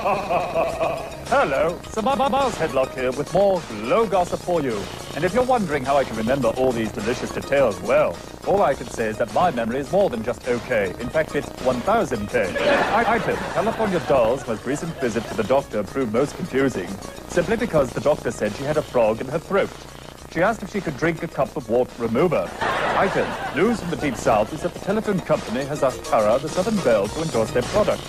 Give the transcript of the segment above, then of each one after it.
Hello, so Miles Headlock here with more G.L.O.W gossip for you. And if you're wondering how I can remember all these delicious details, well, all I can say is that my memory is more than just okay. In fact, it's 1000K. Item, California Doll's most recent visit to the doctor proved most confusing, simply because the doctor said she had a frog in her throat. She asked if she could drink a cup of water remover. Item, news from the Deep South is that the telephone company has asked Tara, the Southern Belle, to endorse their product.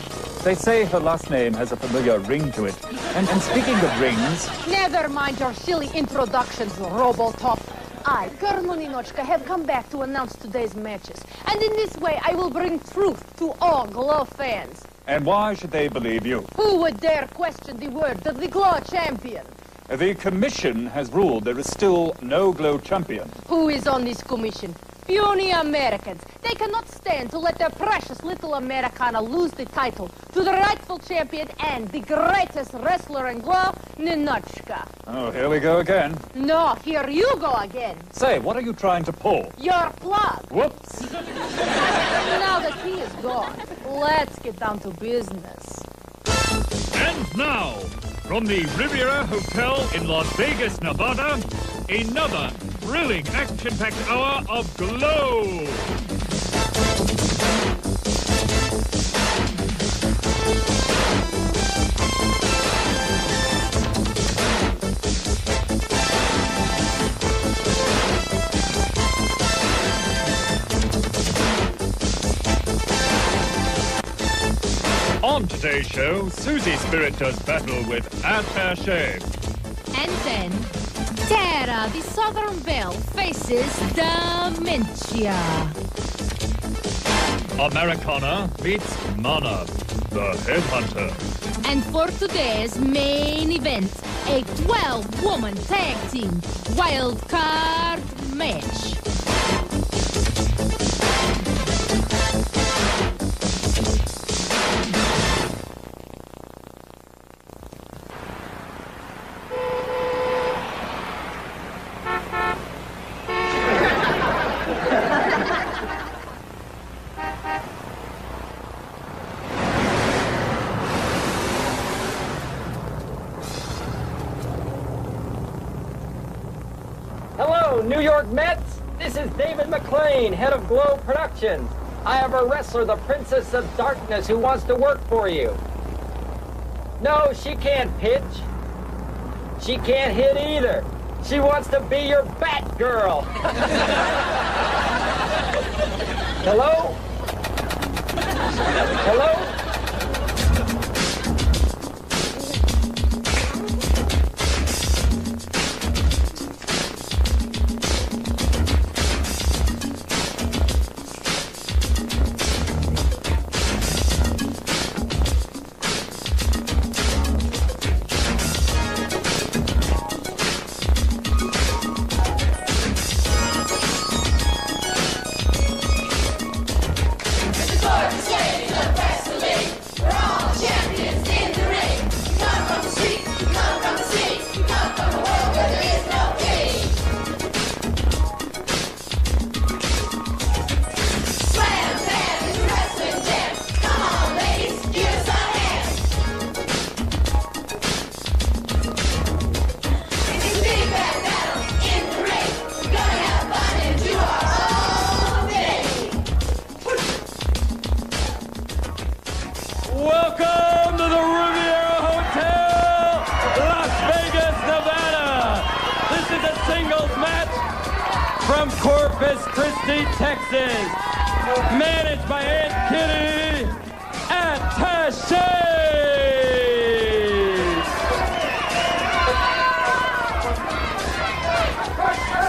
They say her last name has a familiar ring to it. And speaking of rings... Never mind your silly introductions, Robotop. I, CARMEN, have come back to announce today's matches. And in this way, I will bring truth to all G.L.O.W fans. And why should they believe you? Who would dare question the word of the G.L.O.W champion? The commission has ruled there is still no G.L.O.W champion. Who is on this commission? Puny Americans. They cannot stand to let their precious little Americana lose the title to the rightful champion and the greatest wrestler in G.L.O.W, Ninochka. Oh, here we go again. No, here you go again. Say, what are you trying to pull? Your plug. Whoops. Now that he is gone, let's get down to business. And now, from the Riviera Hotel in Las Vegas, Nevada, another thrilling action-packed hour of G.L.O.W. On today's show, Susie's spirit does battle with Attaché. And then, Tara, the Southern Belle, faces dementia. Americana meets Mana, the headhunter. And for today's main event, a 12-woman tag team wild card match. New York Mets, this is David McLean, head of G.L.O.W Productions. I have a wrestler, the Princess of Darkness, who wants to work for you. No, she can't pitch. She can't hit either. She wants to be your Batgirl. Hello? Hello? Welcome to the Riviera Hotel, Las Vegas, Nevada. This is a singles match from Corpus Christi, Texas. Managed by Aunt Kitty Attaché.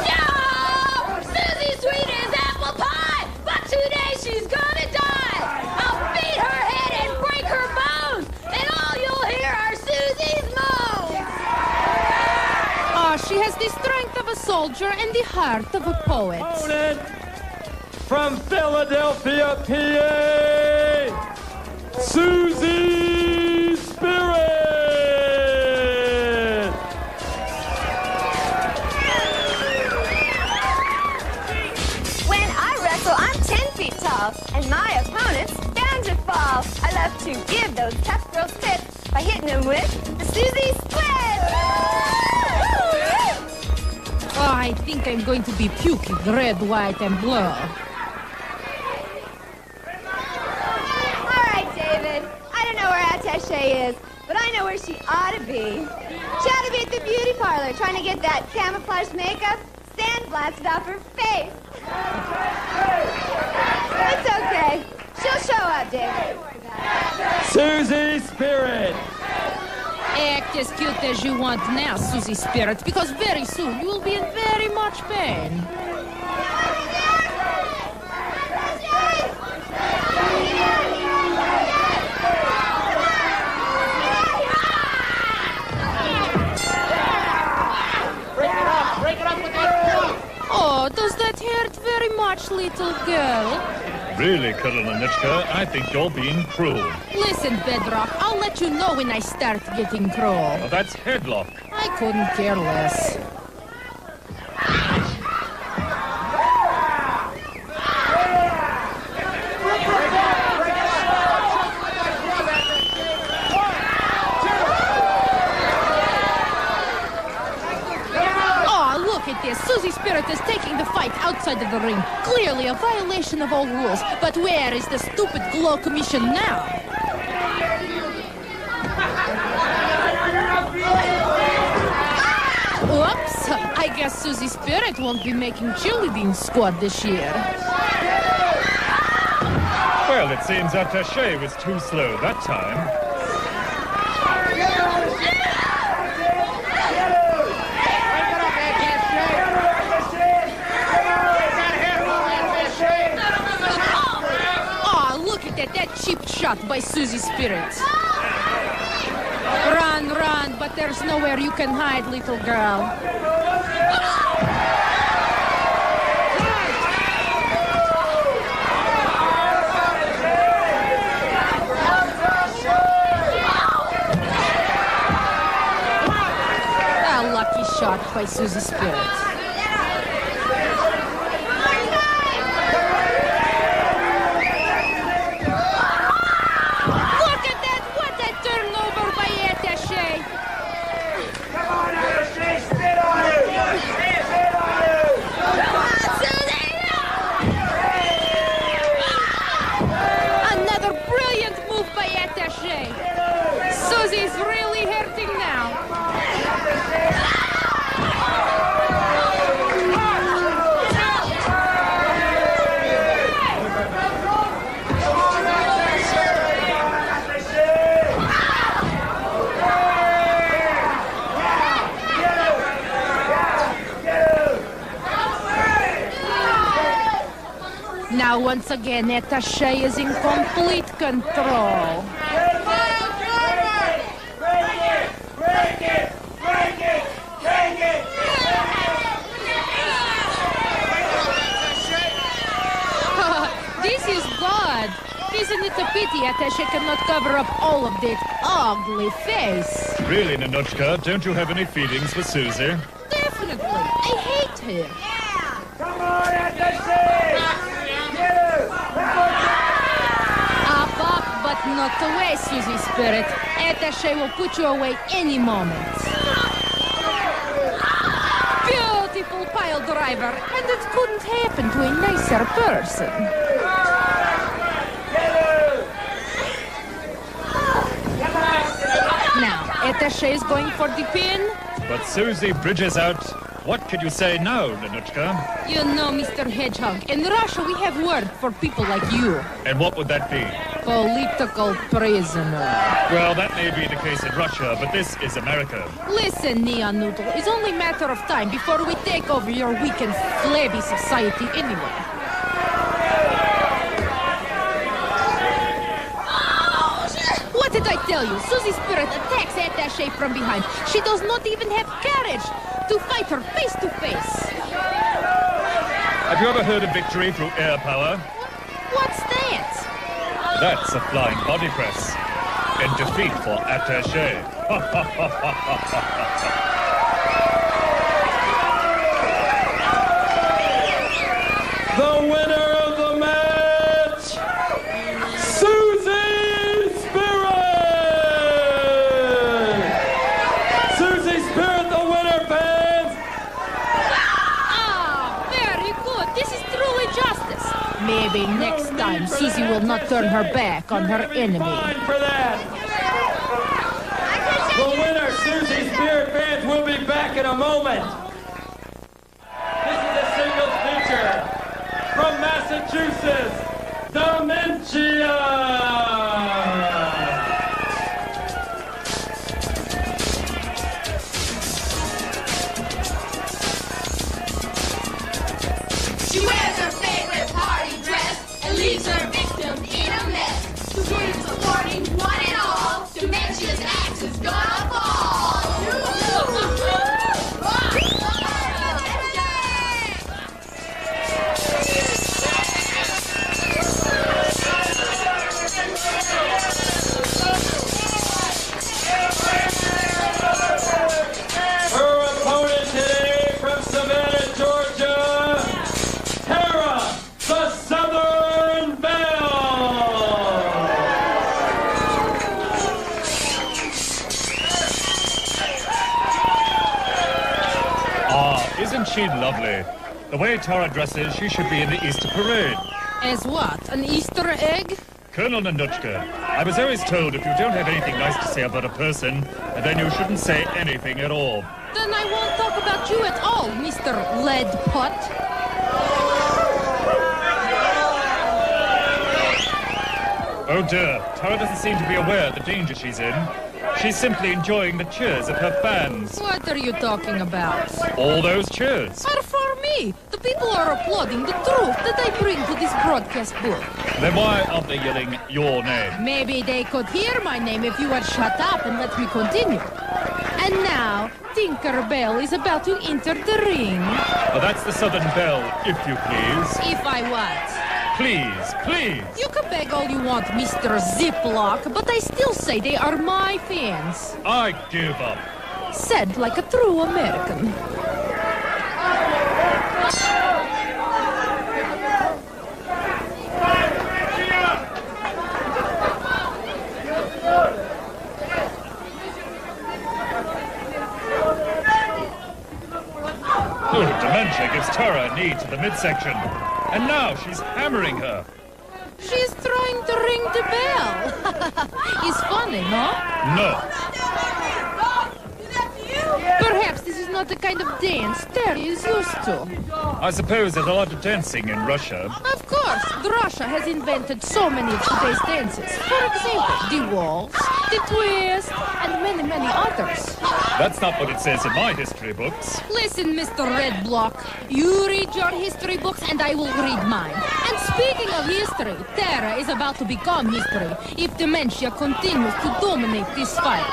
No! Susie Sweet is apple pie, but today she's gonna die. I'll beat her head and break her bones, and all you'll hear are Susie's moans. Ah, she has the strength of a soldier and the heart of a poet. Opponent from Philadelphia, PA, Susie Spirit. When I wrestle, I'm 10 feet tall, and my opponent's bound to fall. I love to give those tough girls fits. by hitting him with the Susie Squid. Oh, I think I'm going to be puking red, white, and blue. All right, David. I don't know where Attaché is, but I know where she ought to be. She ought to be at the beauty parlor trying to get that camouflage makeup sandblasted off her face. It's okay. She'll show up, David. Susie Spirit! Act as cute as you want now, Susie Spirit, because very soon you will be in very much pain. Oh, does that hurt very much, little girl? Really, Colonel Anichka, I think you're being cruel. Listen, Bedrock, I'll let you know when I start getting cruel. Oh, that's headlock. I couldn't care less. Susie Spirit is taking the fight outside of the ring. Clearly a violation of all rules. But where is the stupid G.L.O.W commission now? Oops, I guess Susie Spirit won't be making cheerleading squad this year. Well, it seems Attaché was too slow that time. That cheap shot by Susie Spirit. Run, run, but there's nowhere you can hide, little girl. A lucky shot by Susie Spirit. Susie's really hurting now. Now, once again, Attaché is in complete control. This is God. Isn't it a pity Attaché cannot cover up all of that ugly face? Really, Nanochka, don't you have any feelings for Susie? Definitely. I hate her. Come on, Attaché! Up, but not away, Susie Spirit. Attaché will put you away any moment. Beautiful pile driver, and it couldn't happen to a nicer person. Now, Attaché is going for the pin. But Susie bridges out. What could you say now, Nanochka? You know, Mr. Hedgehog, in Russia we have word for people like you. And what would that be? Political prisoner. Well, that may be the case in Russia, but this is America. Listen, Neon Noodle, it's only a matter of time before we take over your weak and flabby society anyway. What did I tell you? Susie Spirit attacks Attaché from behind. She does not even have courage to fight her face to face. Have you ever heard of victory through air power? What's that? That's a flying body press. And defeat for Attaché. The winner of the match, Susie Spirit! Maybe next time Susie will not turn her back on her enemy. Fine for that. The winner, Susie Spirit Fans, will be back in a moment. This is a singles feature from Massachusetts, Dementia. She wears her favorite party dress and leaves her victim in a mess. To keep supporting one and all, Dementia's axe is gonna fall. Her opponent today from Savannah, Georgia, Tara, the Southern Belle. Ah, isn't she lovely? The way Tara dresses, she should be in the Easter parade. As what? An Easter egg? Colonel Nanuchka, I was always told if you don't have anything nice to say about a person, then you shouldn't say anything at all. Then I won't talk about you at all, Mr. Lead Pot. Oh dear, Tara doesn't seem to be aware of the danger she's in. She's simply enjoying the cheers of her fans. What are you talking about? All those cheers. Are for me. The people are applauding the truth that I bring to this broadcast booth. Then why aren't they yelling your name? Maybe they could hear my name if you would shut up and let me continue. And now, Tinkerbell is about to enter the ring. Oh, that's the Southern Belle, if you please. If I what? Please, please. You can beg all you want, Mr. Ziploc, but I still say they are my fans. I give up. Said like a true American. Oh, Dementia gives Tara a knee to the midsection. And now she's hammering her. She's trying to ring the bell. It's funny, huh? No. Perhaps this is not the kind of dance Terry is used to. I suppose there's a lot of dancing in Russia. Of course, Russia has invented so many of today's dances. For example, the waltz, the twist, and many, many others. That's not what it says in my history books. Listen, Mr. Red Block, you read your history books and I will read mine. And speaking of history, Terra is about to become history if Dementia continues to dominate this fight.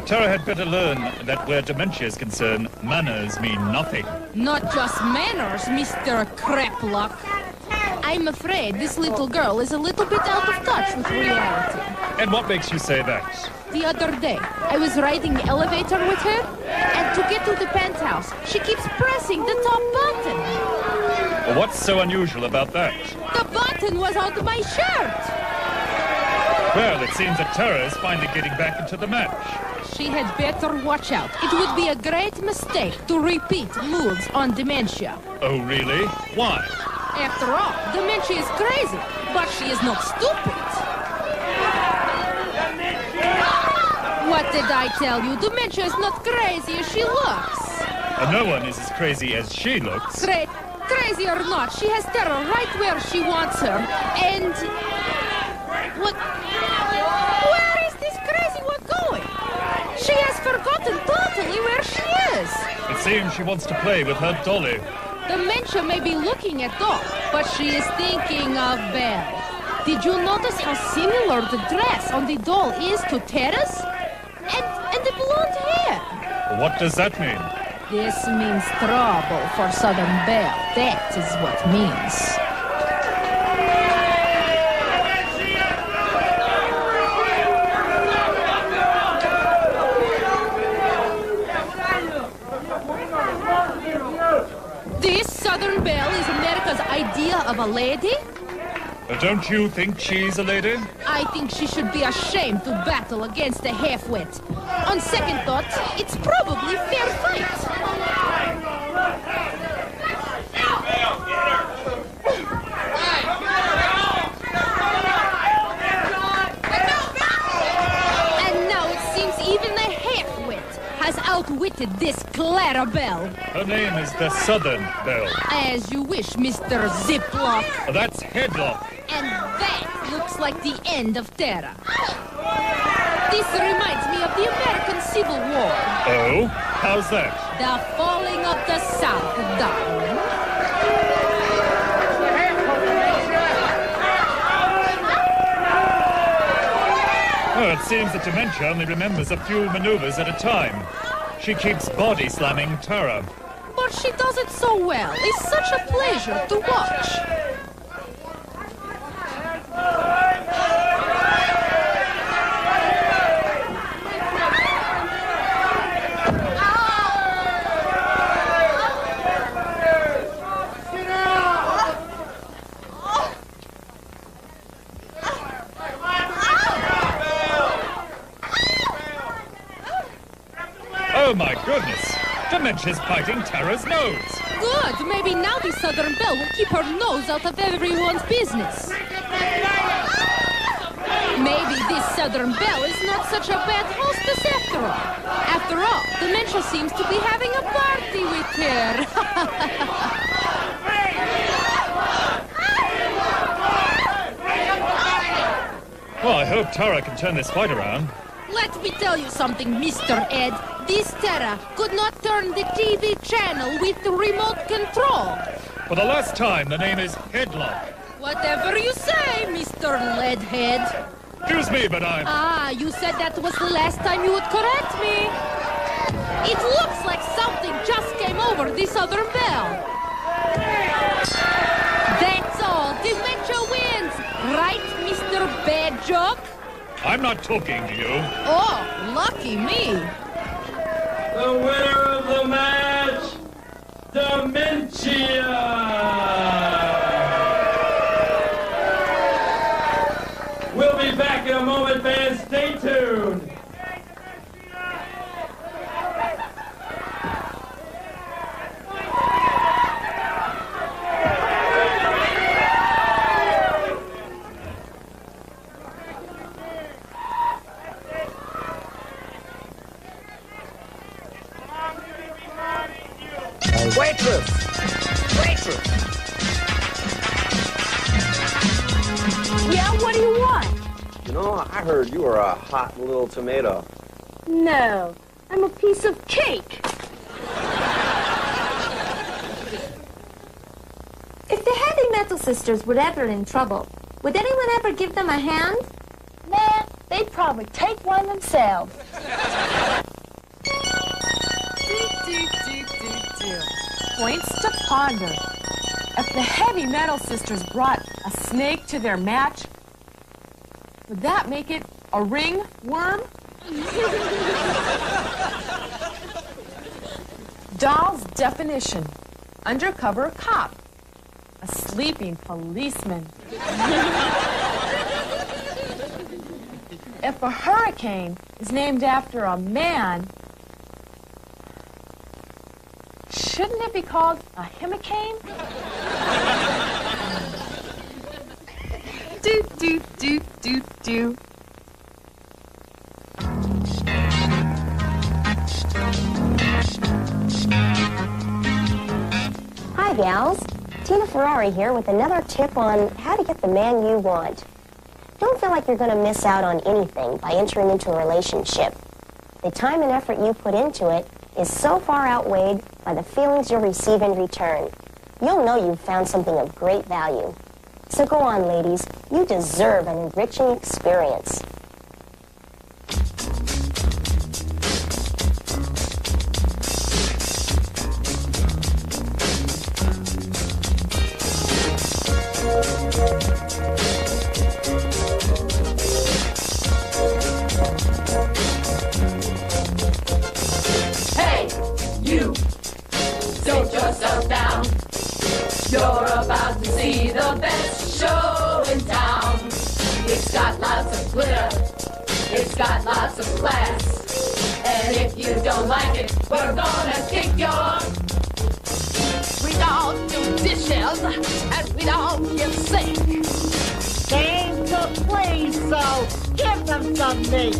Tara had better learn that where dementia is concerned, manners mean nothing. Not just manners, Mr. Craplock. I'm afraid this little girl is a little bit out of touch with reality. And what makes you say that? The other day, I was riding the elevator with her, and to get to the penthouse, she keeps pressing the top button. Well, what's so unusual about that? The button was on my shirt. Well, it seems that Tara is finally getting back into the match. She had better watch out. It would be a great mistake to repeat moves on Dementia. Oh, really? Why? After all, Dementia is crazy, but she is not stupid. What did I tell you? Dementia is not crazy as she looks. No one is as crazy as she looks. Crazy or not, she has Terra right where she wants her. And... what? Where is this crazy one going? She has forgotten totally where she is. It seems she wants to play with her dolly. Dementia may be looking at Doll, but she is thinking of Belle. Did you notice how similar the dress on the doll is to Terra's? And the blonde hair. What does that mean? This means trouble for Southern Belle. That is what means. This Southern Belle is America's idea of a lady? Don't you think she's a lady? I think she should be ashamed to battle against a half-wit. On second thought, it's probably fair fight. invited this Clara Belle. Her name is the Southern Belle. As you wish, Mr. Ziploc. That's Headlock. And that looks like the end of Terra. This reminds me of the American Civil War. Oh? How's that? The falling of the South, darling. Oh, it seems that Dementia only remembers a few maneuvers at a time. She keeps body slamming Tara. But she does it so well. It's such a pleasure to watch. Oh my goodness! Dementia's biting Tara's nose! Good! Maybe now the Southern Belle will keep her nose out of everyone's business. Maybe this Southern Belle is not such a bad hostess after all. After all, Dementia seems to be having a party with her. Well, I hope Tara can turn this fight around. Let me tell you something, Mr. Ed. This Terra could not turn the TV channel with the remote control. For the last time, the name is Headlock. Whatever you say, Mr. Leadhead. Excuse me, but I'm... Ah, you said that was the last time you would correct me. It looks like something just came over the Southern Belle. That's all. Dementia wins. Right, Mr. Bad Joke? I'm not talking to you. Oh, lucky me. The winner of the match, Dementia! We'll be back in a moment, fans. Stay tuned. Waitress! Yeah, what do you want? You know, I heard you were a hot little tomato. No, I'm a piece of cake. If the Heavy Metal Sisters were ever in trouble, would anyone ever give them a hand? Nah, they'd probably take one themselves. Points to ponder. If the Heavy Metal Sisters brought a snake to their match, would that make it a ringworm? Doll's definition: undercover cop, a sleeping policeman. If a hurricane is named after a man, shouldn't it be called a himicane? Do. Hi, gals. Tina Ferrari here with another tip on how to get the man you want. Don't feel like you're going to miss out on anything by entering into a relationship. The time and effort you put into it is so far outweighed by the feelings you'll receive in return. You'll know you've found something of great value. So go on, ladies. You deserve an enriching experience. Hey, you! Don't yourself down. You're about to see the best show in town. It's got lots of glitter. It's got lots of class. And if you don't like it, we're gonna kick your... We don't do dishes, and we don't give sick. Game to play, so give them some meat.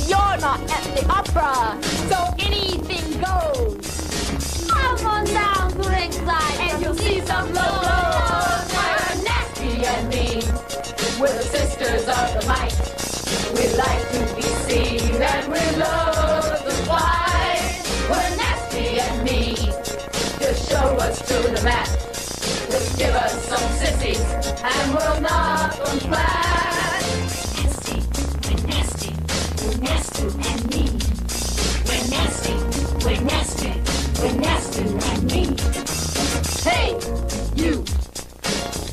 You're not at the opera, so anything goes. Come on down to ringside and you'll see some logos. We're nasty and mean. We're the sisters of the might. We like to be seen and we love to fight. We're nasty and mean. Just show us to the mat. Just give us some sissies and we'll knock them flat. We're nasty, we're nasty, we're nasty and mean. We're nasty, we're nasty, we're nasty and mean. Hey, you,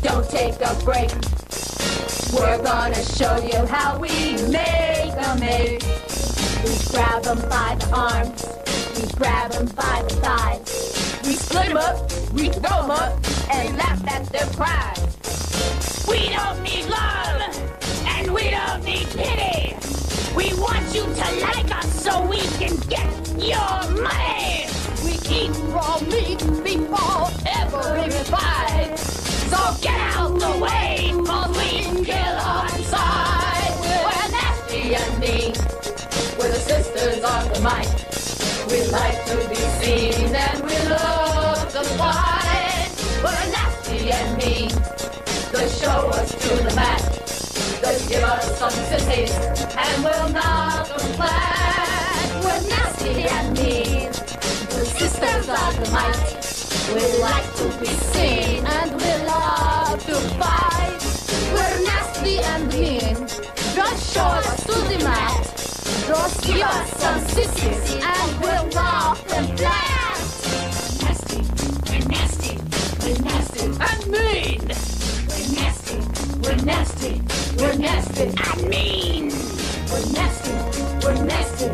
don't take a break. We're gonna show you how we make a make. We grab them by the arms, we grab them by the thighs. We split them up, we throw them up, and laugh at their cries. We don't need love, and we don't need pity. We want you to like us so we can get your money. We eat raw meat before every fight. So get out the way, cause we kill on sight. We're nasty and mean. We're the sisters of the might. We like to be seen and we love to fight. We're nasty and mean. Just show us to the mat. Just give us some sissies and we'll knock them flat. We're nasty and mean. We're sisters of the might. We like to be seen and we love to fight. We're nasty and mean. Just show us to the mat. Just give us some sissies and we'll knock them flat. Nasty, we're nasty, we're nasty and mean. We're nasty, we're nasty, we're nasty and mean. We're nasty, we're nasty,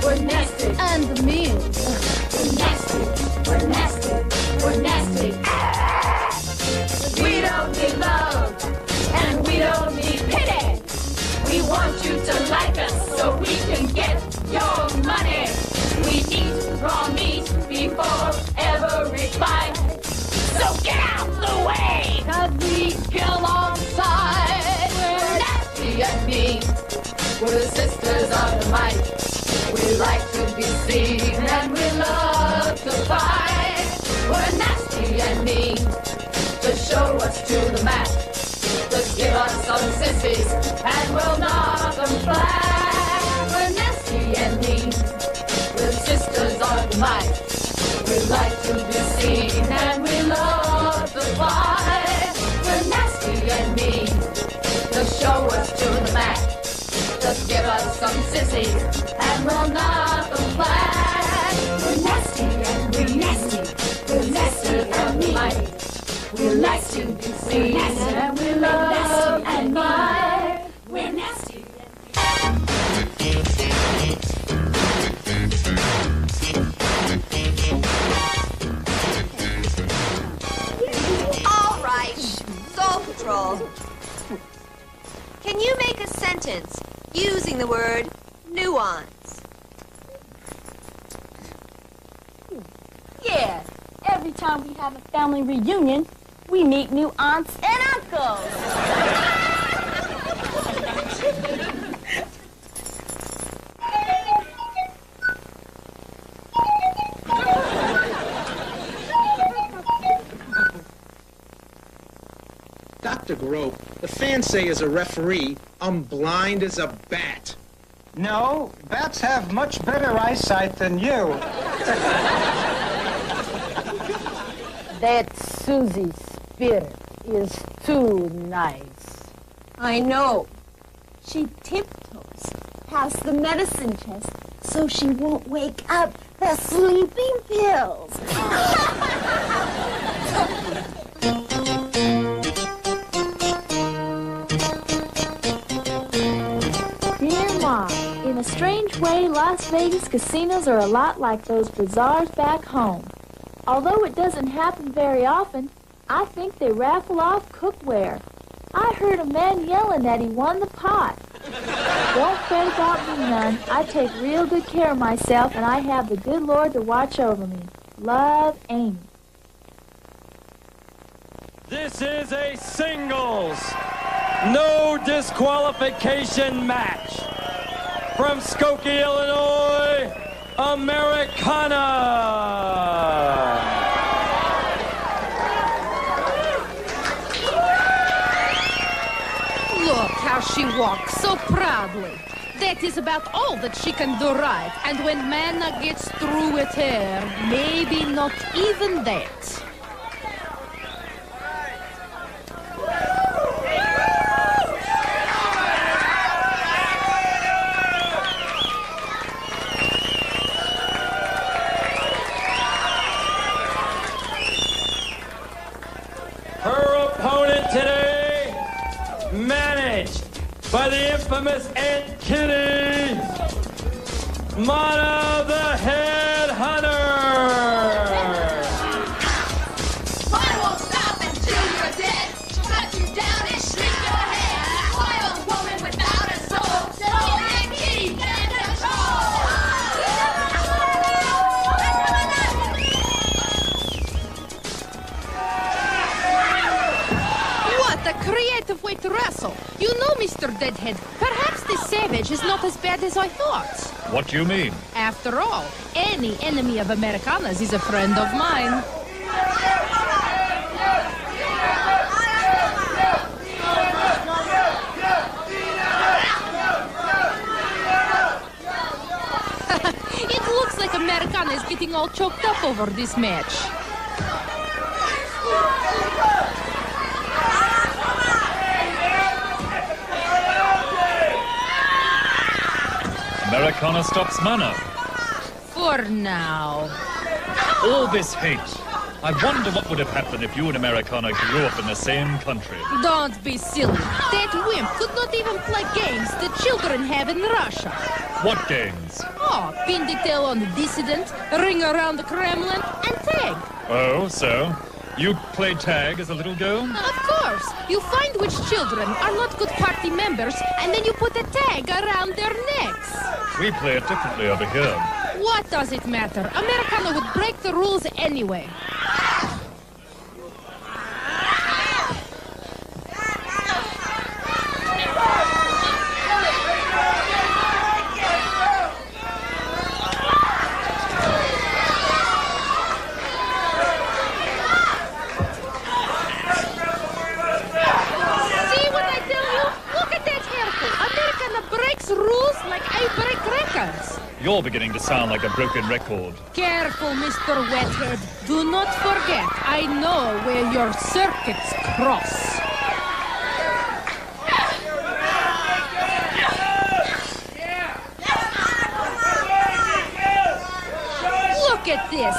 we're nasty and mean. We're nasty, we're nasty, we're nasty. We don't need love and we don't need pity. We want you to like us so we can get your money. We eat raw meat before every fight. So get out the way, cause we kill on sight. We're nasty and mean. We're the sisters of the might. We like to be seen and we love to fight. We're nasty and mean. Just show us to the mat. Just give us some sissies and we'll knock them flat. We're nasty and mean. We're sisters of the might. We like to be seen and we love to fight. We're nasty and mean. Just show us to the mat. Just give us some sissies and we'll knock them flat. We're nasty and we're nasty. We're nasty and mean. We like to be seen and we love and fight. We're nasty. All right, Soul Patrol. Can you make a sentence using the word nuance? Yeah, every time we have a family reunion, we meet new aunts and uncles. Dr. G.L.O.W, the fans say as a referee, I'm blind as a bat. No, bats have much better eyesight than you. That Susie's spirit is too nice. I know. She tiptoes past the medicine chest so she won't wake up the sleeping pills. Dear Mom, in a strange way, Las Vegas casinos are a lot like those bazaars back home. Although it doesn't happen very often, I think they raffle off cookware. I heard a man yelling that he won the pot. Don't fret about me none. I take real good care of myself, and I have the good Lord to watch over me. Love, Amy. This is a singles, no disqualification match. From Skokie, Illinois, Americana! Look how she walks so proudly. That is about all that she can do right. And when Mana gets through with her, maybe not even that. Her opponent today, managed by the infamous Aunt Kitty, Mana the Headhunter! I won't stop until you're dead. Cut you down and shrink your head. Wild woman without a soul. That old Aunt Kitty can't What a creative way to wrestle. You know, Mr. Deadhead, perhaps this savage is not as bad as I thought. What do you mean? After all, any enemy of Americanas is a friend of mine. It looks like Americana is getting all choked up over this match. Americana stops Mana. For now. All this hate. I wonder what would have happened if you and Americana grew up in the same country. Don't be silly. That wimp could not even play games the children have in Russia. What games? Oh, pin the tail on the dissident, ring around the Kremlin, and tag. Oh, so? You played tag as a little girl? Of course. You find which children are not good party members, and then you put a tag around their necks. We play it differently over here. What does it matter? Americana would break the rules anyway. You're beginning to sound like a broken record. Careful, Mr. Wethead. Do not forget, I know where your circuits cross. Look at this.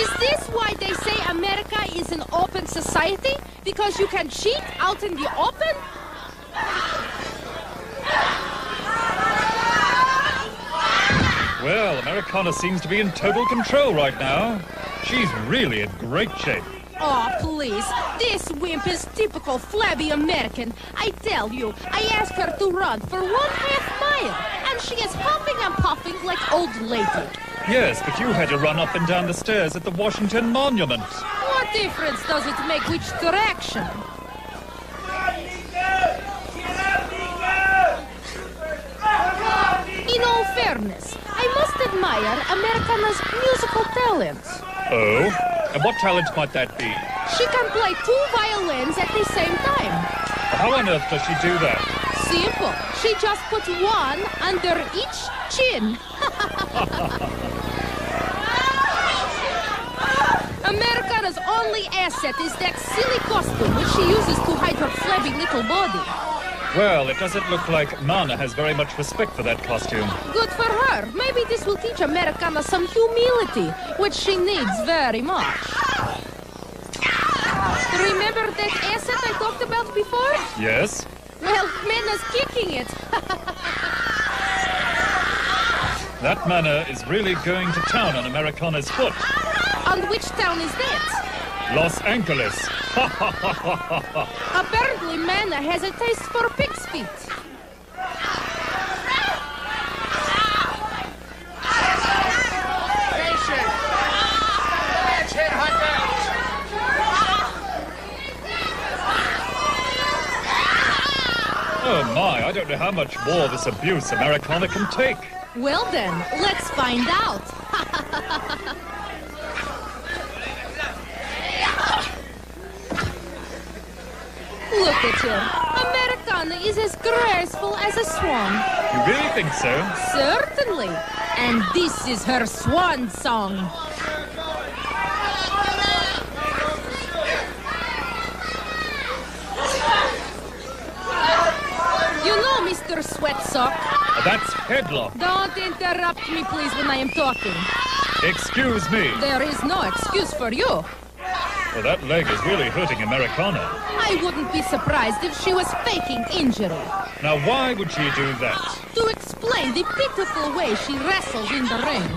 Is this why they say America is an open society? Because you can cheat out in the open? Well, Americana seems to be in total control right now. She's really in great shape. Oh, please. This wimp is typical flabby American. I tell you, I asked her to run for 1/2 mile, and she is huffing and puffing like old lady. Yes, but you had to run up and down the stairs at the Washington Monument. What difference does it make which direction? In all fairness, I must admire Americana's musical talent. Oh? And what talent might that be? She can play 2 violins at the same time. How on earth does she do that? Simple. She just puts one under each chin. Americana's only asset is that silly costume which she uses to hide her flabby little body. Well, it doesn't look like Mana has very much respect for that costume. Good for her. Maybe this will teach Americana some humility, which she needs very much. Remember that asset I talked about before? Yes? Well, Mana's kicking it. That Mana is really going to town on Americana's foot. And which town is that? Los Angeles. Apparently, Mana has a taste for pig's feet. Patient! Let's hit Oh my, I don't know how much more this abuse Americana can take. Well then, let's find out. Look at her. Americana is as graceful as a swan. You really think so? Certainly. And this is her swan song. You know, Mr. Sweatsock. That's headlock. Don't interrupt me, please, when I am talking. Excuse me. There is no excuse for you. Well, that leg is really hurting Americana. I wouldn't be surprised if she was faking injury. Now, why would she do that? To explain the pitiful way she wrestles in the ring.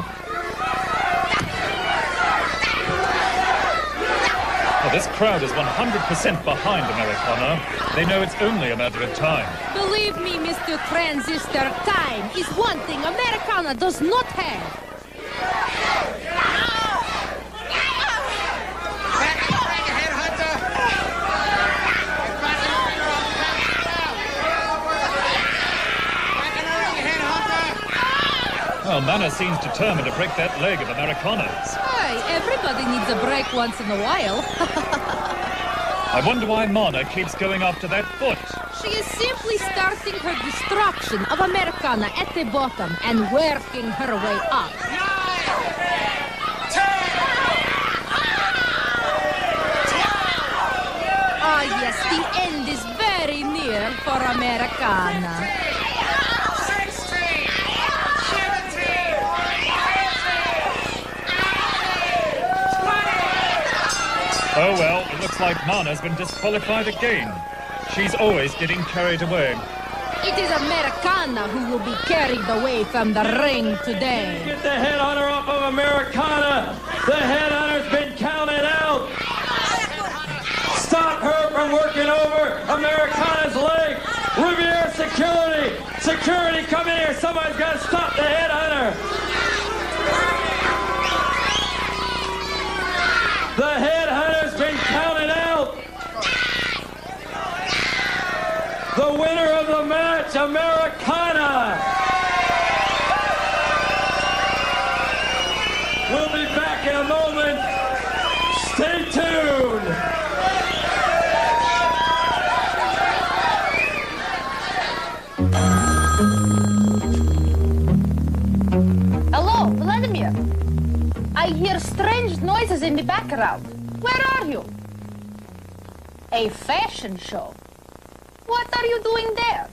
Well, this crowd is 100% behind Americana. They know it's only a matter of time. Believe me, Mr. Transistor, time is one thing Americana does not have. Well, Mana seems determined to break that leg of Americana's. Hey, everybody needs a break once in a while. I wonder why Mana keeps going after that foot. She is simply starting her destruction of Americana at the bottom and working her way up. Ah, yes, the end is very near for Americana. Oh well, it looks like Mana's been disqualified again. She's always getting carried away. It is Americana who will be carried away from the ring today. Get the headhunter off of Americana! The headhunter's been counted out! Stop her from working over Americana's leg! Riviera security! Security, come in here! Somebody's got to stop the headhunter! The headhunter's been counted out! The winner of the match, Americana! We'll be back in a moment. Stay tuned! Hello, Vladimir. I hear strange noises in the background. Where are you? A fashion show. What are you doing there?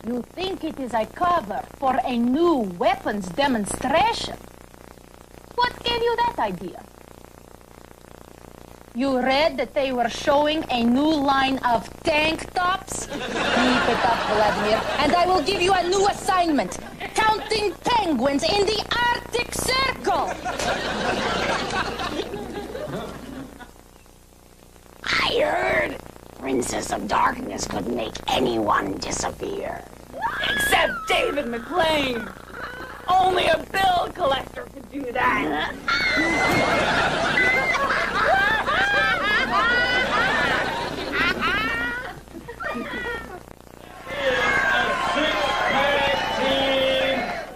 You think it is a cover for a new weapons demonstration? What gave you that idea? You read that they were showing a new line of tank tops? Keep it up, Vladimir, and I will give you a new assignment. Counting penguins in the Arctic Circle! I heard Princess of Darkness could make anyone disappear. Except David McLean. Only a bill collector could do that.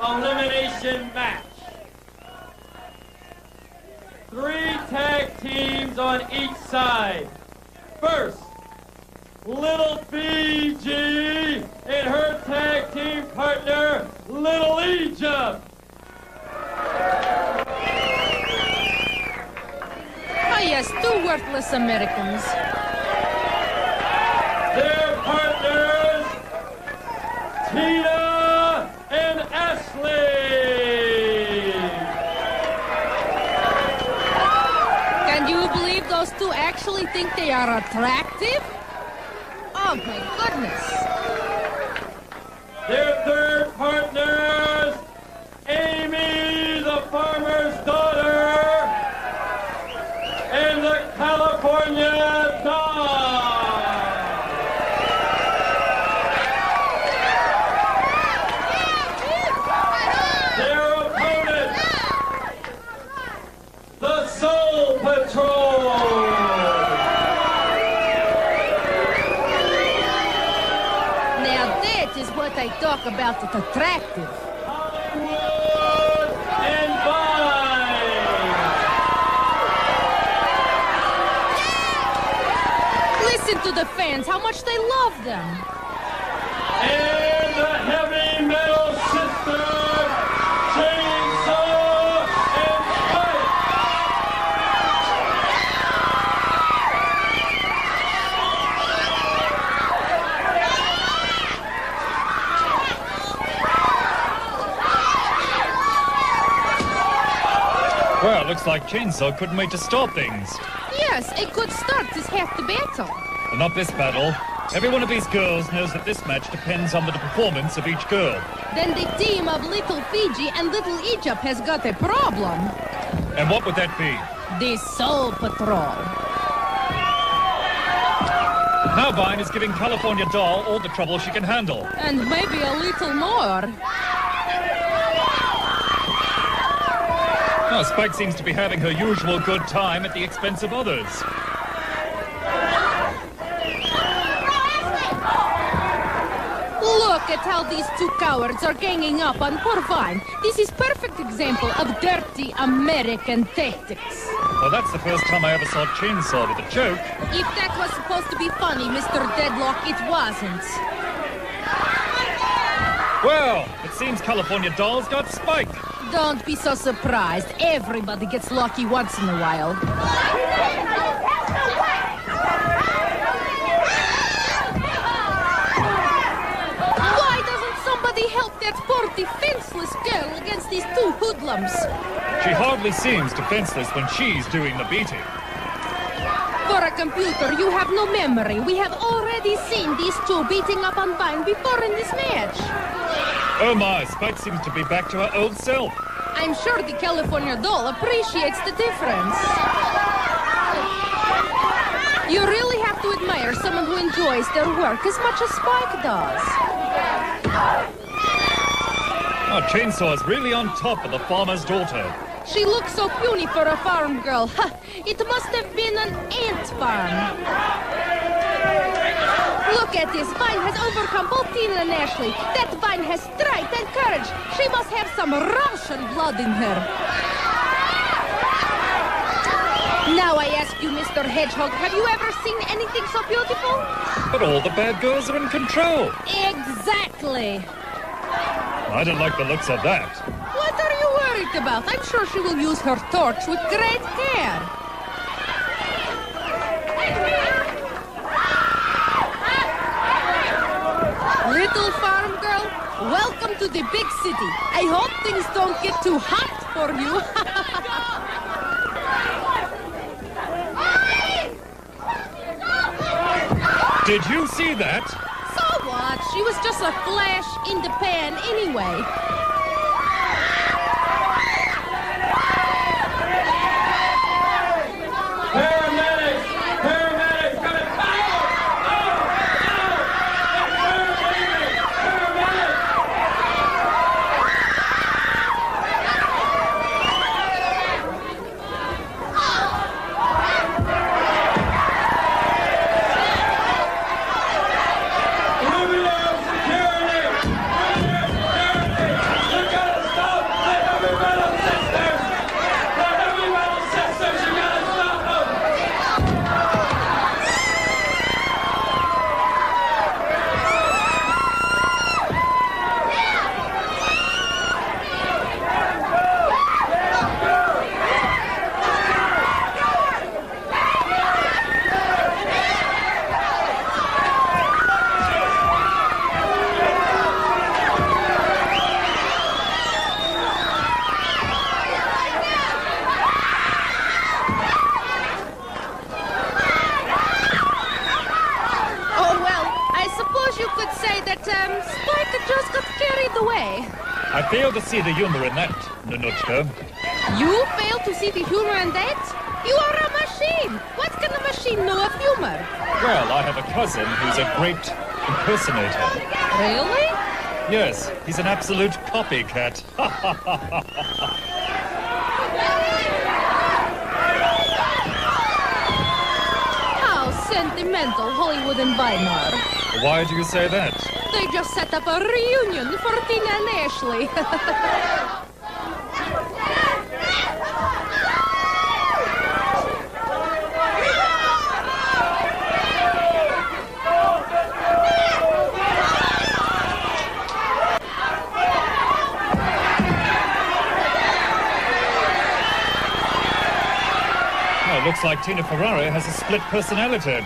Elimination match. 3 tag teams on each side. First, Little Fiji and her tag team partner, Little Egypt. Ah, yes, 2 worthless Americans. Their partners, Tina and Ashley. Can you believe those 2 actually think they are attractive? Oh, my goodness. Their third partners, Amy, the farmer's daughter, and the California dog. Their opponent, the Soul Patrol. what I talk about it attractive. And Listen to the fans, how much they love them. And the heavy metal sister, chainsaw and spike. Well, looks like Chainsaw couldn't wait to start things. Yes, a good start is half the battle. And not this battle. Every one of these girls knows that this match depends on the performance of each girl. Then the team of Little Fiji and Little Egypt has got a problem. And what would that be? The Soul Patrol. Marvin is giving California Doll all the trouble she can handle. And maybe a little more. Oh, Spike seems to be having her usual good time at the expense of others. Look at how these two cowards are ganging up on poor Vine. This is perfect example of dirty American tactics. Well, that's the first time I ever saw Chainsaw with a joke. If that was supposed to be funny, Mr. Deadlock, it wasn't. Well, it seems California Doll's got Spike. Don't be so surprised. Everybody gets lucky once in a while. Why doesn't somebody help that poor defenseless girl against these two hoodlums? She hardly seems defenseless when she's doing the beating. For a computer, you have no memory. We have already seen these two beating up on Vine before in this match. Oh my, Spike seems to be back to her old self. I'm sure the California Doll appreciates the difference. You really have to admire someone who enjoys their work as much as Spike does. Oh, Chainsaw is really on top of the farmer's daughter. She looks so puny for a farm girl. Ha! It must have been an ant farm. Look at this. Vine has overcome both Tina and Ashley. That Vine has strength and courage. She must have some Russian blood in her. Now I ask you, Mr. Hedgehog, have you ever seen anything so beautiful? But all the bad girls are in control. Exactly. I don't like the looks of that. What are you worried about? I'm sure she will use her torch with great care. Little farm girl, welcome to the big city. I hope things don't get too hot for you. Did you see that? So what? She was just a flash in the pan anyway. I fail to see the humor in that, Nanuchka. You fail to see the humor in that? You are a machine! What can a machine know of humor? Well, I have a cousin who's a great impersonator. Really? Yes, he's an absolute copycat. How sentimental Hollywood and Weimar. Why do you say that? They just set up a reunion for Tina and Ashley. Looks like Tina Ferrari has a split personality.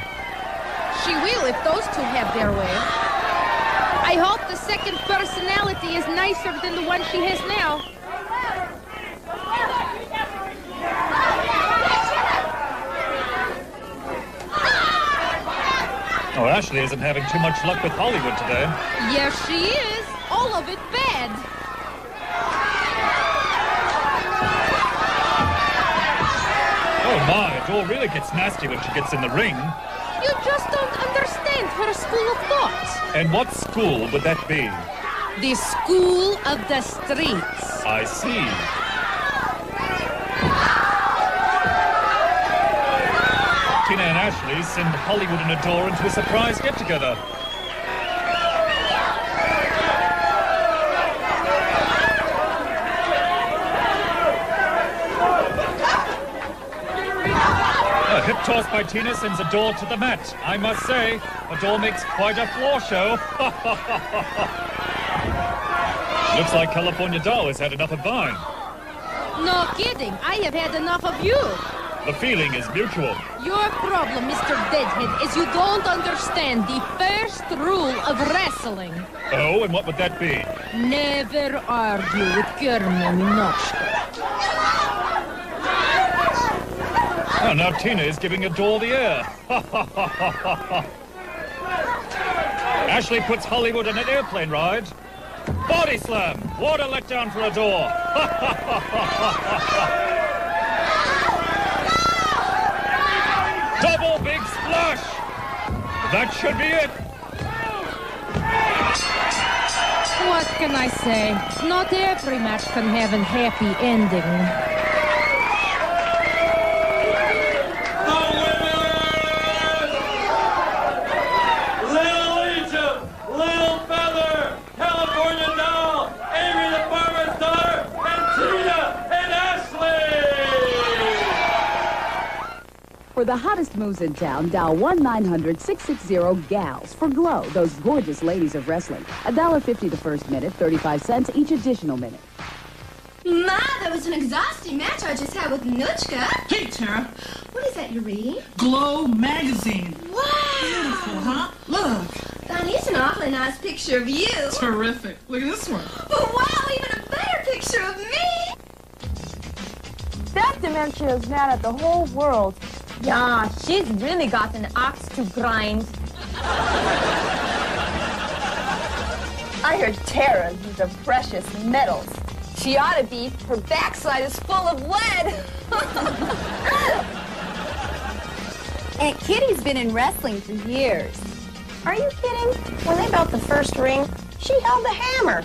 She will if those two have their way. I hope the second personality is nicer than the one she has now. Oh, Ashley isn't having too much luck with Hollywood today. Yes, she is. All of it bad. Oh my, Doll really gets nasty when she gets in the ring. You just don't understand her school of thought. And what school would that be? The school of the streets. I see. Tina and Ashley send Hollywood and Adore into a surprise get-together. A hip toss by Tina sends Adore to the mat. I must say, Adore makes quite a floor show. Looks like California Doll has had enough of mine. No kidding. I have had enough of you. The feeling is mutual. Your problem, Mr. Deadhead, is you don't understand the first rule of wrestling. Oh, and what would that be? Never argue with CARMEN. Oh, now Tina is giving Adore the air. Ashley puts Hollywood on an airplane ride. Body slam. What a letdown for Adore. Double big splash. That should be it. What can I say? Not every match can have a happy ending. For the hottest moves in town, dial 1-900-660-GALS for G.L.O.W, those gorgeous ladies of wrestling. $1.50 the first minute, 35 cents each additional minute. Ma, that was an exhausting match I just had with Nuchka. Hey, Tara. What is that you're reading? G.L.O.W magazine. Wow. Beautiful, huh? Look. Donnie, it's an awfully nice picture of you. Terrific. Look at this one. But wow, even a better picture of me. That dementia is mad at the whole world. Yeah, she's really got an axe to grind. I heard Tara's is the precious metals. She ought to be. Her backside is full of lead. Aunt Kitty's been in wrestling for years. Are you kidding? When they built the first ring, she held the hammer.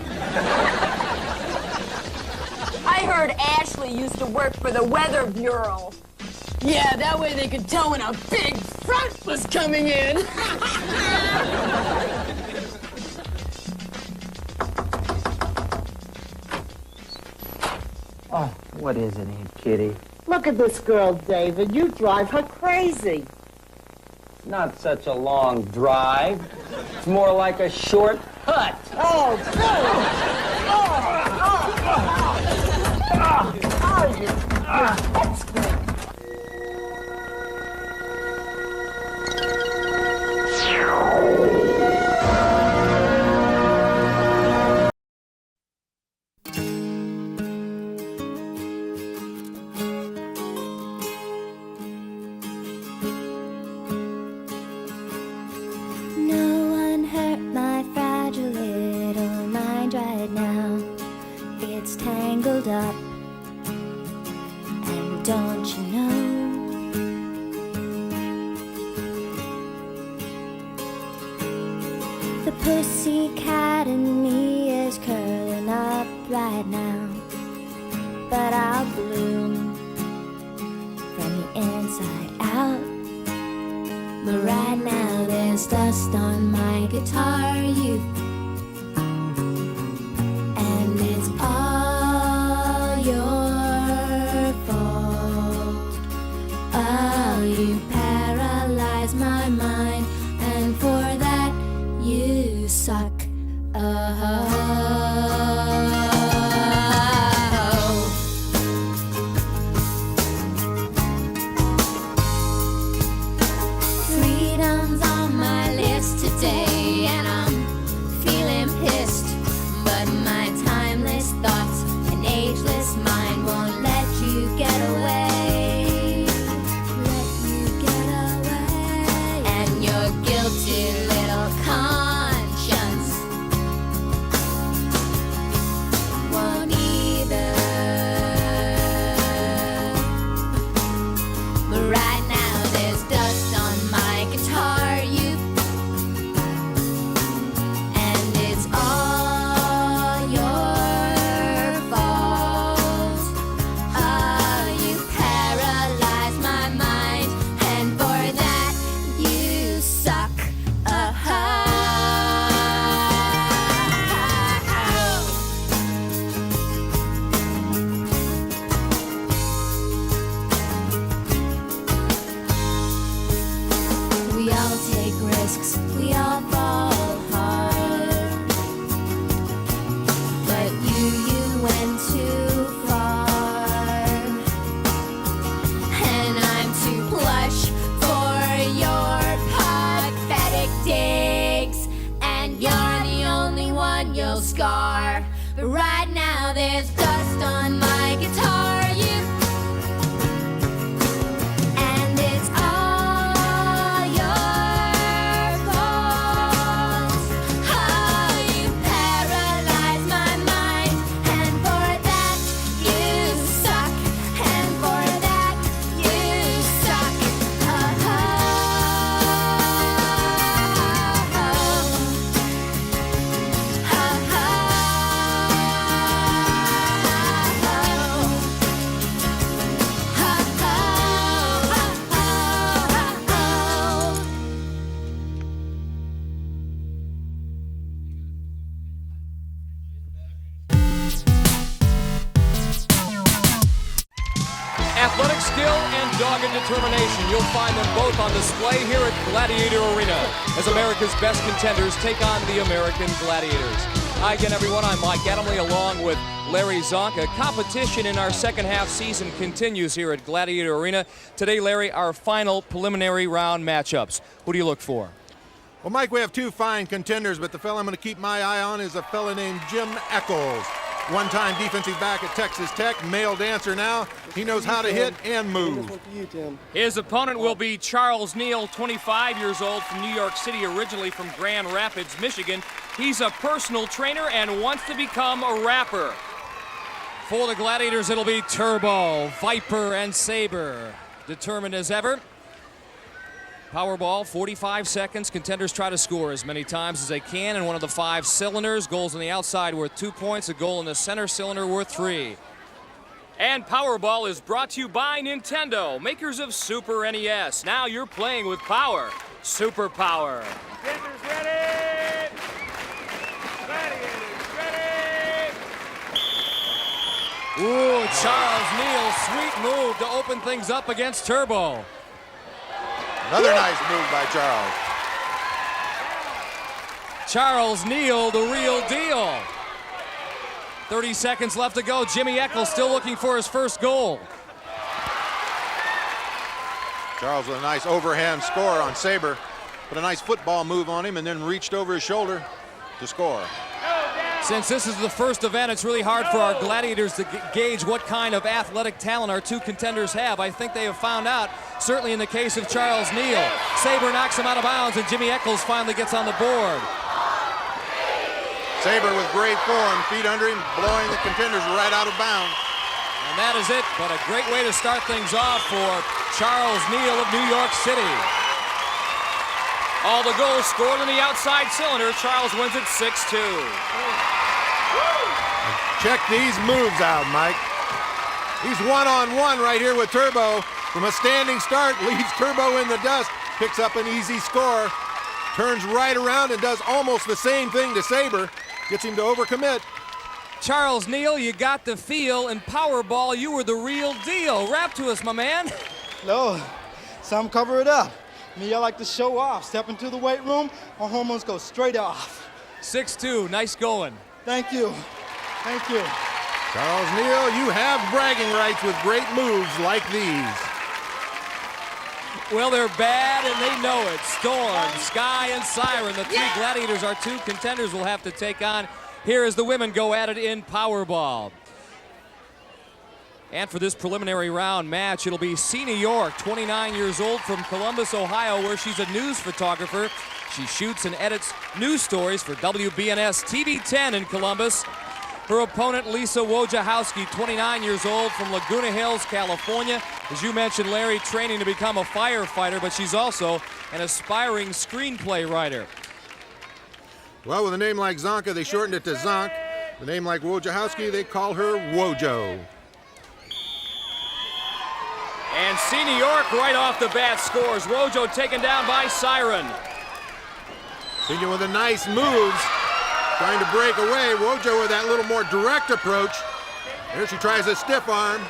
I heard Ashley used to work for the Weather Bureau. Yeah, that way they could tell when a big front was coming in. Oh, what is it, Aunt Kitty? Look at this girl, David. You drive her crazy. It's not such a long drive. It's more like a short cut. Oh, Billy! That's good. Up, and don't you know, the pussycat in me is curling up right now, but I'll bloom from the inside out. But right now there's dust on my guitar, you. And it's all your fault. Oh, you paralyze my mind, and for that you suck. Freedom's on my list today, and I'm feeling pissed. But my timeless thoughts and ageless mind won't let you get away. Let you get away. And your guilty little conscience won't either. But right now there's dust on my guitar, you. And it's all your fault. Oh, you paralyze my mind, and for that you suck. We all take risks, we all fall hard. But you went too far. And I'm too plush for your pathetic digs. And you're the only one you'll scar. But right now there's dust on my guitar, you. And it's all your fault. Oh, you paralyze my mind, and for that you suck. And for that you suck. Athletic skill and dogged determination. You'll find them both on display here at Gladiator Arena as America's best contenders take on the American Gladiators. Hi again, everyone. I'm Mike Adamley along with Larry Zonka. Competition in our second half season continues here at Gladiator Arena. Today, Larry, our final preliminary round matchups. Who do you look for? Well, Mike, we have two fine contenders, but the fella I'm going to keep my eye on is a fella named Jim Echols. One-time defensive back at Texas Tech, male dancer now. He knows how to hit and move. His opponent will be Charles Neal, 25 years old, from New York City, originally from Grand Rapids, Michigan. He's a personal trainer and wants to become a rapper. For the Gladiators, it'll be Turbo, Viper, and Saber. Determined as ever. Powerball, 45 seconds. Contenders try to score as many times as they can in one of the 5 cylinders. Goals on the outside worth 2 points. A goal in the center cylinder worth 3. And Powerball is brought to you by Nintendo, makers of Super NES. Now you're playing with power. Super power. Contenders ready! Gladiators ready! Ooh, Charles Neal, sweet move to open things up against Turbo. Another nice move by Charles. Charles Neal, the real deal. 30 seconds left to go. Jimmy Eccles still looking for his first goal. Charles with a nice overhand score on Saber. Put a nice football move on him and then reached over his shoulder to score. Since this is the first event, it's really hard for our Gladiators to gauge what kind of athletic talent our two contenders have. I think they have found out, certainly in the case of Charles Neal. Saber knocks him out of bounds, and Jimmy Eccles finally gets on the board. Saber with great form, feet under him, blowing the contenders right out of bounds. And that is it, but a great way to start things off for Charles Neal of New York City. All the goals scored in the outside cylinder. Charles wins it 6-2. Check these moves out, Mike. He's one-on-one right here with Turbo. From a standing start, leaves Turbo in the dust. picks up an easy score, turns right around and does almost the same thing to Sabre, gets him to overcommit. Charles Neal, you got the feel, and Powerball, you were the real deal. Rap to us, my man. No, some cover it up. Me, I like to show off. Step into the weight room, my hormones go straight off. 6'2", nice going. Thank you. Thank you. Charles Neal, you have bragging rights with great moves like these. Well, they're bad and they know it. Storm, Sky, and Siren, the three Gladiators, our two contenders will have to take on here as the women go at it in Powerball. And for this preliminary round match, it'll be Sina York, 29 years old, from Columbus, Ohio, where she's a news photographer. She shoots and edits news stories for WBNS TV 10 in Columbus. Her opponent, Lisa Wojciechowski, 29 years old, from Laguna Hills, California. As you mentioned, Larry, training to become a firefighter, but she's also an aspiring screenplay writer. Well, with a name like Zonka, they shortened it to Zonk. The name like Wojciechowski, they call her Wojo. And Sina York right off the bat scores. Wojo taken down by Siren. Sina with a nice moves, trying to break away. Wojo with that little more direct approach. There she tries a stiff arm.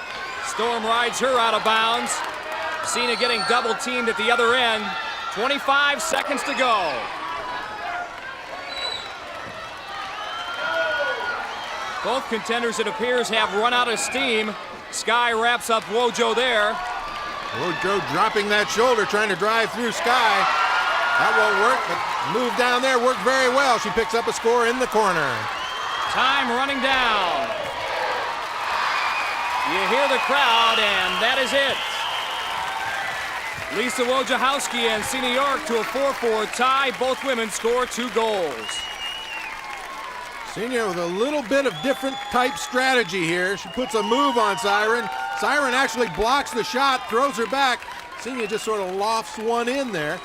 Storm rides her out of bounds. Sina getting double teamed at the other end. 25 seconds to go. Both contenders, it appears, have run out of steam. Sky wraps up Wojo there. Wojo dropping that shoulder, trying to drive through Sky. That won't work, but move down there worked very well. She picks up a score in the corner. Time running down. You hear the crowd, and that is it. Lisa Wojciechowski and Sina York to a 4-4 tie. Both women score 2 goals. Sina with a little bit of different type strategy here. She puts a move on Siren. Siren actually blocks the shot, throws her back. Sina just sort of lofts one in there.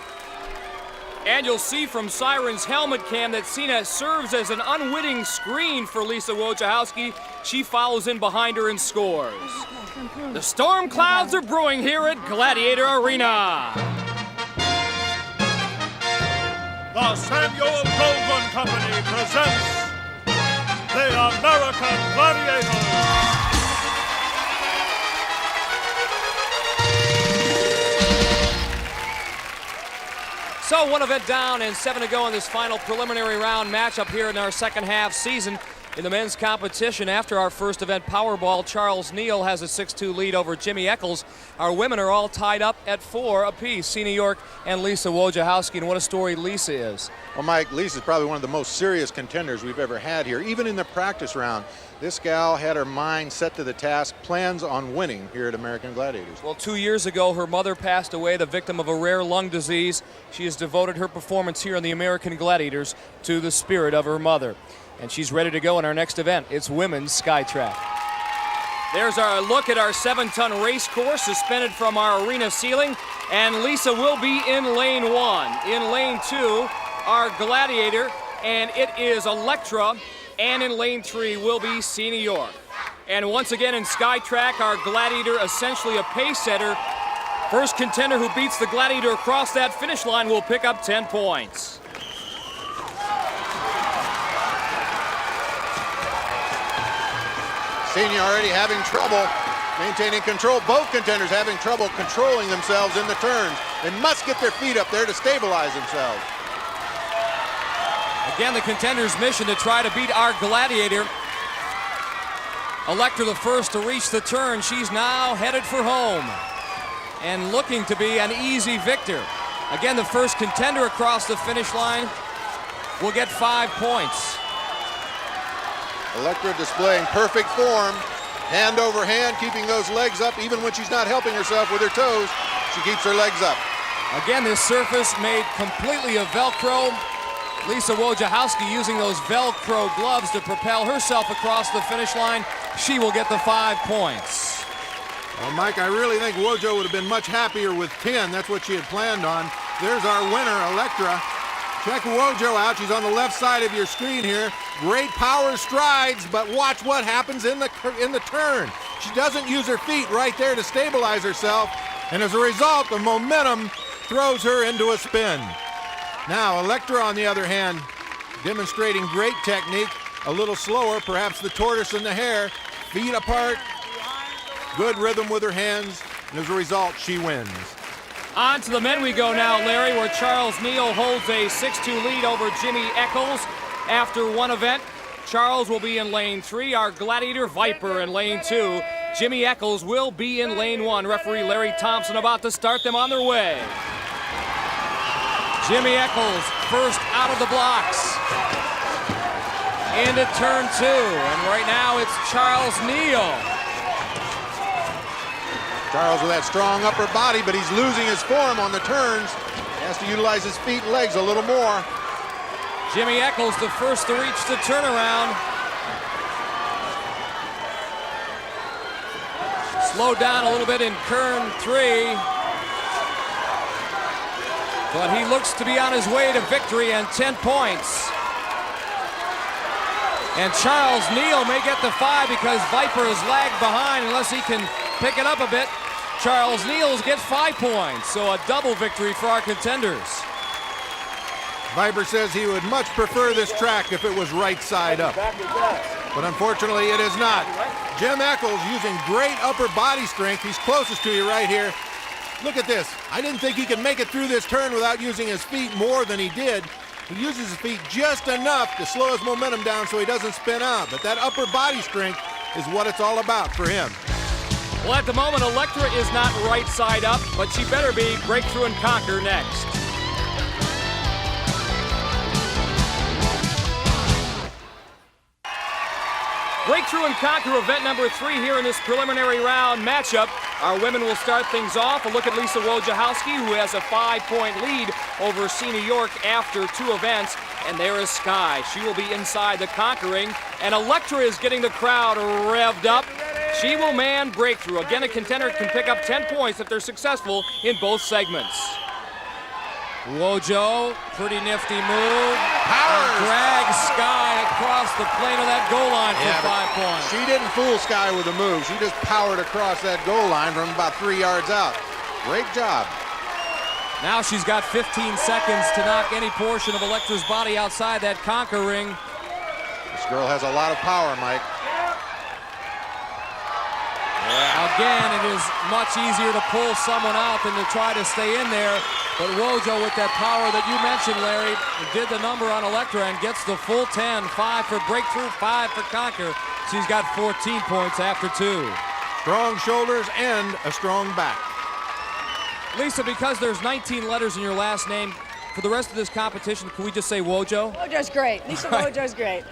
And you'll see from Siren's helmet cam that Sina serves as an unwitting screen for Lisa Wojciechowski. She follows in behind her and scores. The storm clouds are brewing here at Gladiator Arena. The Samuel Goldwyn Company presents the American Gladiators. So 1 event down and 7 to go in this final preliminary round matchup here in our second half season. In the men's competition, after our first event, Powerball, Charles Neal has a 6-2 lead over Jimmy Eccles. Our women are all tied up at 4 apiece, Sina York and Lisa Wojciechowski, and what a story Lisa is. Well, Mike, Lisa's probably one of the most serious contenders we've ever had here. Even in the practice round, this gal had her mind set to the task, plans on winning here at American Gladiators. Well, 2 years ago, her mother passed away, the victim of a rare lung disease. She has devoted her performance here on the American Gladiators to the spirit of her mother. And she's ready to go in our next event. It's women's Skytrack. There's our look at our 7-ton race course suspended from our arena ceiling. And Lisa will be in lane 1. In lane 2, our Gladiator, and it is Electra. And in lane 3 will be Sina York. And once again in Skytrack, our Gladiator, essentially a pace setter. First contender who beats the Gladiator across that finish line will pick up 10 points. Sina already having trouble maintaining control. Both contenders having trouble controlling themselves in the turns. They must get their feet up there to stabilize themselves. Again, the contender's mission to try to beat our Gladiator. Electra the first to reach the turn. She's now headed for home and looking to be an easy victor. Again, the first contender across the finish line will get 5 points. Electra displaying perfect form, hand over hand, keeping those legs up even when she's not helping herself with her toes. She keeps her legs up. Again, this surface made completely of Velcro. Lisa Wojciechowski using those Velcro gloves to propel herself across the finish line. She will get the 5 points. Well, Mike, I really think Wojo would have been much happier with 10. That's what she had planned on. There's our winner, Electra. Check Wojo out. She's on the left side of your screen here. Great power strides, but watch what happens in the turn. She doesn't use her feet right there to stabilize herself, and as a result, the momentum throws her into a spin. Now, Electra, on the other hand, demonstrating great technique. A little slower, perhaps the tortoise and the hare. Feet apart. Good rhythm with her hands. And as a result, she wins. On to the men we go now, Larry, where Charles Neal holds a 6-2 lead over Jimmy Eccles. After one event, Charles will be in lane 3, our Gladiator Viper in lane 2. Jimmy Eccles will be in lane 1. Referee Larry Thompson about to start them on their way. Jimmy Eccles first out of the blocks. Into turn 2, and right now it's Charles Neal. Charles with that strong upper body, but he's losing his form on the turns. He has to utilize his feet and legs a little more. Jimmy Eccles the first to reach the turnaround. Slowed down a little bit in turn 3. But he looks to be on his way to victory and 10 points. And Charles Neal may get the 5 because Viper is lagged behind unless he can pick it up a bit. Charles Neal gets 5 points, so a double victory for our contenders. Viper says he would much prefer this track if it was right side up. But unfortunately, it is not. Jim Eccles using great upper body strength. He's closest to you right here. Look at this. I didn't think he could make it through this turn without using his feet more than he did. He uses his feet just enough to slow his momentum down so he doesn't spin out. But that upper body strength is what it's all about for him. Well, at the moment, Electra is not right side up, but she better be. Breakthrough and Conquer next. Breakthrough and Conquer event number 3 here in this preliminary round matchup. Our women will start things off. A look at Lisa Wojciechowski, who has a 5-point lead over Sina York after 2 events. And there is Sky. She will be inside the Conquering. And Electra is getting the crowd revved up. She will man Breakthrough. Again, a contender can pick up 10 points if they're successful in both segments. Wojo, pretty nifty move. Drags Sky across the plane of that goal line for 5 points. She didn't fool Sky with the move. She just powered across that goal line from about 3 yards out. Great job. Now she's got 15 seconds to knock any portion of Electra's body outside that Conquer ring. This girl has a lot of power, Mike. Again, it is much easier to pull someone out than to try to stay in there. But Wojo, with that power that you mentioned, Larry, did the number on Electra and gets the full 10. 5 for Breakthrough, 5 for Conquer. She's got 14 points after 2. Strong shoulders and a strong back. Lisa, because there's 19 letters in your last name, for the rest of this competition, can we just say Wojo? Wojo's great. Lisa Wojo's great.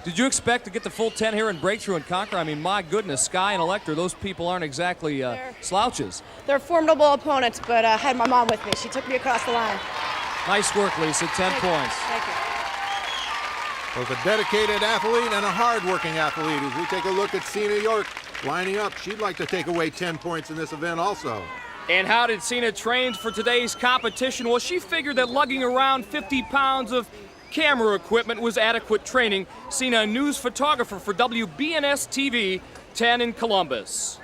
Did you expect to get the full 10 here in Breakthrough and Conquer? I mean, my goodness, Sky and Electra, those people aren't exactly slouches. They're formidable opponents, but I had my mom with me. She took me across the line. Nice work, Lisa. 10 points. Thank you. Both a dedicated athlete and a hard-working athlete. As we take a look at Sina York lining up, she'd like to take away 10 points in this event also. And how did Sina train for today's competition? Well, she figured that lugging around 50 pounds of camera equipment was adequate training. Sina, a news photographer for WBNS TV 10 in Columbus.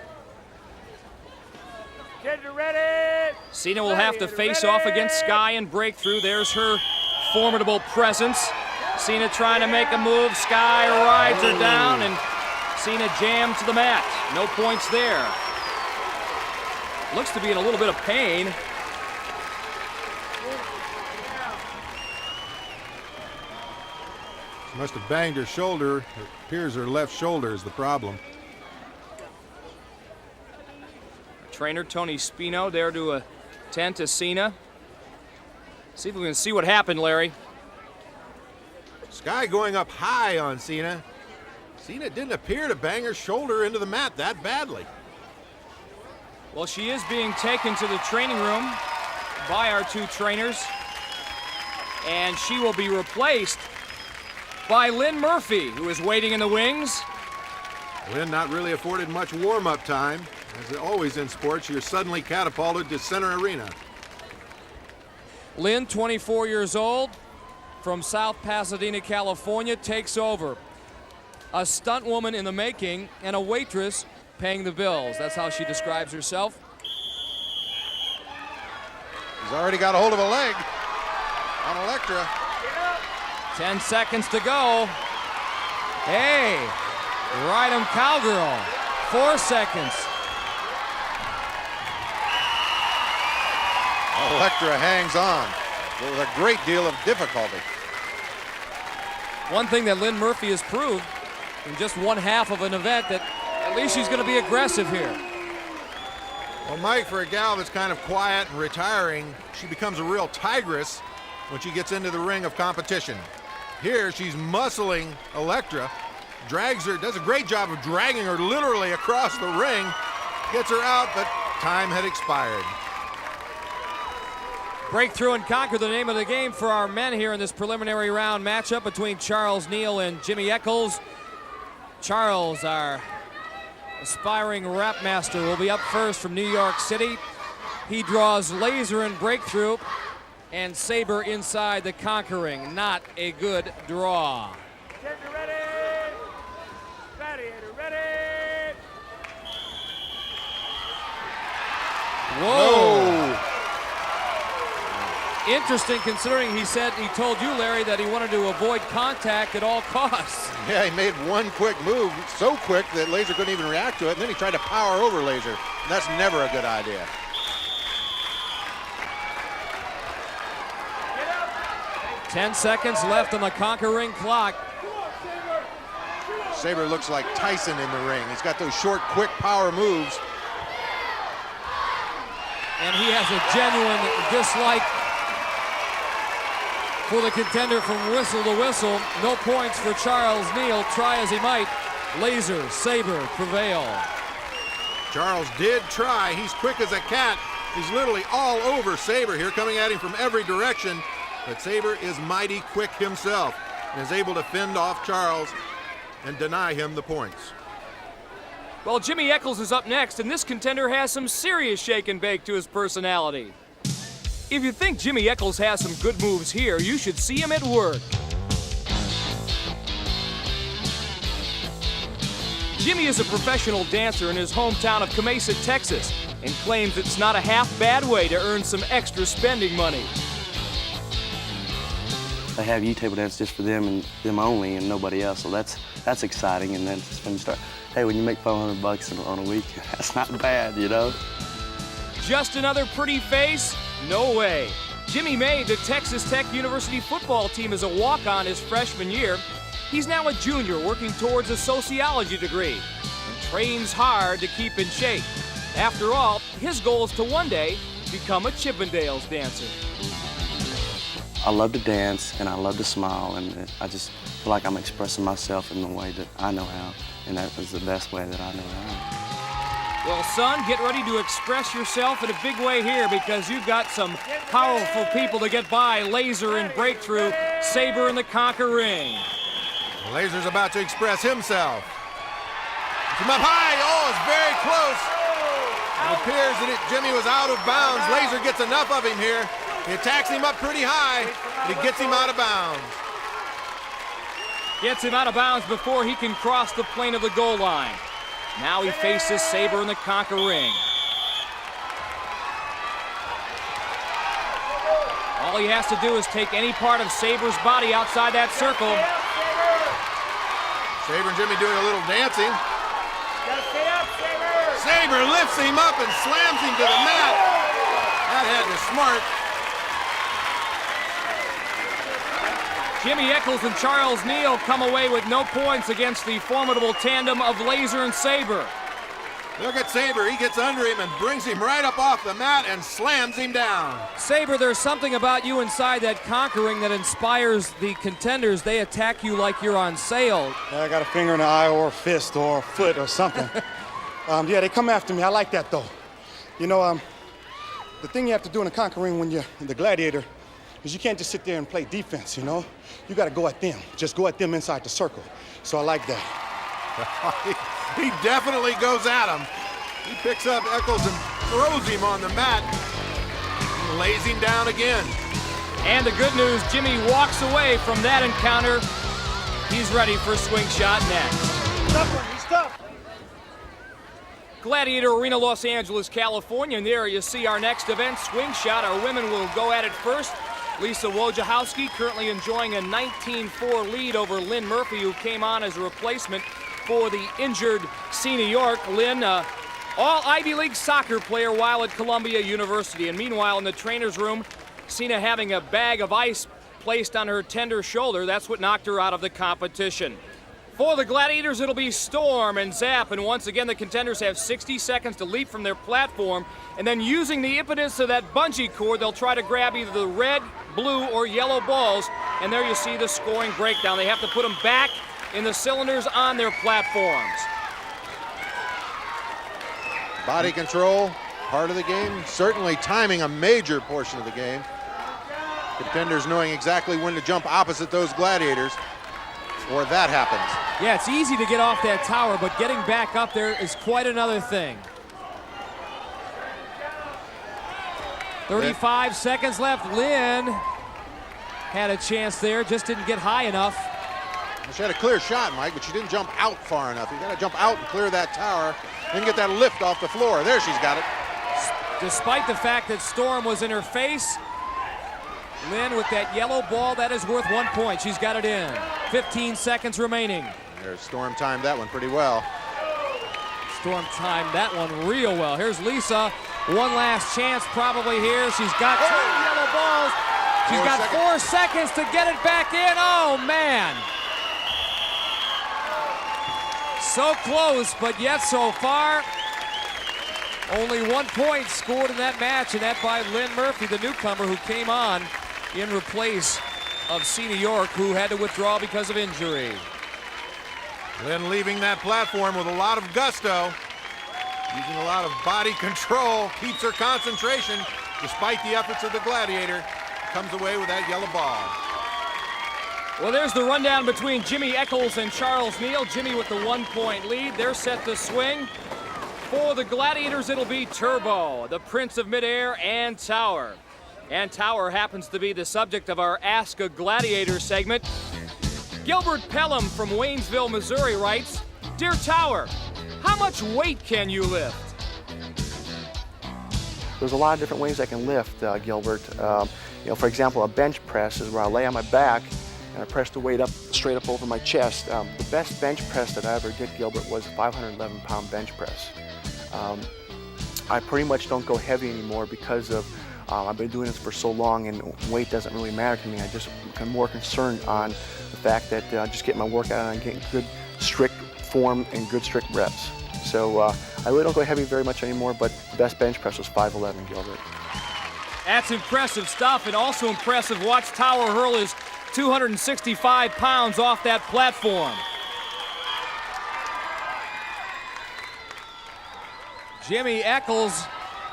Kids are ready. Sina will have to face off against Sky in Breakthrough. There's her formidable presence. Sina trying to make a move. Sky rides her down, and Sina jammed to the mat. No points there. Looks to be in a little bit of pain. She must have banged her shoulder. It appears her left shoulder is the problem. Trainer Tony Spino there to attend to Sina. See if we can see what happened, Larry. Sky going up high on Sina. Sina didn't appear to bang her shoulder into the mat that badly. Well, she is being taken to the training room by our 2 trainers. And she will be replaced by Lynn Murphy, who is waiting in the wings. Lynn not really afforded much warm-up time. As always in sports, you're suddenly catapulted to center arena. Lynn, 24 years old, from South Pasadena, California, takes over. A stunt woman in the making and a waitress paying the bills. That's how she describes herself. As He's already got a hold of a leg on Elektra. 10 seconds to go. Hey, ride him, cowgirl. 4 seconds. Elektra hangs on with a great deal of difficulty. One thing that Lynn Murphy has proved in just one half of an event, that at least she's going to be aggressive here. Well, Mike, for a gal that's kind of quiet and retiring, she becomes a real tigress when she gets into the ring of competition. Here, she's muscling Elektra, drags her, does a great job of dragging her literally across the ring, gets her out, but time had expired. Breakthrough and conquer, the name of the game for our men here in this preliminary round matchup between Charles Neal and Jimmy Eccles. Charles, our aspiring rap master, will be up first from New York City. He draws Laser and Breakthrough and Saber inside the Conquering. Not a good draw. Whoa! Interesting, considering he said, he told you, Larry, that he wanted to avoid contact at all costs. Yeah, he made one quick move, so quick that Laser couldn't even react to it, and then he tried to power over Laser. That's never a good idea. Ten seconds left on the Conquering clock. Saber looks like Tyson in the ring. He's got those short, quick power moves. And he has a genuine dislike for the contender from whistle to whistle. No points for Charles Neal. Try as he might, Laser, Saber prevail. Charles did try. He's quick as a cat. He's literally all over Saber here, coming at him from every direction. But Saber is mighty quick himself and is able to fend off Charles and deny him the points. Well, Jimmy Eccles is up next, and this contender has some serious shake and bake to his personality. If you think Jimmy Eccles has some good moves here, you should see him at work. Jimmy is a professional dancer in his hometown of Lamesa, Texas, and claims it's not a half bad way to earn some extra spending money. They have U-table dance just for them and them only and nobody else, so that's exciting. And then when you start, hey, when you make $500 on a week, that's not bad, you know? Just another pretty face? No way. Jimmy made the Texas Tech University football team as a walk-on his freshman year. He's now a junior working towards a sociology degree and trains hard to keep in shape. After all, his goal is to one day become a Chippendales dancer. I love to dance and I love to smile, and I just feel like I'm expressing myself in the way that I know how, and that is the best way that I know how. Well, son, get ready to express yourself in a big way here, because you've got some powerful people to get by. Laser and Breakthrough, Saber in the Conquering. Laser's about to express himself. From up high, oh, it's very close. It appears that Jimmy was out of bounds. Laser gets enough of him here. He attacks him up pretty high, but he gets him out of bounds. Gets him out of bounds before he can cross the plane of the goal line. Now he faces Saber in the Conquering. All he has to do is take any part of Saber's body outside that circle. Saber and Jimmy doing a little dancing. Saber lifts him up and slams him to the mat. That had to smart. Jimmy Eccles and Charles Neal come away with no points against the formidable tandem of Laser and Saber. Look at Saber. He gets under him and brings him right up off the mat and slams him down. Saber, there's something about you inside that Conquering that inspires the contenders. They attack you like you're on sale. Yeah, I got a finger in the eye or a fist or a foot or something. Yeah, they come after me. I like that, though. You know, the thing you have to do in the Conquering when you're the Gladiator is you can't just sit there and play defense, you know? You got to go at them. Just go at them inside the circle. So I like that. He definitely goes at him. He picks up Eccles and throws him on the mat and lays him down again. And the good news, Jimmy walks away from that encounter. He's ready for swing shot next. Tough one, he's tough. Gladiator Arena, Los Angeles, California. And there you see our next event, swing shot. Our women will go at it first. Lisa Wojciechowski currently enjoying a 19-4 lead over Lynn Murphy, who came on as a replacement for the injured Sina York. Lynn, all Ivy League soccer player while at Columbia University. And meanwhile, in the trainer's room, Sina having a bag of ice placed on her tender shoulder. That's what knocked her out of the competition. For the Gladiators, it'll be Storm and Zap, and once again the contenders have 60 seconds to leap from their platform, and then using the impetus of that bungee cord, they'll try to grab either the red, blue, or yellow balls, and there you see the scoring breakdown. They have to put them back in the cylinders on their platforms. Body control, part of the game. Certainly timing a major portion of the game. Contenders knowing exactly when to jump opposite those Gladiators, or that happens. Yeah, it's easy to get off that tower, but getting back up there is quite another thing. 35 seconds left. Lynn had a chance there, just didn't get high enough. She had a clear shot, Mike, but she didn't jump out far enough. You gotta jump out and clear that tower, then get that lift off the floor. There, she's got it. Despite the fact that Storm was in her face, Lynn with that yellow ball, that is worth 1 point. She's got it in. 15 seconds remaining. There's Storm timed that one pretty well. Storm timed that one real well. Here's Lisa. One last chance probably here. She's got two yellow balls. She's got 4 seconds to get it back in. Oh, man. So close, but yet so far, only 1 point scored in that match, and that by Lynn Murphy, the newcomer who came on in replace of Sina York, who had to withdraw because of injury. Lynn leaving that platform with a lot of gusto, using a lot of body control, keeps her concentration despite the efforts of the Gladiator. Comes away with that yellow ball. Well, there's the rundown between Jimmy Eccles and Charles Neal. Jimmy with the 1 point lead. They're set to swing. For the Gladiators, it'll be Turbo, the Prince of Midair, and Tower. And Tower happens to be the subject of our Ask a Gladiator segment. Gilbert Pelham from Waynesville, Missouri writes, "Dear Tower, how much weight can you lift?" There's a lot of different ways I can lift, Gilbert. You know, for example, a bench press is where I lay on my back and I press the weight up straight up over my chest. The best bench press that I ever did, Gilbert, was a 511-pound bench press. I pretty much don't go heavy anymore because of I've been doing this for so long, and weight doesn't really matter to me. I'm more concerned on the fact that I just get my workout and getting good strict form and good strict reps. So I really don't go heavy very much anymore, but the best bench press was 511, Gilbert. That's impressive stuff, and also impressive. Watch Tower hurl his 265 pounds off that platform. Jimmy Eccles,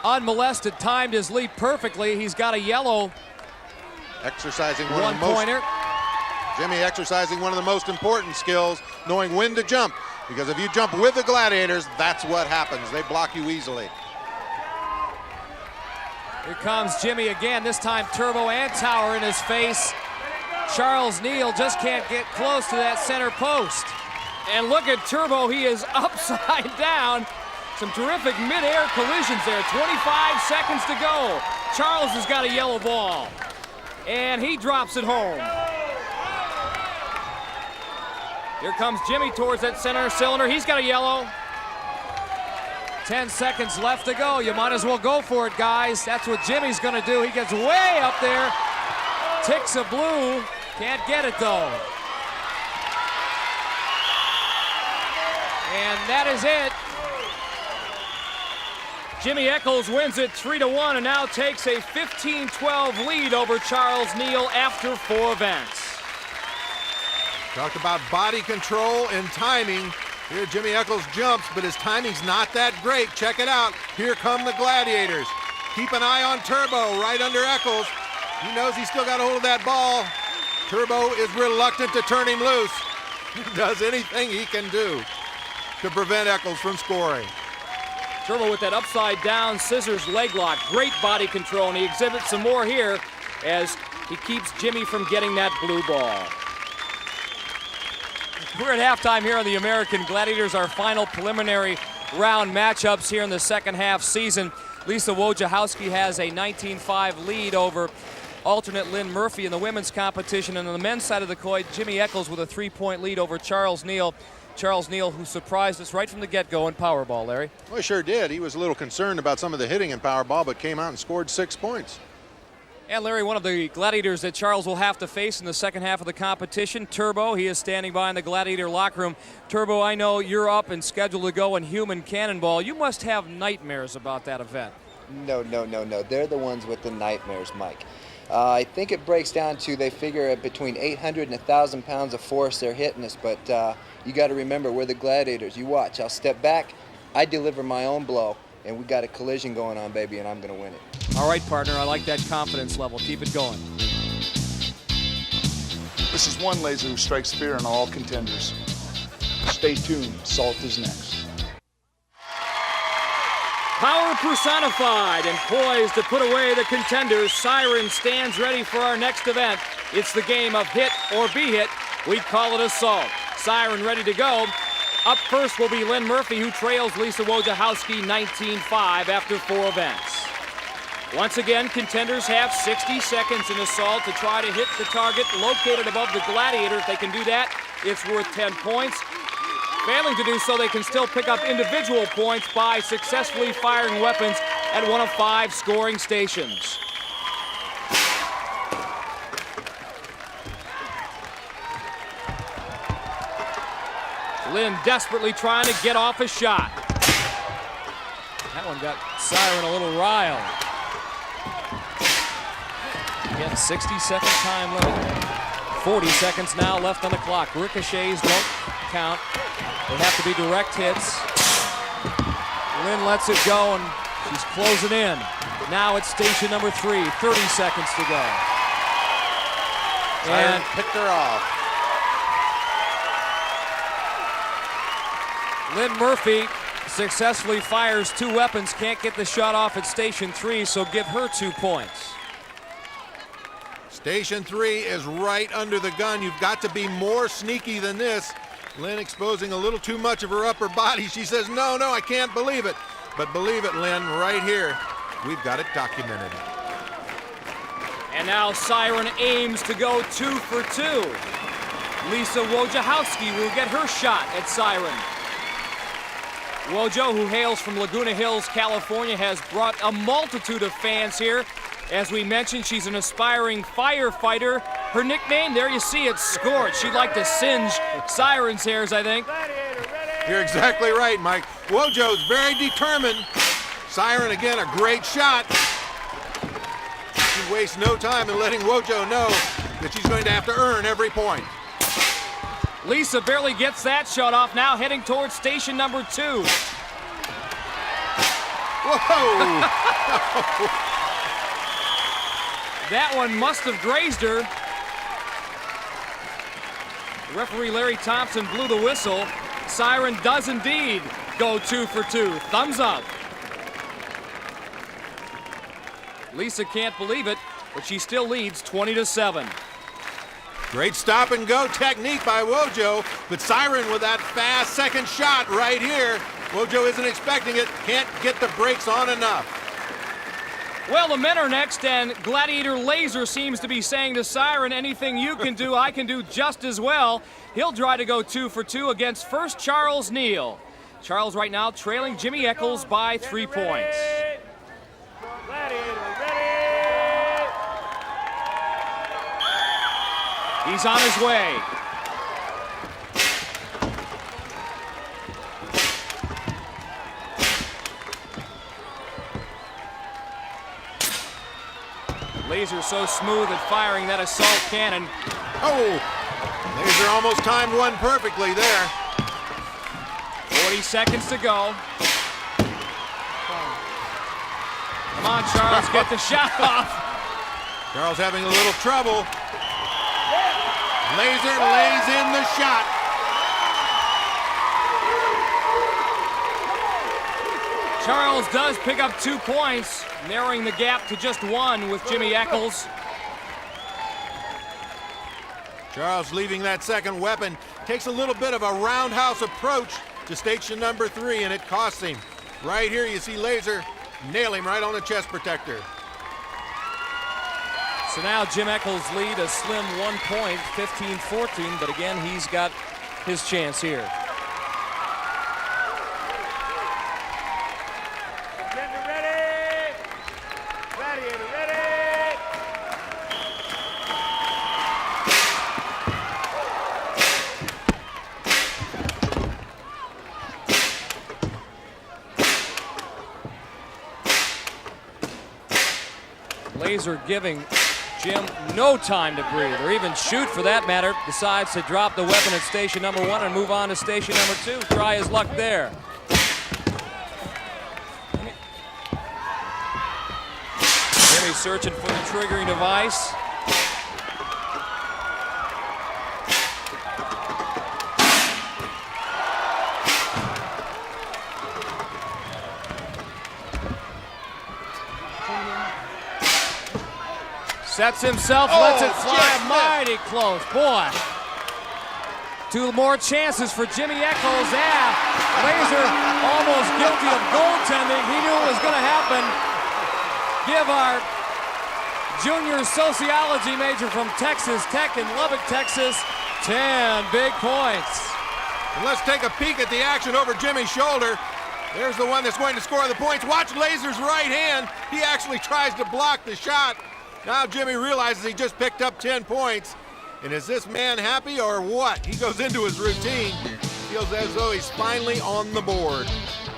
unmolested, timed his leap perfectly. He's got a yellow. Exercising one-pointer. Jimmy exercising one of the most important skills, knowing when to jump. Because if you jump with the Gladiators, that's what happens. They block you easily. Here comes Jimmy again, this time Turbo and Tower in his face. Charles Neal just can't get close to that center post. And look at Turbo, he is upside down. Some terrific mid-air collisions there. 25 seconds to go. Charles has got a yellow ball. And he drops it home. Here comes Jimmy towards that center cylinder. He's got a yellow. 10 seconds left to go. You might as well go for it, guys. That's what Jimmy's gonna do. He gets way up there. Ticks a blue. Can't get it though. And that is it. Jimmy Eccles wins it 3-1 and now takes a 15-12 lead over Charles Neal after 4 events. Talked about body control and timing. Here Jimmy Eccles jumps, but his timing's not that great. Check it out. Here come the Gladiators. Keep an eye on Turbo right under Eccles. He knows he's still got a hold of that ball. Turbo is reluctant to turn him loose. He does anything he can do to prevent Eccles from scoring. Turbo with that upside down scissors leg lock. Great body control, and he exhibits some more here as he keeps Jimmy from getting that blue ball. We're at halftime here on the American Gladiators, our final preliminary round matchups here in the second half season. Lisa Wojciechowski has a 19-5 lead over alternate Lynn Murphy in the women's competition. And on the men's side of the coin, Jimmy Eccles with a 3-point lead over Charles Neal. Charles Neal, who surprised us right from the get-go in Powerball, Larry. Well, he sure did. He was a little concerned about some of the hitting in Powerball, but came out and scored 6 points. And Larry, one of the Gladiators that Charles will have to face in the second half of the competition, Turbo. He is standing by in the Gladiator locker room. Turbo, I know you're up and scheduled to go in Human Cannonball. You must have nightmares about that event. No. They're the ones with the nightmares, Mike. I think it breaks down to they figure at between 800 and 1,000 pounds of force they're hitting us, but you got to remember, we're the Gladiators. You watch, I'll step back, I deliver my own blow, and we got a collision going on, baby, and I'm going to win it. All right, partner, I like that confidence level. Keep it going. This is one laser who strikes fear in all contenders. Stay tuned, Salt is next. Power personified and poised to put away the contenders, Siren stands ready for our next event. It's the game of hit or be hit. We call it Assault. Siren ready to go. Up first will be Lynn Murphy, who trails Lisa Wojciechowski 19-5 after 4 events. Once again, contenders have 60 seconds in Assault to try to hit the target located above the Gladiator. If they can do that, it's worth 10 points. Failing to do so, they can still pick up individual points by successfully firing weapons at one of 5 scoring stations. Lynn desperately trying to get off a shot. That one got Siren a little riled. Again, 60-second time limit. 40 seconds now left on the clock. Ricochets don't count. They have to be direct hits. Lynn lets it go, and she's closing in. Now it's station number 3, 30 seconds to go. And picked her off. Lynn Murphy successfully fires 2 weapons, can't get the shot off at station 3, so give her 2 points. Station 3 is right under the gun. You've got to be more sneaky than this. Lynn exposing a little too much of her upper body. She says, no, I can't believe it. But believe it, Lynn, right here. We've got it documented. And now Siren aims to go 2 for 2. Lisa Wojciechowski will get her shot at Siren. Wojo, who hails from Laguna Hills, California, has brought a multitude of fans here. As we mentioned, she's an aspiring firefighter. Her nickname, there you see it, Scorch. She'd like to singe Siren's hairs, I think. You're exactly right, Mike. Wojo's very determined. Siren, again, a great shot. She wastes no time in letting Wojo know that she's going to have to earn every point. Lisa barely gets that shot off, now heading towards station number 2. Whoa! That one must have grazed her. Referee Larry Thompson blew the whistle. Siren does indeed go 2 for 2. Thumbs up. Lisa can't believe it, but she still leads 20-7. Great stop and go technique by Wojo, but Siren with that fast second shot right here. Wojo isn't expecting it, can't get the brakes on enough. Well, the men are next, and Gladiator Laser seems to be saying to Siren, anything you can do, I can do just as well. He'll try to go 2 for 2 against first Charles Neal. Charles right now trailing Jimmy Eccles by 3 points. He's on his way. Laser so smooth at firing that assault cannon. Oh, Laser almost timed one perfectly there. 40 seconds to go. Come on, Charles, get the shot off. Charles having a little trouble. Laser lays in the shot. Charles does pick up 2 points, narrowing the gap to just 1 with Jimmy Eccles. Charles leaving that second weapon. Takes a little bit of a roundhouse approach to station number 3, and it costs him. Right here, you see Laser nail him right on the chest protector. So now Jim Eccles lead a slim 1 point, 15-14, but again, he's got his chance here. Laser giving Jim no time to breathe, or even shoot for that matter. Decides to drop the weapon at station number 1 and move on to station number 2. Try his luck there. Jimmy searching for the triggering device. Sets himself, lets it fly mighty close. Boy, 2 more chances for Jimmy Eccles. Yeah, Laser almost guilty of goaltending. He knew it was going to happen. Give our junior sociology major from Texas Tech in Lubbock, Texas, 10 big points. And let's take a peek at the action over Jimmy's shoulder. There's the one that's going to score the points. Watch Laser's right hand. He actually tries to block the shot. Now Jimmy realizes he just picked up 10 points. And is this man happy or what? He goes into his routine. Feels as though he's finally on the board.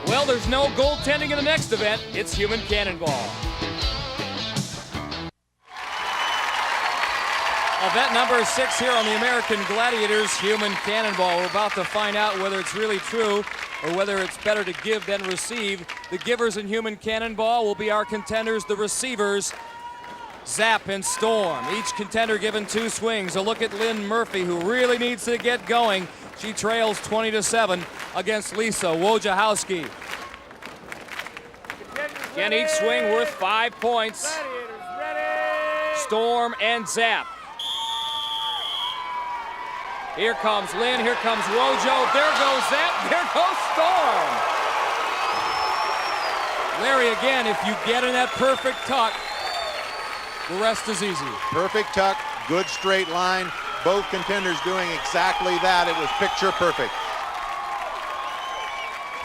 Well, there's no goaltending in the next event. It's human cannonball. Event number 6 here on the American Gladiators, human cannonball. We're about to find out whether it's really true or whether it's better to give than receive. The givers in human cannonball will be our contenders, the receivers, Zap and Storm. Each contender given 2 swings. A look at Lynn Murphy, who really needs to get going. She trails 20-7 against Lisa Wojciechowski. Again, each swing worth 5 points. Storm and Zap. Here comes Lynn, here comes Wojo. There goes Zap, there goes Storm. Larry, again, if you get in that perfect tuck, the rest is easy. Perfect tuck, good straight line. Both contenders doing exactly that. It was picture perfect.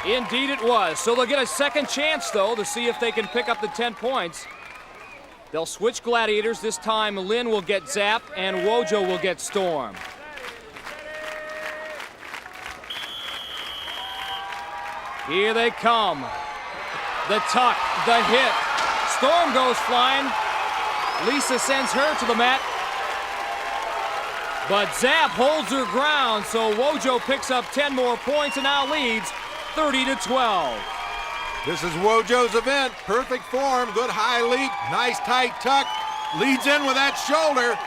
Indeed it was. So they'll get a second chance, though, to see if they can pick up the 10 points. They'll switch Gladiators. This time Lynn will get Zap and Wojo will get Storm. Here they come. The tuck, the hit. Storm goes flying. Lisa sends her to the mat. But Zap holds her ground, so Wojo picks up 10 more points and now leads 30-12. This is Wojo's event. Perfect form, good high leap, nice tight tuck. Leads in with that shoulder.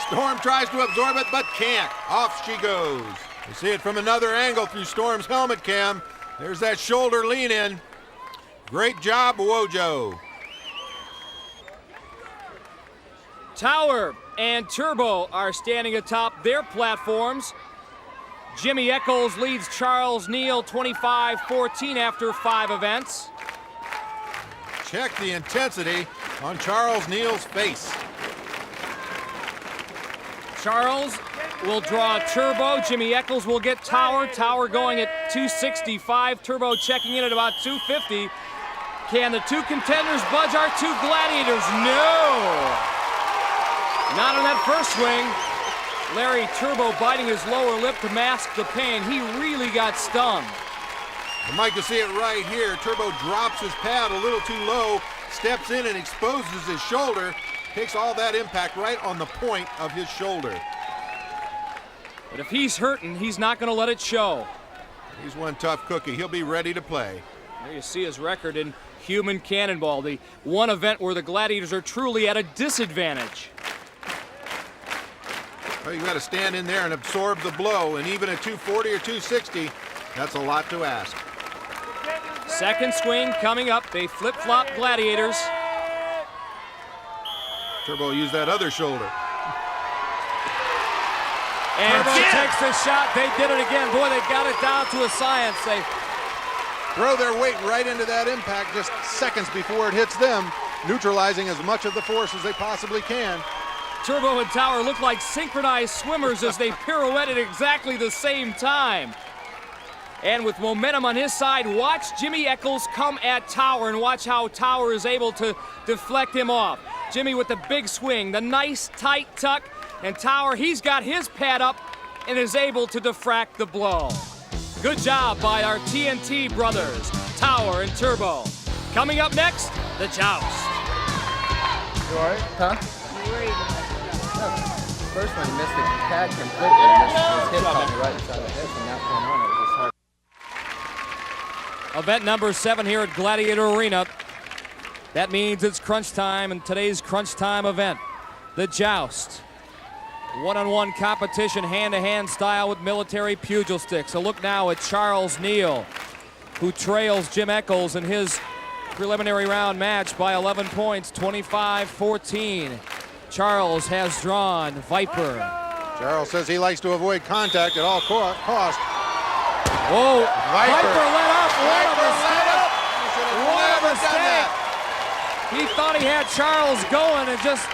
Storm tries to absorb it, but can't. Off she goes. You see it from another angle through Storm's helmet cam. There's that shoulder lean in. Great job, Wojo. Tower and Turbo are standing atop their platforms. Jimmy Eccles leads Charles Neal 25-14 after 5 events. Check the intensity on Charles Neal's face. Charles will draw Turbo. Jimmy Eccles will get Tower. Tower going at 265. Turbo checking in at about 250. Can the 2 contenders budge our 2 Gladiators? No! Not on that first swing. Larry Turbo biting his lower lip to mask the pain. He really got stung. And Mike, you see it right here. Turbo drops his pad a little too low, steps in and exposes his shoulder, takes all that impact right on the point of his shoulder. But if he's hurting, he's not going to let it show. He's one tough cookie. He'll be ready to play. There you see his record in human cannonball, the one event where the Gladiators are truly at a disadvantage. Well, you got to stand in there and absorb the blow, and even at 240 or 260, that's a lot to ask. Second swing coming up. They flip-flop Gladiators. Turbo used that other shoulder. And she takes the shot. They did it again. Boy, they got it down to a science. They throw their weight right into that impact just seconds before it hits them, neutralizing as much of the force as they possibly can. Turbo and Tower look like synchronized swimmers as they pirouetted exactly the same time. And with momentum on his side, watch Jimmy Eccles come at Tower and watch how Tower is able to deflect him off. Jimmy with the big swing, the nice tight tuck, and Tower, he's got his pad up and is able to defract the blow. Good job by our TNT brothers, Tower and Turbo. Coming up next, the joust. You all right? Huh? First one, he missed the pad completely, and this hit caught me right inside the head from that point on. It was just hard. Event number 7 here at Gladiator Arena. That means it's crunch time in today's crunch time event, the joust. One-on-one competition, hand-to-hand style with military pugil sticks. A look now at Charles Neal, who trails Jim Eccles in his preliminary round match by 11 points, 25-14. Charles has drawn Viper. Charles says he likes to avoid contact at all cost. Oh, Viper let up. What a mistake. He thought he had Charles going and just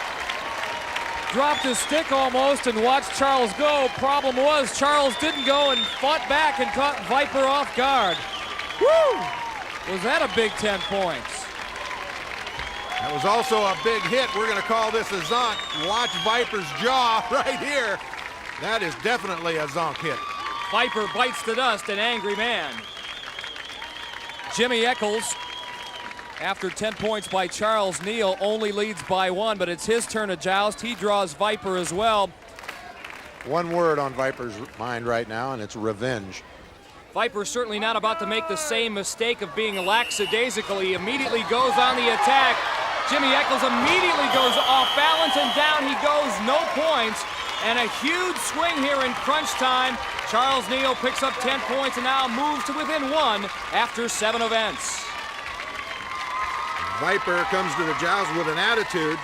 dropped his stick almost and watched Charles go. Problem was Charles didn't go and fought back and caught Viper off guard. Woo! Was that a big 10 points? That was also a big hit. We're going to call this a zonk. Watch Viper's jaw right here. That is definitely a zonk hit. Viper bites the dust, an angry man. Jimmy Eccles, after 10 points by Charles Neal, only leads by 1, but it's his turn to joust. He draws Viper as well. One word on Viper's mind right now, and it's revenge. Viper's certainly not about to make the same mistake of being lackadaisical. He immediately goes on the attack. Jimmy Eccles immediately goes off balance, and down he goes, no points. And a huge swing here in crunch time. Charles Neal picks up 10 points and now moves to within 1 after 7 events. Viper comes to the joust with an attitude,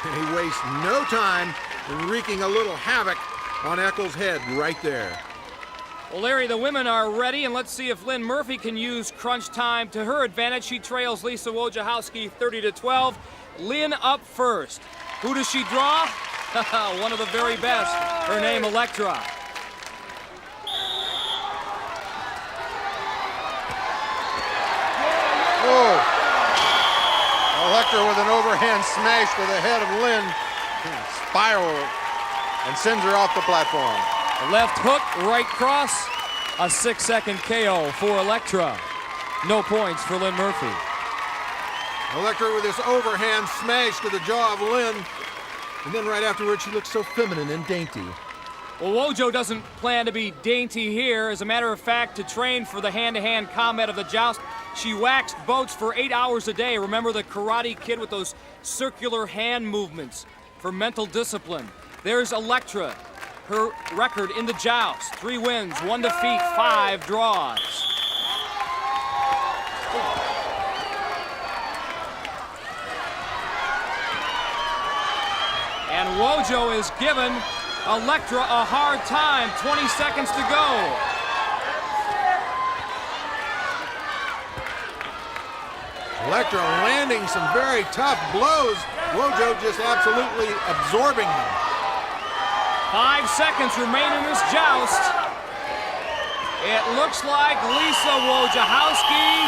and he wastes no time in wreaking a little havoc on Eccles' head right there. Well, Larry, the women are ready, and let's see if Lynn Murphy can use crunch time to her advantage. She trails Lisa Wojciechowski 30-12. Lynn up first. Who does she draw? One of the very best. Her name, Electra. Oh! Electra with an overhand smash to the head of Lynn. Spiral and sends her off the platform. A left hook, right cross. A 6-second KO for Electra. No points for Lynn Murphy. Electra with this overhand smash to the jaw of Lynn. And then right afterwards, she looks so feminine and dainty. Well, Wojo doesn't plan to be dainty here. As a matter of fact, to train for the hand-to-hand combat of the joust, she waxed boats for 8 hours a day. Remember the Karate Kid with those circular hand movements for mental discipline. There's Electra. Her record in the joust, 3 wins, 1 defeat, 5 draws. And Wojo is given Electra a hard time, 20 seconds to go. Electra landing some very tough blows. Wojo just absolutely absorbing them. 5 seconds remain in this joust. It looks like Lisa Wojciechowski,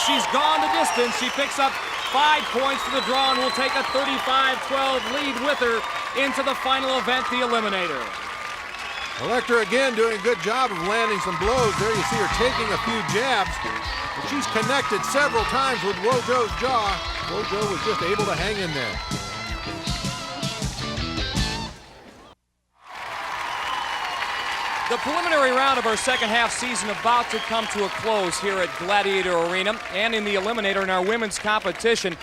she's gone the distance. She picks up 5 points for the draw and will take a 35-12 lead with her into the final event, the Eliminator. Electra again doing a good job of landing some blows. There you see her taking a few jabs. But she's connected several times with Wojo's jaw. Wojo was just able to hang in there. The preliminary round of our second half season about to come to a close here at Gladiator Arena and in the Eliminator in our women's competition.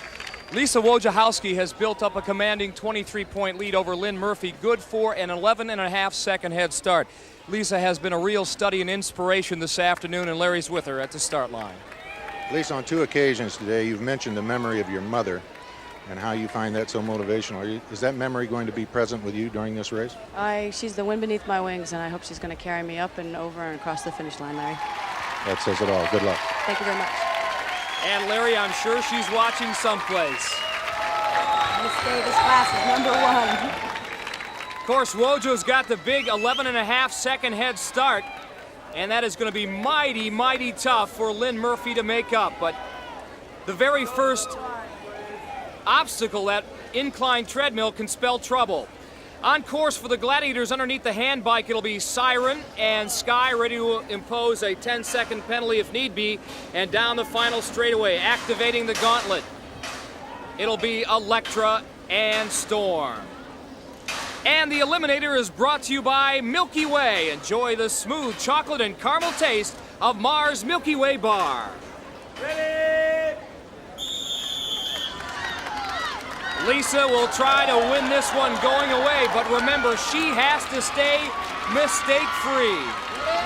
Lisa Wojciechowski has built up a commanding 23-point lead over Lynn Murphy, good for an 11.5-second head start. Lisa has been a real study and inspiration this afternoon, and Larry's with her at the start line. Lisa, on 2 occasions today, you've mentioned the memory of your mother. and how you find that so motivational. Is that memory going to be present with you during this race? She's the wind beneath my wings, and I hope she's going to carry me up and over and across the finish line, Larry. That says it all. Good luck. Thank you very much. And Larry, I'm sure she's watching someplace. Miss Davis class is #1. Of course, Wojo's got the big 11.5-second head start, and that is going to be mighty, mighty tough for Lynn Murphy to make up. But the very first obstacle, that inclined treadmill, can spell trouble. On course for the Gladiators underneath the hand bike, it'll be Siren and Sky, ready to impose a 10-second penalty if need be, and down the final straightaway, activating the gauntlet, it'll be Electra and Storm. And the Eliminator is brought to you by Milky Way. Enjoy the smooth chocolate and caramel taste of Mars Milky Way Bar. Ready? Lisa will try to win this one going away, but remember, she has to stay mistake-free.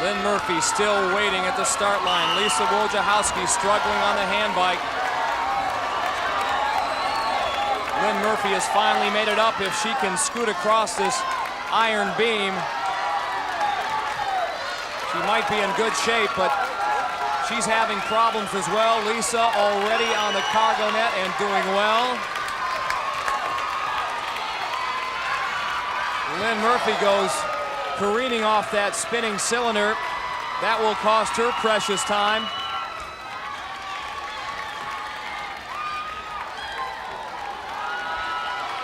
Lynn Murphy still waiting at the start line. Lisa Wojciechowski struggling on the hand bike. Lynn Murphy has finally made it up if she can scoot across this iron beam. She might be in good shape, but she's having problems as well. Lisa already on the cargo net and doing well. Lynn Murphy goes careening off that spinning cylinder. That will cost her precious time.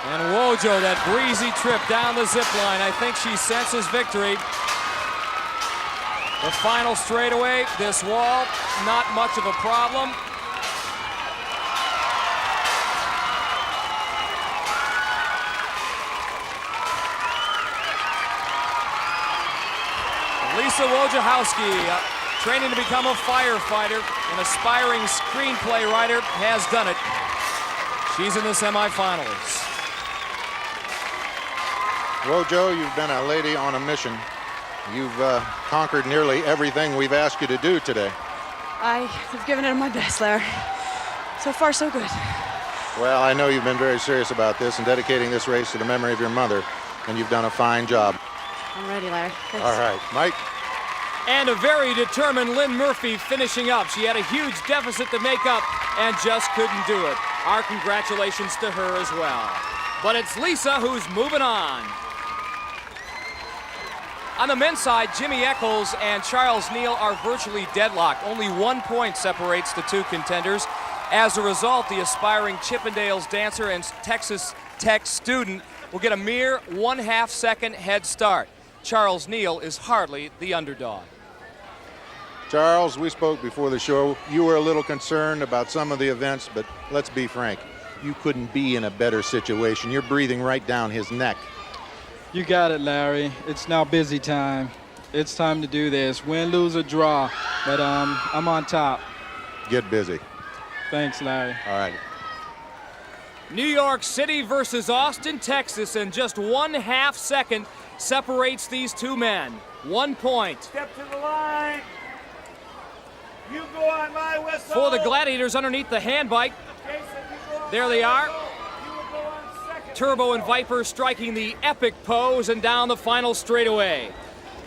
And Wojo, that breezy trip down the zip line. I think she senses victory. The final straightaway, this wall, not much of a problem. Lisa Wojciechowski, training to become a firefighter, an aspiring screenplay writer, has done it. She's in the semifinals. Wojo, you've been a lady on a mission. You've conquered nearly everything we've asked you to do today. I have given it my best, Larry. So far, so good. Well, I know you've been very serious about this and dedicating this race to the memory of your mother, and you've done a fine job. I'm ready, Larry. Thanks. All right, Mike. And a very determined Lynn Murphy finishing up. She had a huge deficit to make up and just couldn't do it. Our congratulations to her as well. But it's Lisa who's moving on. On the men's side, Jimmy Eccles and Charles Neal are virtually deadlocked. Only 1 point separates the two contenders. As a result, the aspiring Chippendales dancer and Texas Tech student will get a mere 1/2 second head start. Charles Neal is hardly the underdog. Charles, we spoke before the show. You were a little concerned about some of the events, but let's be frank. You couldn't be in a better situation. You're breathing right down his neck. You got it, Larry. It's now busy time. It's time to do this. Win, lose, or draw. But I'm on top. Get busy. Thanks, Larry. All right. New York City versus Austin, Texas, and just 1/2 second separates these two men. 1 point. Step to the line. You go on my whistle. For the Gladiators underneath the hand bike. There they are. Turbo and Viper striking the epic pose and down the final straightaway.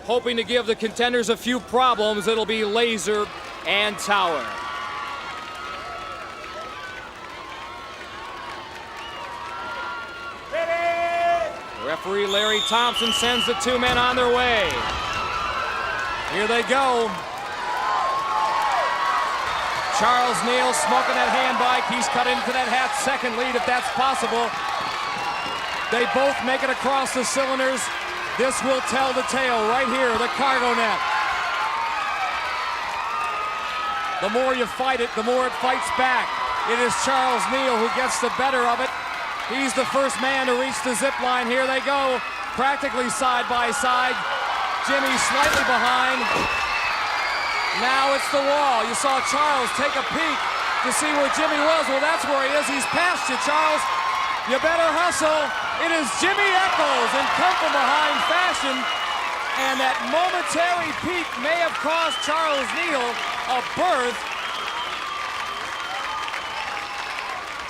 Hoping to give the contenders a few problems, it'll be Laser and Tower. Referee Larry Thompson sends the two men on their way. Here they go. Charles Neal smoking that hand bike. He's cut into that half-second lead if that's possible. They both make it across the cylinders. This will tell the tale right here, the cargo net. The more you fight it, the more it fights back. It is Charles Neal who gets the better of it. He's the first man to reach the zip line. Here they go, practically side by side. Jimmy slightly behind. Now it's the wall. You saw Charles take a peek to see where Jimmy was. Well, that's where he is. He's past you, Charles. You better hustle. It is Jimmy Eccles in come from behind fashion. And that momentary peek may have cost Charles Neal a berth.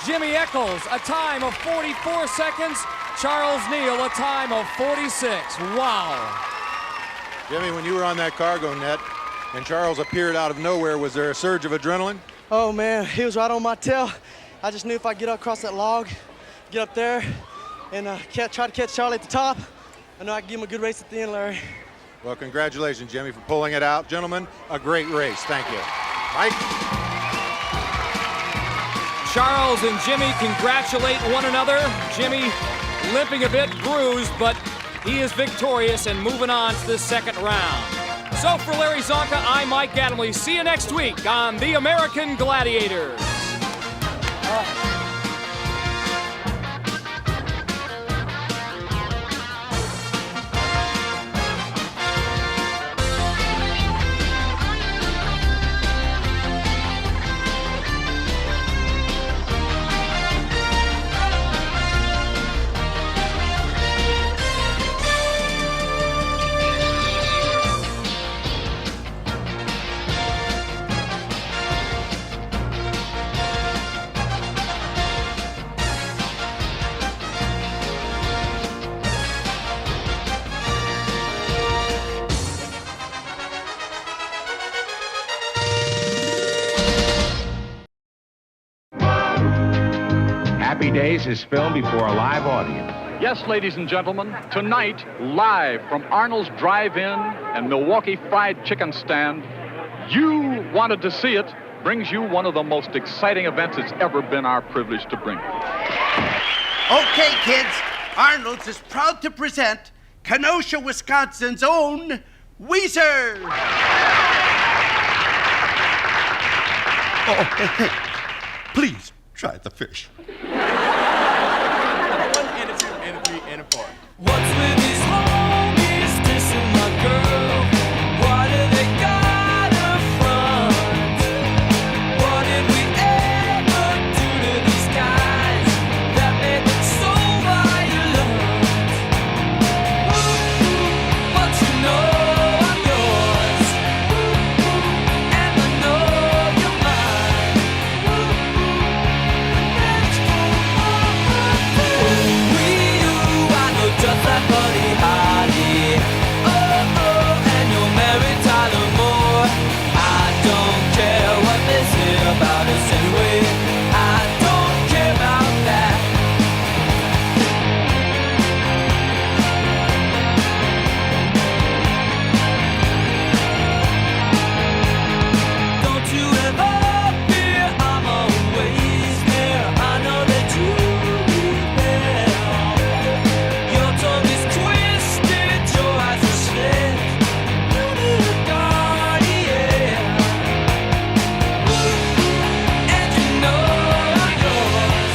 Jimmy Eccles, a time of 44 seconds. Charles Neal, a time of 46. Wow. Jimmy, when you were on that cargo net and Charles appeared out of nowhere, was there a surge of adrenaline? Oh man, he was right on my tail. I just knew if I get across that log, get up there, and try to catch Charlie at the top, I know I can give him a good race at the end, Larry. Well, congratulations, Jimmy, for pulling it out. Gentlemen, a great race. Thank you. Mike? Charles and Jimmy congratulate one another. Jimmy limping a bit, bruised, but he is victorious and moving on to the second round. So for Larry Zonka, I'm Mike Adamley. See you next week on The American Gladiators. Happy Days is filmed before a live audience. Yes, ladies and gentlemen, tonight, live from Arnold's Drive-In and Milwaukee Fried Chicken Stand, You Wanted to See It brings you one of the most exciting events it's ever been our privilege to bring. Okay, kids, Arnold's is proud to present Kenosha, Wisconsin's own Weezer. Oh, hey, please try the fish. And a 2, and a 3, and a 4. What's with these homies dissing my girl? Why do they gotta front? What did we ever do to these guys that made them so violent? But you know I'm yours, and I know you're mine. Just like Buddy Holly. Oh, and you're married Tyler Moore. I don't care what they say about us anyway. I don't care about that. Don't you ever fear, I'm always there. I know that you will. Your tongue is twisted, your eyes are slit. You need a guardian. And you know I'm yours,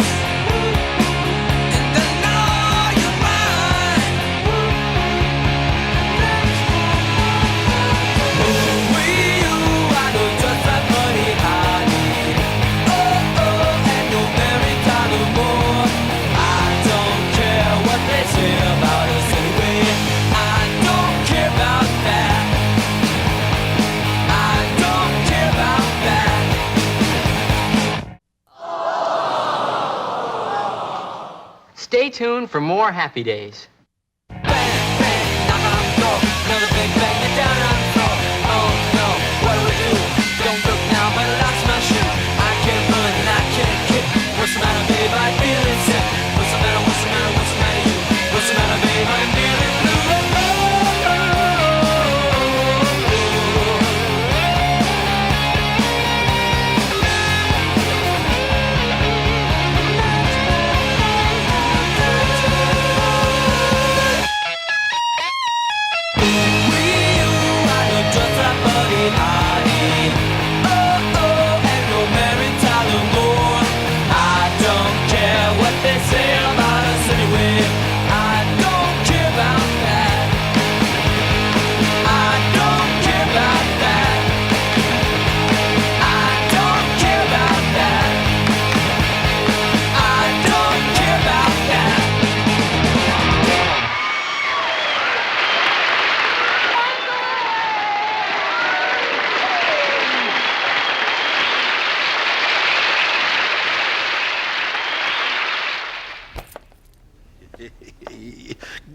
and I know you're mine. We you, I know just like Buddy Holly. Oh, and you're married Tyler Moore. I don't care what they say about us anyway. I don't care about that. I don't care about that. Stay tuned for more Happy Days. Knock on the door, another big bang, you're down on the floor. Oh no, what do? Don't look now, but I lost my shoe. I can't run and I can't kick. What's the matter, babe? I'm feeling sick. What's the matter? What's the matter? What's the matter, you? What's the matter, babe? I'm feeling blue. We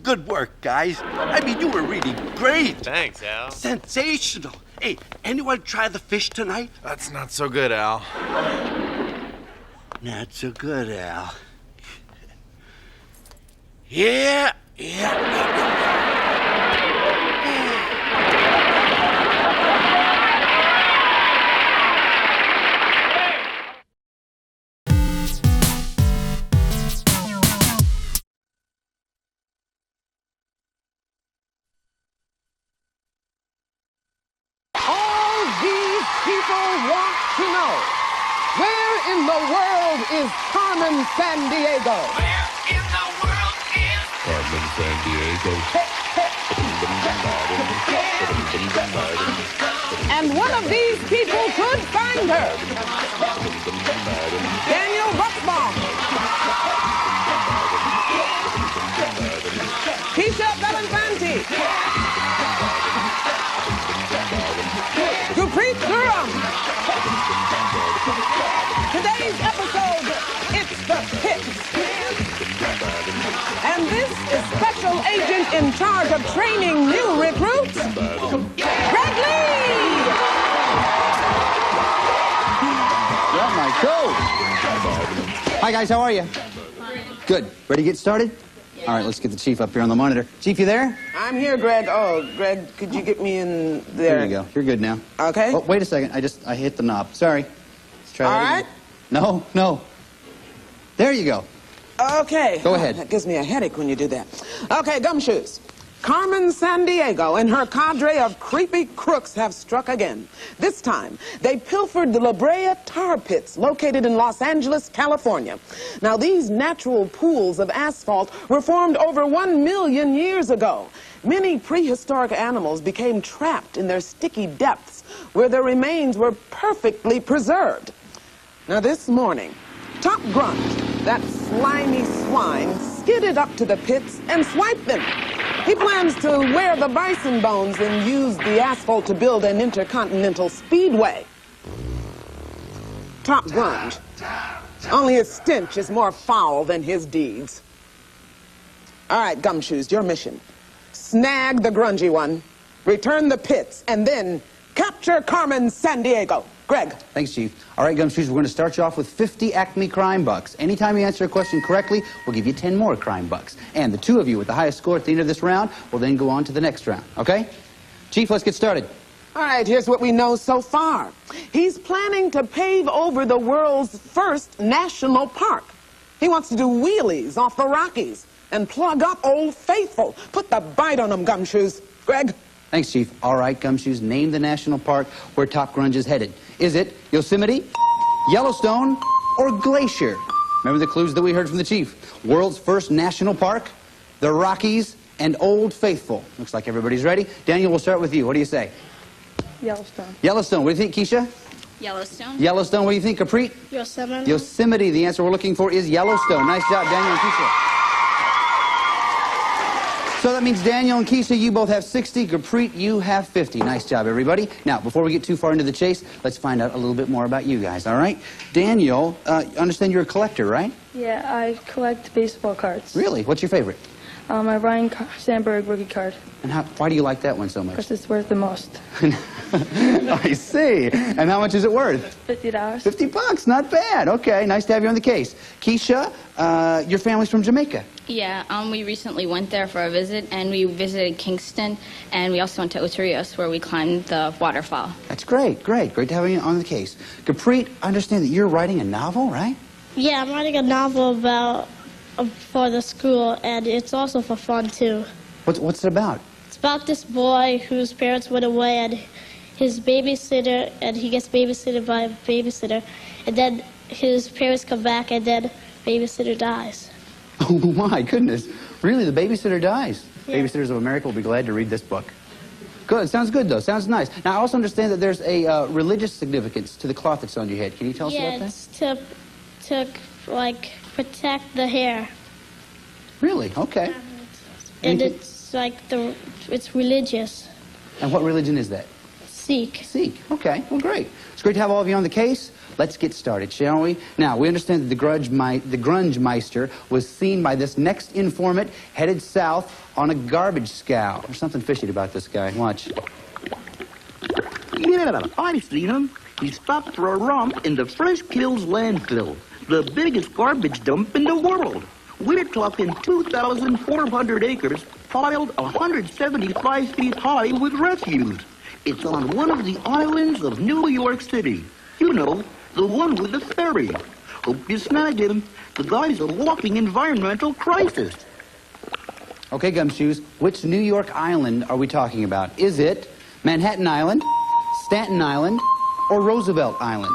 Good work, guys. I mean, you were really great. Thanks, Al. Sensational. Hey, anyone try the fish tonight? That's not so good, Al. Not so good, Al. Yeah. All these people want to know, where in the world is Carmen Sandiego? Where in the world is Carmen Sandiego? And one of these people could find her. Daniel Buckbaum. Keisha Belenfanti. Gurpreet Durham. Today's episode, it's the Pits. And this is Special Agent in charge of training new recruits, Greg Lee! Well, my coach. Hi, guys, how are you? Good. Ready to get started? All right, let's get the chief up here on the monitor. Chief, you there? I'm here, Greg. Oh, Greg, could you get me in there? There you go. You're good now. Okay. Oh, wait a second. I hit the knob. Sorry. Let's try All that right. again. No. There you go. Okay. Go ahead. That gives me a headache when you do that. Okay, gumshoes. Carmen Sandiego and her cadre of creepy crooks have struck again. This time, they pilfered the La Brea tar pits located in Los Angeles, California. Now, these natural pools of asphalt were formed over 1 million years ago. Many prehistoric animals became trapped in their sticky depths, where their remains were perfectly preserved. Now, this morning, Top Grunt, that slimy swine, skidded up to the pits and swiped them. He plans to wear the bison bones and use the asphalt to build an intercontinental speedway. Top Grunt. Only his stench is more foul than his deeds. All right, Gumshoes, your mission. Snag the grungy one, return the pits, and then capture Carmen Sandiego. Greg. Thanks, Chief. All right, Gumshoes, we're going to start you off with 50 Acme crime bucks. Anytime you answer a question correctly, we'll give you 10 more crime bucks. And the two of you with the highest score at the end of this round will then go on to the next round, okay? Chief, let's get started. All right, here's what we know so far. He's planning to pave over the world's first national park. He wants to do wheelies off the Rockies and plug up Old Faithful. Put the bite on them, Gumshoes. Greg? Thanks, Chief. All right, Gumshoes, name the national park where Top Grunge is headed. Is it Yosemite, Yellowstone, or Glacier? Remember the clues that we heard from the Chief. World's first national park, the Rockies, and Old Faithful. Looks like everybody's ready. Daniel, we'll start with you. What do you say? Yellowstone. Yellowstone. What do you think, Keisha? Yellowstone. Yellowstone. What do you think, Capri? Yosemite. Yosemite. The answer we're looking for is Yellowstone. Nice job, Daniel and Keisha. So that means Daniel and Keisha, you both have 60. Gurpreet, you have 50. Nice job, everybody. Now, before we get too far into the chase, let's find out a little bit more about you guys, all right? Daniel, understand you're a collector, right? Yeah, I collect baseball cards. Really? What's your favorite? My Ryan Sandberg rookie card. And why do you like that one so much? Because it's worth the most. I see. And how much is it worth? $50. $50, not bad. Okay, nice to have you on the case. Keisha, your family's from Jamaica. Yeah, we recently went there for a visit, and we visited Kingston, and we also went to Otarios, where we climbed the waterfall. That's great, great. Great to have you on the case. Gurpreet, I understand that you're writing a novel, right? Yeah, I'm writing a novel about for the school, and it's also for fun, too. What's it about? It's about this boy whose parents went away, and his babysitter, and he gets babysitted by a babysitter, and then his parents come back, and then babysitter dies. Oh, my goodness. Really, the babysitter dies? Yeah. Babysitters of America will be glad to read this book. Good. Sounds good, though. Sounds nice. Now, I also understand that there's a religious significance to the cloth that's on your head. Can you tell us about that? Yeah, it's to like, protect the hair. Really? Okay. And it's like it's religious. And what religion is that? It's Icc. Okay, well, great. It's great to have all of you on the case. Let's get started, shall we? Now, we understand that the Grunge Meister was seen by this next informant headed south on a garbage scow. There's something fishy about this guy. Watch. Yeah, I've seen him. He stopped for a romp in the Fresh Kills landfill, the biggest garbage dump in the world. We're talking 2,400 acres, piled 175 feet high with refuse. It's on one of the islands of New York City. You know, the one with the ferry. Hope you snagged him. The guy's a walking environmental crisis. Okay, Gumshoes, which New York island are we talking about? Is it Manhattan Island, Staten Island, or Roosevelt Island?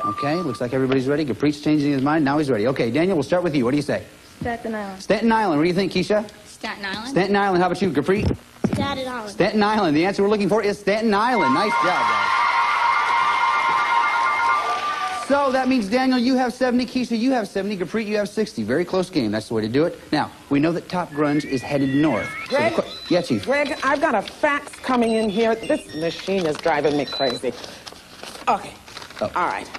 Okay, looks like everybody's ready. Capri's changing his mind. Now he's ready. Okay, Daniel, we'll start with you. What do you say? Staten Island. Staten Island. What do you think, Keisha? Staten Island. Staten Island. How about you, Capri? Staten Island. Staten Island. The answer we're looking for is Staten Island. Nice job, guys. So that means, Daniel, you have 70, Keisha, you have 70, Capri, you have 60. Very close game. That's the way to do it. Now, we know that Top Grunge is headed north. Greg? So yeah, Chief. Greg, I've got a fax coming in here. This machine is driving me crazy. Okay. Oh. All right.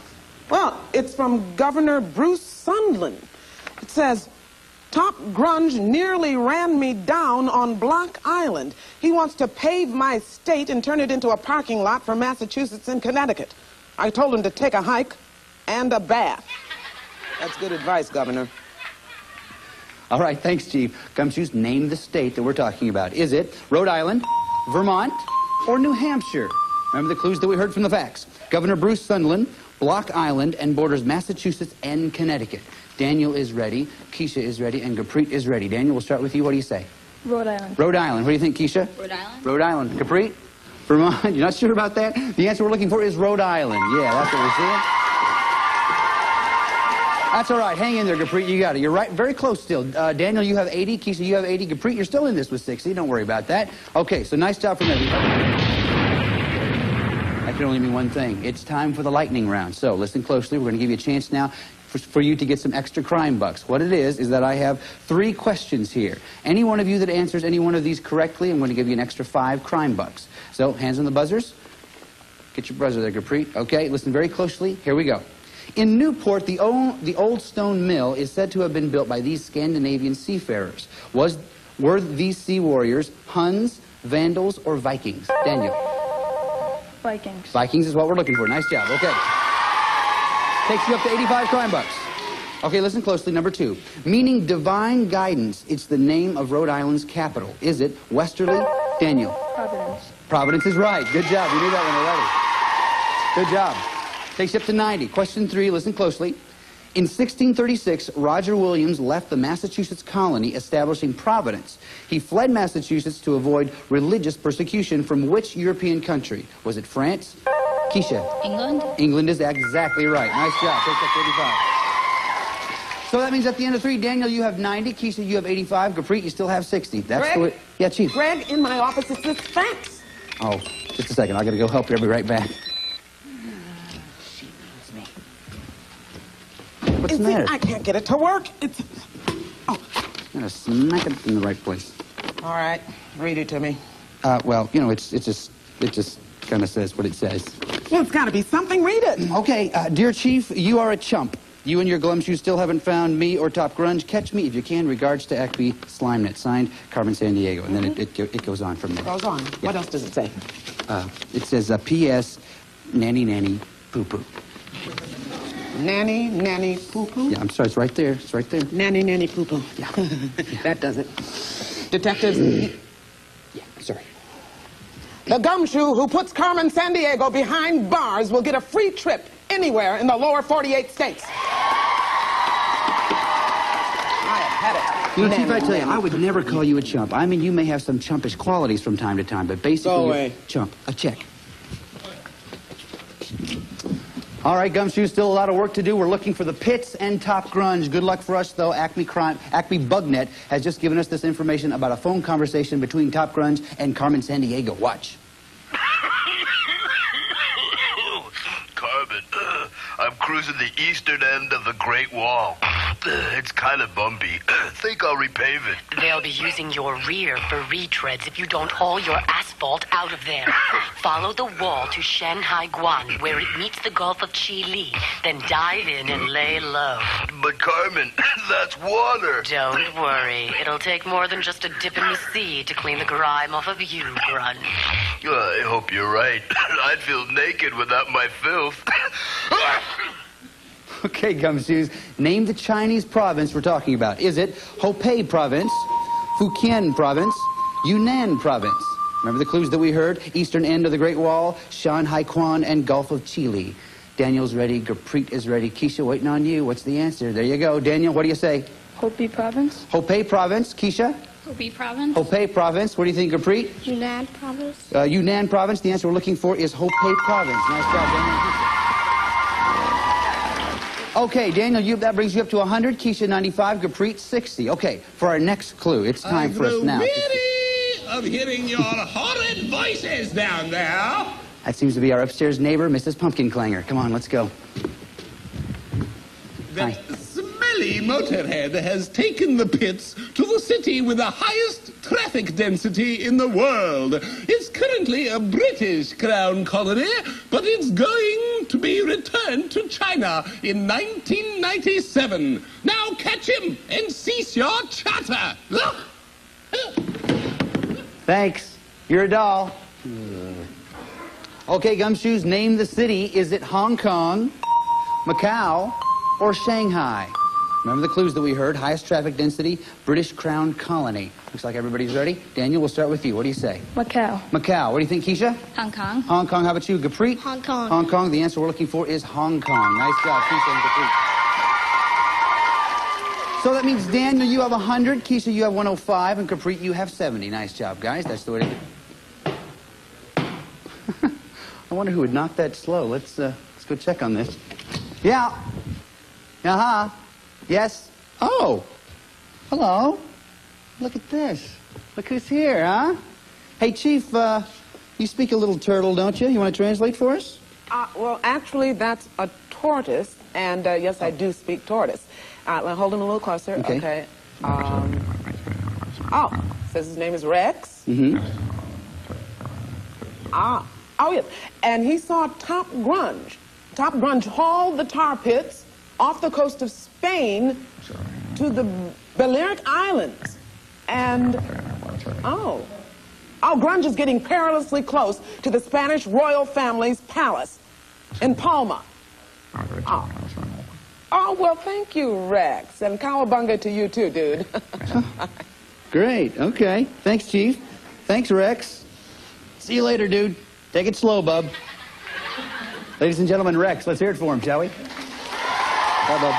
Well, it's from Governor Bruce Sunderland. It says, Top Grunge nearly ran me down on Block Island. He wants to pave my state and turn it into a parking lot for Massachusetts and Connecticut. I told him to take a hike and a bath. That's good advice, Governor. All right, thanks, Chief. Gumshoes, name the state that we're talking about. Is it Rhode Island, Vermont, or New Hampshire? Remember the clues that we heard from the facts. Governor Bruce Sunderland, Block Island, and borders Massachusetts and Connecticut. Daniel is ready, Keisha is ready, and Capri is ready. Daniel, we'll start with you. What do you say? Rhode Island. Rhode Island. What do you think, Keisha? Rhode Island. Rhode Island. Capri? Vermont? You're not sure about that? The answer we're looking for is Rhode Island. Yeah, that's what we're seeing. That's all right. Hang in there, Capri. You got it. You're right. Very close still. Daniel, you have 80. Keisha, you have 80. Capri, you're still in this with 60. Don't worry about that. Okay, so nice job from everybody. That can only mean one thing. It's time for the lightning round. So listen closely. We're going to give you a chance now for you to get some extra crime bucks. What it is that I have 3 questions here. Any one of you that answers any one of these correctly, I'm going to give you an extra 5 crime bucks. So hands on the buzzers. Get your buzzer there, Capri. Okay, listen very closely. Here we go. In Newport, the old stone mill is said to have been built by these Scandinavian seafarers. Were these sea warriors Huns, Vandals, or Vikings? Daniel. Vikings. Vikings is what we're looking for. Nice job. Okay. Takes you up to 85 crime bucks. Okay, listen closely. Number 2. Meaning divine guidance, it's the name of Rhode Island's capital. Is it Westerly? Daniel. Providence. Providence is right. Good job. You knew that one already. Good job. Takes you up to 90. Question 3, listen closely. In 1636, Roger Williams left the Massachusetts colony, establishing Providence. He fled Massachusetts to avoid religious persecution from which European country? Was it France? Keisha. England. England is exactly right. Nice job. Takes up 35. So that means at the end of 3, Daniel, you have 90. Keisha, you have 85. Capri, you still have 60. That's Greg? the way. Yeah, Chief. Greg, in my office, it says fax. Oh, just a second. I got to go help you. I'll be right back. What's the matter? I can't get it to work. It's... I'm going to smack it in the right place. All right. Read it to me. Well, you know, it just kind of says what it says. Well, it's got to be something. Read it. Okay, dear Chief, you are a chump. You and your glumshoes still haven't found me or Top Grunge. Catch me if you can. Regards to Acme SlimeNet. Signed, Carmen Sandiego. And then it goes on from there. Goes on. Yeah. What else does it say? It says, P.S. Nanny, nanny, poo-poo. Nanny, nanny, poo-poo? Yeah, I'm sorry. It's right there. It's right there. Nanny, nanny, poo-poo. Yeah. That does it. Detectives? Yeah, sorry. The gumshoe who puts Carmen Sandiego behind bars will get a free trip anywhere in the lower 48 states. I have had it. You know, Chief, I tell you, I would never call you a chump. I mean, you may have some chumpish qualities from time to time, but basically, Go you're away. Chump. A check. All right, Gumshoe, still a lot of work to do. We're looking for the pits and Top Grunge. Good luck for us, though. Acme Bugnet has just given us this information about a phone conversation between Top Grunge and Carmen Sandiego. Watch. Carmen, I'm cruising the eastern end of the Great Wall. It's kind of bumpy. Think I'll repave it. They'll be using your rear for retreads if you don't haul your asphalt out of there. Follow the wall to Shanghai Guan, where it meets the Gulf of Qili. Then dive in and lay low. But Carmen, that's water. Don't worry. It'll take more than just a dip in the sea to clean the grime off of you, Grunge. I hope you're right. I'd feel naked without my filth. Okay, Gumshoes, name the Chinese province we're talking about. Is it Hubei province, Fujian province, Yunnan province? Remember the clues that we heard? Eastern end of the Great Wall, Shanghai Quan, and Gulf of Qili. Daniel's ready, Gurpreet is ready. Keisha, waiting on you. What's the answer? There you go. Daniel, what do you say? Hubei province. Hubei province. Keisha? Hubei province. Hubei province. What do you think, Gurpreet? Yunnan province. Yunnan province. The answer we're looking for is Hubei province. Nice job, Daniel. Okay, Daniel, that brings you up to 100. Keisha, 95. Gurpreet, 60. Okay, for our next clue, it's time for us now. Weary of hearing your horrid voices down there. That seems to be our upstairs neighbor, Mrs. Pumpkin Clanger. Come on, let's go. That smelly motorhead has taken the pits to the city with the highest traffic density in the world. It's currently a British crown colony, but it's going to be returned to China in 1997. Now catch him and cease your chatter. Thanks. You're a doll. Okay, Gumshoes, name the city. Is it Hong Kong, Macau, or Shanghai? Remember the clues that we heard? Highest traffic density, British Crown Colony. Looks like everybody's ready. Daniel, we'll start with you. What do you say? Macau. Macau. What do you think, Keisha? Hong Kong. Hong Kong. How about you, Gurpreet? Hong Kong. Hong Kong. The answer we're looking for is Hong Kong. Nice job, Keisha and Gurpreet. So that means, Daniel, you have 100. Keisha, you have 105. And Gurpreet, you have 70. Nice job, guys. That's the way to do it. I wonder who would knock that slow. Let's go check on this. Yeah. Uh-huh. Yes. Oh. Hello. Look at this. Look who's here, huh? Hey, Chief, you speak a little turtle, don't you? You want to translate for us? Well, actually, that's a tortoise, and yes, I do speak tortoise. Hold him a little closer. Okay. Says his name is Rex. Mm-hmm. Oh, yes. And he saw Top Grunge. Top Grunge hauled the tar pits off the coast of Spain to the Balearic Islands. And, Grunge is getting perilously close to the Spanish royal family's palace in Palma. Well, thank you, Rex. And cowabunga to you, too, dude. Great. Okay. Thanks, Chief. Thanks, Rex. See you later, dude. Take it slow, bub. Ladies and gentlemen, Rex, let's hear it for him, shall we? Bye, bub.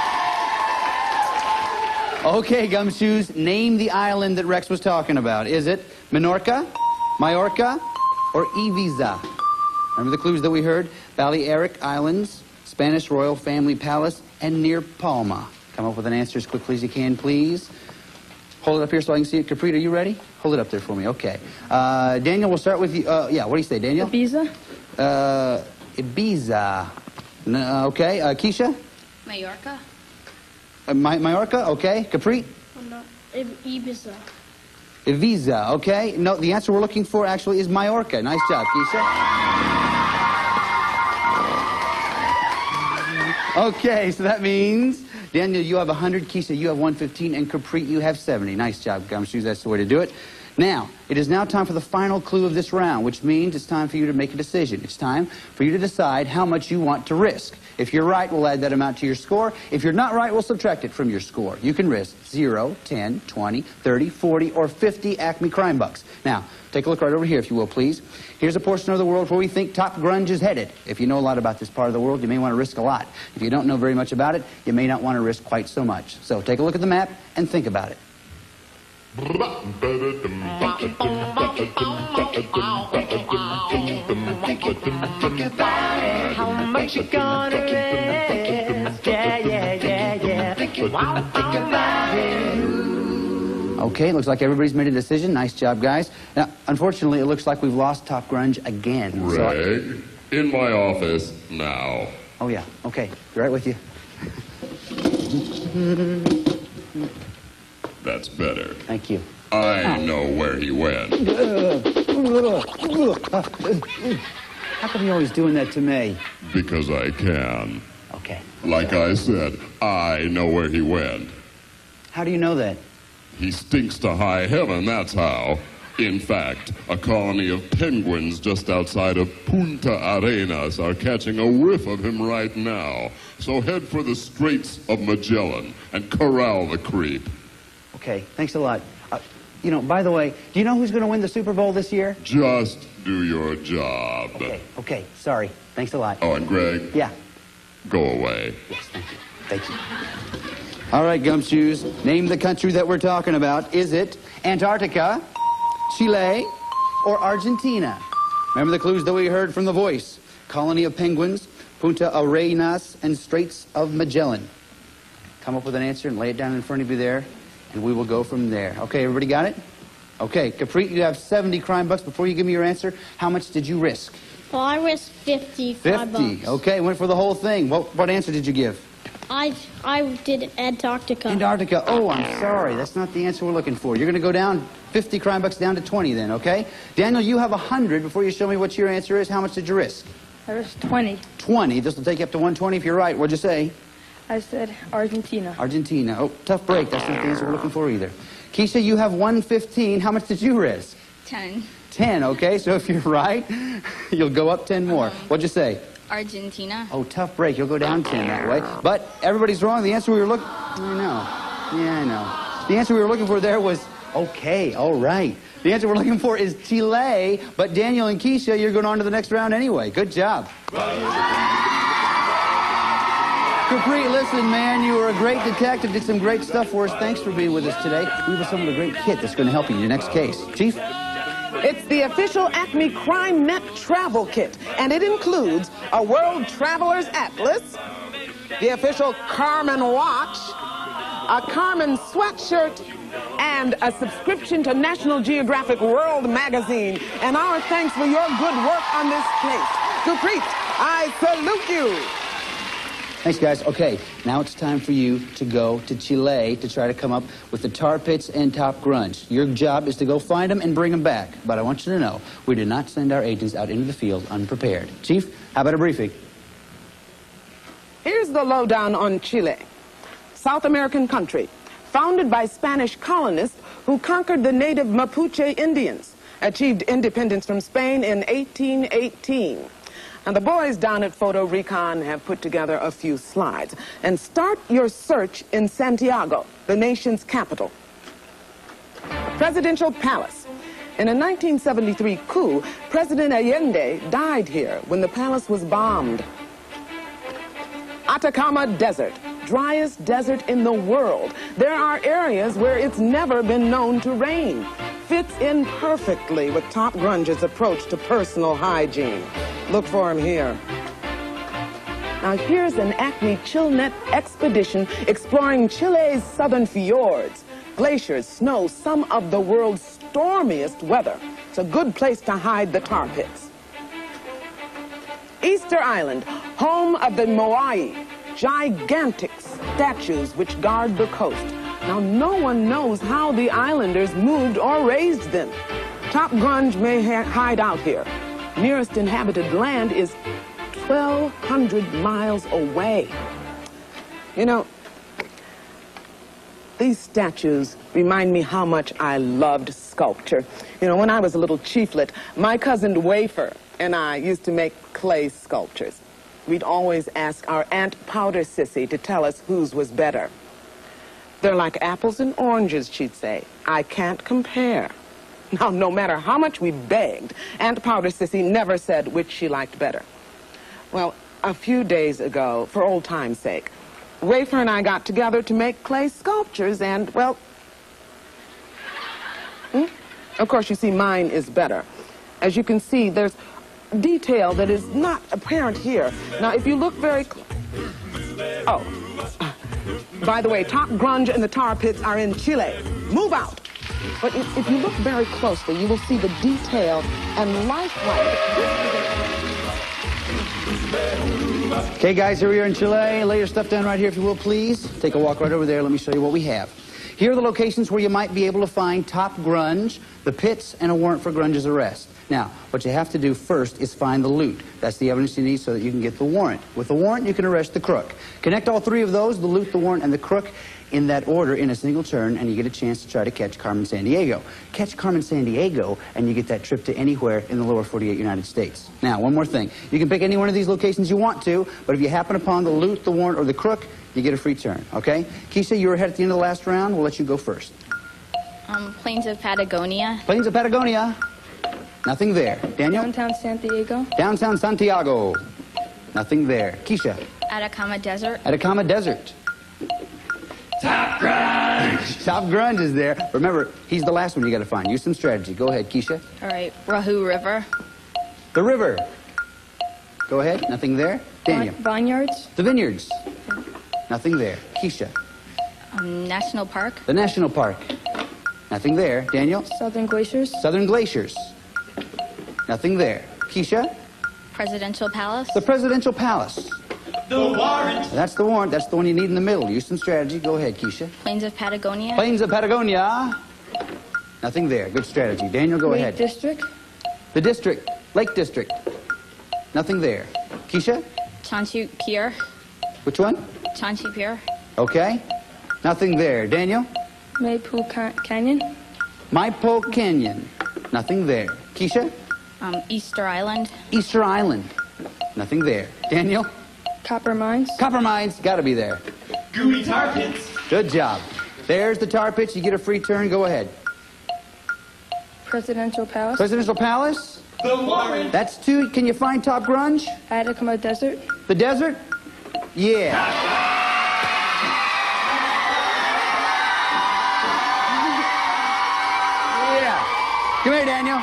Okay, Gumshoes, name the island that Rex was talking about. Is it Menorca, Majorca, or Ibiza? Remember the clues that we heard? Balearic Islands, Spanish Royal Family Palace, and near Palma. Come up with an answer as quickly as you can, please. Hold it up here so I can see it. Gurpreet, are you ready? Hold it up there for me. Okay. Daniel, we'll start with you. Yeah, what do you say, Daniel? Ibiza. Ibiza. Okay. Keisha? Majorca. Majorca, okay. Gurpreet? No, Ibiza. Ibiza, okay. No, the answer we're looking for actually is Majorca. Nice job, Keisha. Okay, so that means, Daniel, you have 100, Keisha, you have 115, and Gurpreet, you have 70. Nice job, Gumshoes. That's the way to do it. Now, it is now time for the final clue of this round, which means it's time for you to make a decision. It's time for you to decide how much you want to risk. If you're right, we'll add that amount to your score. If you're not right, we'll subtract it from your score. You can risk 0, 10, 20, 30, 40, or 50 Acme Crime Bucks. Now, take a look right over here, if you will, please. Here's a portion of the world where we think Top Grunge is headed. If you know a lot about this part of the world, you may want to risk a lot. If you don't know very much about it, you may not want to risk quite so much. So take a look at the map and think about it. How much you gonna risk? Yeah. Okay, looks like everybody's made a decision. Nice job, guys. Now, unfortunately, it looks like we've lost Top Grunge again. Greg, in my office now. Oh, yeah. Okay. Be right with you. That's better. Thank you. I know where he went. How come you're always doing that to me? Because I can. Okay. Like I said, I know where he went. How do you know that? He stinks to high heaven, that's how. In fact, a colony of penguins just outside of Punta Arenas are catching a whiff of him right now. So head for the Straits of Magellan and corral the creep. Okay, thanks a lot. You know, by the way, do you know who's going to win the Super Bowl this year? Just do your job. Okay, sorry. Thanks a lot. Oh, and Greg? Yeah. Go away. Yes, thank you. Thank you. All right, Gumshoes, name the country that we're talking about. Is it Antarctica, Chile, or Argentina? Remember the clues that we heard from the voice. Colony of penguins, Punta Arenas, and Straits of Magellan. Come up with an answer and lay it down in front of you there, and we will go from there. Okay, everybody got it? Okay, Capri, you have 70 crime bucks. Before you give me your answer, how much did you risk? Well, I risked 50 50. Okay, went for the whole thing. What answer did you give? I did Antarctica. Antarctica. Oh, I'm sorry. That's not the answer we're looking for. You're going to go down 50 crime bucks down to 20 then, okay? Daniel, you have 100. Before you show me what your answer is, how much did you risk? I risked 20. 20. This will take you up to 120 if you're right. What'd you say? I said Argentina. Argentina. Oh, tough break. That's not the answer we're looking for either. Keisha, you have 115. How much did you risk? 10. 10, okay? So if you're right, you'll go up 10 more. What'd you say? Argentina. Oh, tough break. You'll go down 10 that way. But everybody's wrong. The answer we were looking... I know. Yeah, I know. The answer we were looking for there was... Okay, all right. The answer we're looking for is Chile. But Daniel and Keisha, you're going on to the next round anyway. Good job. Capri, listen, man, you were a great detective, did some great stuff for us. Thanks for being with us today. We have some of the great kit that's going to help you in your next case. Chief? It's the official Acme Crime Net travel kit, and it includes a World Traveler's Atlas, the official CARMEN watch, a CARMEN sweatshirt, and a subscription to National Geographic World magazine. And our thanks for your good work on this case. Capri, I salute you. Thanks, guys. Okay, now it's time for you to go to Chile to try to come up with the tar pits and top grunge. Your job is to go find them and bring them back. But I want you to know, we did not send our agents out into the field unprepared. Chief, how about a briefing? Here's the lowdown on Chile. South American country, founded by Spanish colonists who conquered the native Mapuche Indians, achieved independence from Spain in 1818. And the boys down at Photo Recon have put together a few slides. And start your search in Santiago, the nation's capital. Presidential Palace. In a 1973 coup, President Allende died here when the palace was bombed. Atacama Desert, driest desert in the world. There are areas where it's never been known to rain. Fits in perfectly with Top Grunge's approach to personal hygiene. Look for him here. Now here's an Acme ChillNet expedition exploring Chile's southern fjords, glaciers, snow, some of the world's stormiest weather. It's a good place to hide the tar pits. Easter Island, home of the Moai, gigantic statues which guard the coast. Now, no one knows how the islanders moved or raised them. Top Grunge may hide out here. Nearest inhabited land is 1,200 miles away. You know, these statues remind me how much I loved sculpture. You know, when I was a little chieflet, my cousin Wafer and I used to make clay sculptures. We'd always ask our Aunt Powder Sissy to tell us whose was better. They're like apples and oranges, she'd say. I can't compare. Now, no matter how much we begged, Aunt Powder Sissy never said which she liked better. Well, a few days ago, for old time's sake, Wafer and I got together to make clay sculptures and, well, of course, you see, mine is better. As you can see, there's detail that is not apparent here. Now, if you look very... Oh. By the way, Top Grunge and the tar pits are in Chile. Move out. But if you look very closely, you will see the detail and lifelike. Okay, guys, here we are in Chile. Lay your stuff down right here, if you will, please. Take a walk right over there. Let me show you what we have. Here are the locations where you might be able to find top grunge, the pits, and a warrant for grunge's arrest. Now, what you have to do first is find the loot. That's the evidence you need so that you can get the warrant. With the warrant, you can arrest the crook. Connect all three of those, the loot, the warrant, and the crook, in that order in a single turn, and you get a chance to try to catch Carmen Sandiego. Catch Carmen Sandiego, and you get that trip to anywhere in the lower 48 United States. Now, one more thing. You can pick any one of these locations you want to, but if you happen upon the loot, the warrant, or the crook, you get a free turn, okay? Keisha, you were ahead at the end of the last round. We'll let you go first. Plains of Patagonia. Plains of Patagonia. Nothing there. Daniel? Downtown Santiago. Downtown Santiago. Nothing there. Keisha? Atacama Desert. Atacama Desert. Top grunge. Top grunge is there. Remember, he's the last one you got to find. Use some strategy. Go ahead, Keisha. All right, Rahoo River. The river. Go ahead. Nothing there. Daniel. Vineyards. The vineyards. Nothing there. Keisha. National Park. The national park. Nothing there. Daniel. Southern Glaciers. Southern glaciers. Nothing there. Keisha. Presidential Palace. The presidential palace. The warrant. That's the warrant. That's the one you need in the middle. Use some strategy. Go ahead, Keisha. Plains of Patagonia. Plains of Patagonia. Nothing there. Good strategy. Daniel, go ahead. Lake District. The district. Lake District. Nothing there. Keisha? Chanchi Pier. Which one? Chanchi Pier. Okay. Nothing there. Daniel? Maypole Canyon. Maypole Canyon. Nothing there. Keisha? Easter Island. Easter Island. Nothing there. Daniel? Copper Mines. Copper Mines. Got to be there. Gooey Tar Pits. Good job. There's the tar pits. You get a free turn. Go ahead. Presidential Palace. Presidential Palace. The warrant. That's two. Can you find top grunge? Atacama Desert. The desert? Yeah. Yeah. Come here, Daniel.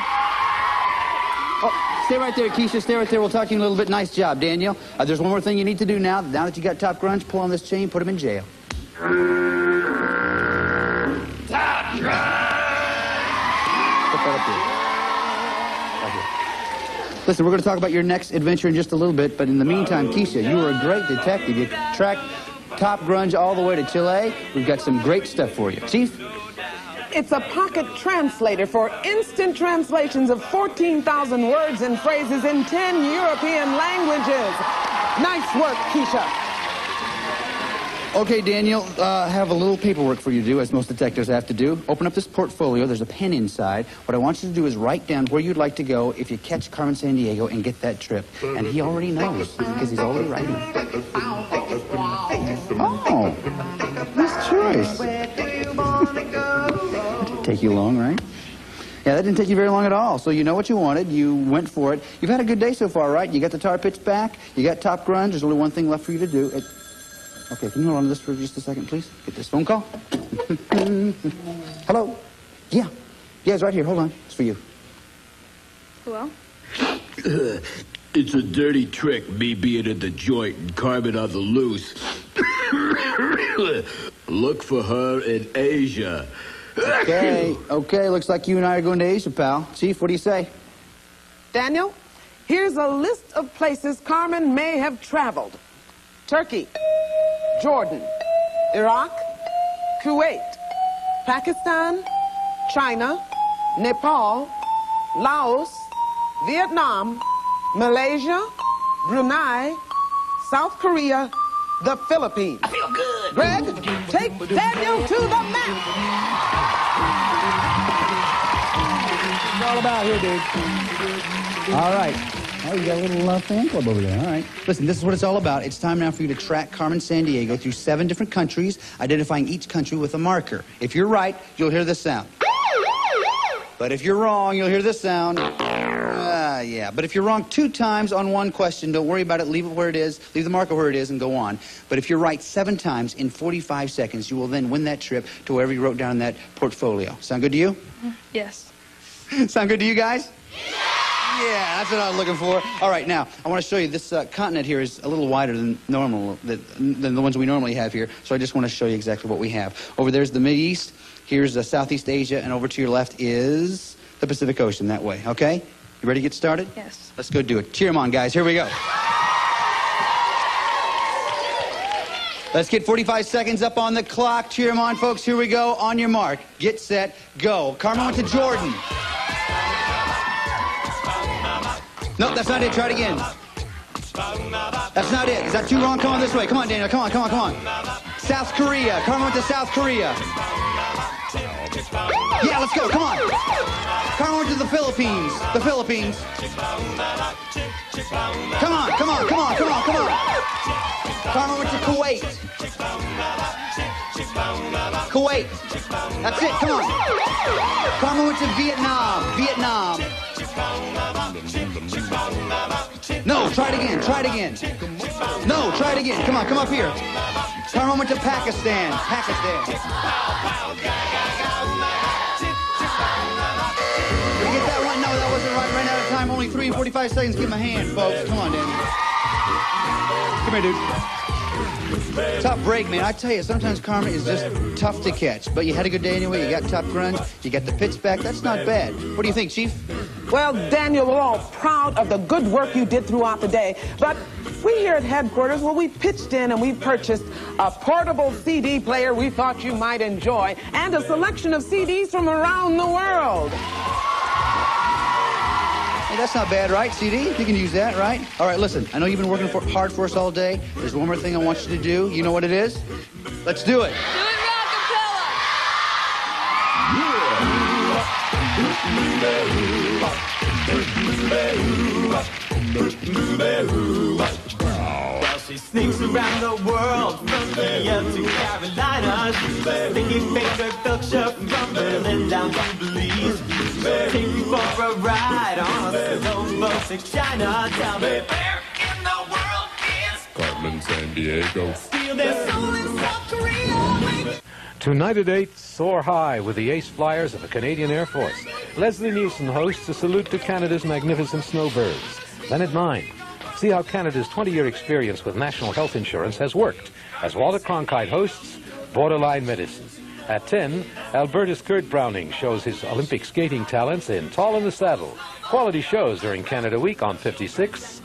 Oh, stay right there, Keisha. Stay right there. We'll talk to you in a little bit. Nice job, Daniel. There's one more thing you need to do now. Now that you got top grunge, pull on this chain, put him in jail. Top grunge. Put that up here. Listen, we're going to talk about your next adventure in just a little bit, but in the meantime, Keisha, you were a great detective. You tracked top grunge all the way to Chile. We've got some great stuff for you. Chief? It's a pocket translator for instant translations of 14,000 words and phrases in 10 European languages. Nice work, Keisha. Okay, Daniel, I have a little paperwork for you to do, as most detectives have to do. Open up this portfolio. There's a pen inside. What I want you to do is write down where you'd like to go if you catch Carmen Sandiego and get that trip. And he already knows, because he's already writing. Oh, nice choice. Didn't take you long, right? Yeah, that didn't take you very long at all. So you know what you wanted. You went for it. You've had a good day so far, right? You got the tar pits back. You got top grunge. There's only one thing left for you to do. Okay, can you hold on to this for just a second, please? Get this phone call. Hello? Yeah. Yeah, it's right here. Hold on. It's for you. Hello? It's a dirty trick, me being at the joint and Carmen on the loose. Look for her in Asia. Okay, looks like you and I are going to Asia, pal. Chief, what do you say? Daniel, here's a list of places Carmen may have traveled. Turkey, Jordan, Iraq, Kuwait, Pakistan, China, Nepal, Laos, Vietnam, Malaysia, Brunei, South Korea, the Philippines. I feel good. Greg, take Daniel to the map. What's it all about here, dude? All right. Oh, you got a little fan club over there. All right. Listen, this is what it's all about. It's time now for you to track Carmen Sandiego through 7 different countries, identifying each country with a marker. If you're right, you'll hear this sound. But if you're wrong, you'll hear this sound. Yeah. But if you're wrong 2 times on one question, don't worry about it. Leave it where it is. Leave the marker where it is and go on. But if you're right 7 times in 45 seconds, you will then win that trip to wherever you wrote down in that portfolio. Sound good to you? Yes. Sound good to you guys? Yeah, that's what I was looking for. All right, now, I want to show you this continent here is a little wider than normal, than the ones we normally have here. So I just want to show you exactly what we have. Over there's the Mideast, here's Southeast Asia, and over to your left is the Pacific Ocean that way, okay? You ready to get started? Yes. Let's go do it. Cheer them on, guys. Here we go. Let's get 45 seconds up on the clock. Cheer them on, folks. Here we go. On your mark. Get set. Go. Carmen went to Jordan. No, that's not it. Try it again. That's not it. Is that too wrong? Come on this way. Come on, Daniel. Come on, come on, come on. South Korea. Carmen went to South Korea. Yeah, let's go. Come on. Carmen went to the Philippines. The Philippines. Come on, come on, come on, come on, come on. Carmen went to Kuwait. Kuwait. That's it. Come on. Carmen went to Vietnam. Vietnam. No, try it again. Try it again. No, try it again. Come on, come up here. Carmen went to Pakistan. Pakistan. Did you get that one? No, that wasn't right. Ran out of time. Only 3 and 45 seconds. Give him a hand, folks. Come on, Danny. Come here, dude. Tough break, man. I tell you, sometimes Carmen is just tough to catch. But you had a good day anyway. You got top grunge. You got the pits back. That's not bad. What do you think, Chief? Well, Daniel, we're all proud of the good work you did throughout the day. But we here at headquarters, well, we pitched in and we purchased a portable CD player we thought you might enjoy and a selection of CDs from around the world. Hey, that's not bad, right, CD? You can use that, right? All right, listen, I know you've been working hard for us all day. There's one more thing I want you to do. You know what it is? Let's do it. Well, she sneaks around the world from India to Carolina. Sticky finger culture from Berlin down to Belize. Take you for a ride on a slow boat to China. Tell me where in the world is Carmen, San Diego. still their soul in South Korea? Tonight at 8, soar high with the ace flyers of the Canadian Air Force. Leslie Nielsen hosts a salute to Canada's magnificent snowbirds. Then at 9, see how Canada's 20-year experience with national health insurance has worked as Walter Cronkite hosts Borderline Medicine. At 10, Alberta's Kurt Browning shows his Olympic skating talents in Tall in the Saddle. Quality shows during Canada Week on 56.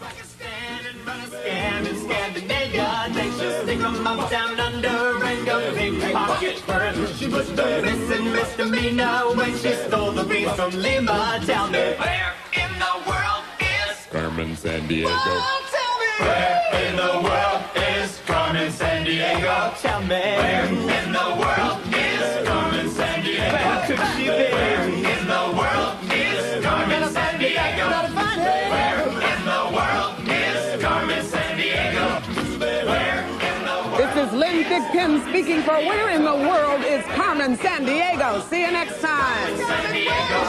And in Scandinavia, they just stick 'em up down under and go big pocket furs. She was the missing misdemeanor when she stole the beans from Lima. Tell me where in the world is Carmen, San Diego. where in the world is Carmen San Diego? Tell me where in the world is Carmen San Diego? Where could she be? Where in the world is Carmen San Diego? Where in the world is Carmen San Diego? Where in the world? This is Lynn Thigpen speaking for Where in the World is Carmen San Diego. See you next time. San Diego.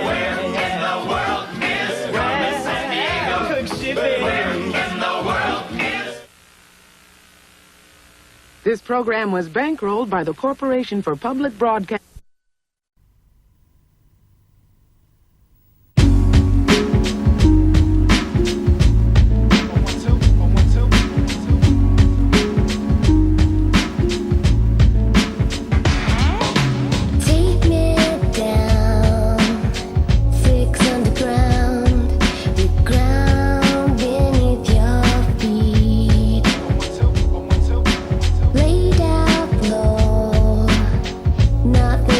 Where in the world is Carmen San Diego? Could she be? Where in the world is? This program was bankrolled by the Corporation for Public Broadcasting. Take me down, 6 underground, the ground beneath your feet. Laid out low, nothing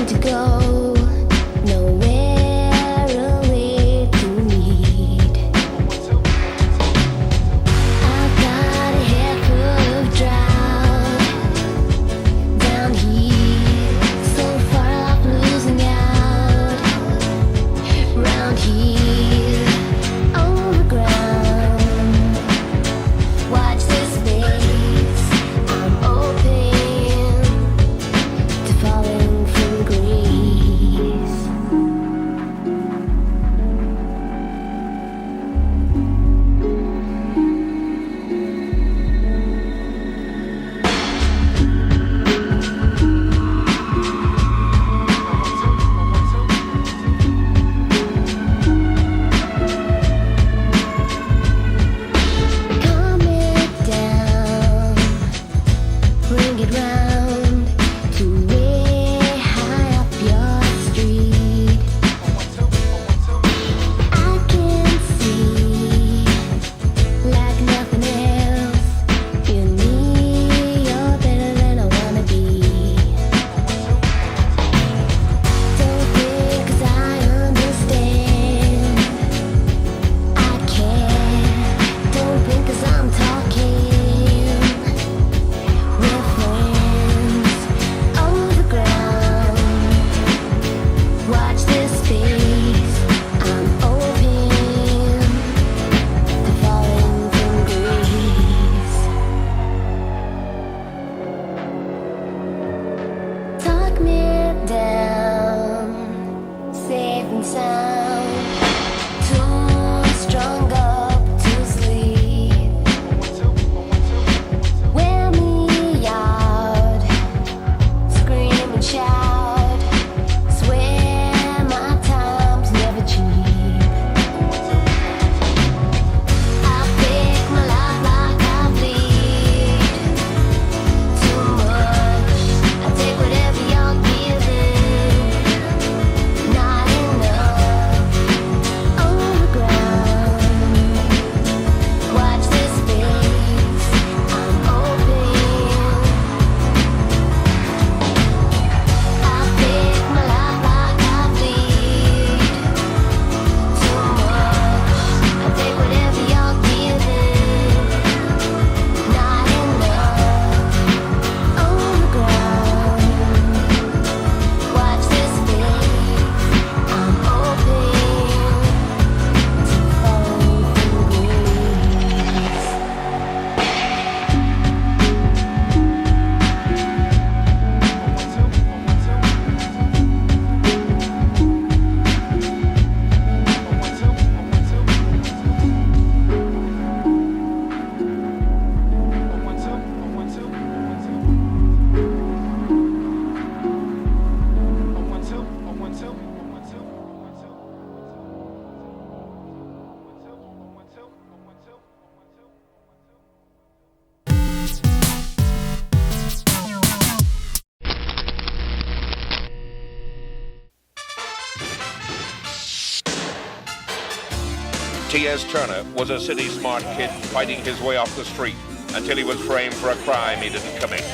T.S. Turner was a city smart kid fighting his way off the street until he was framed for a crime he didn't commit.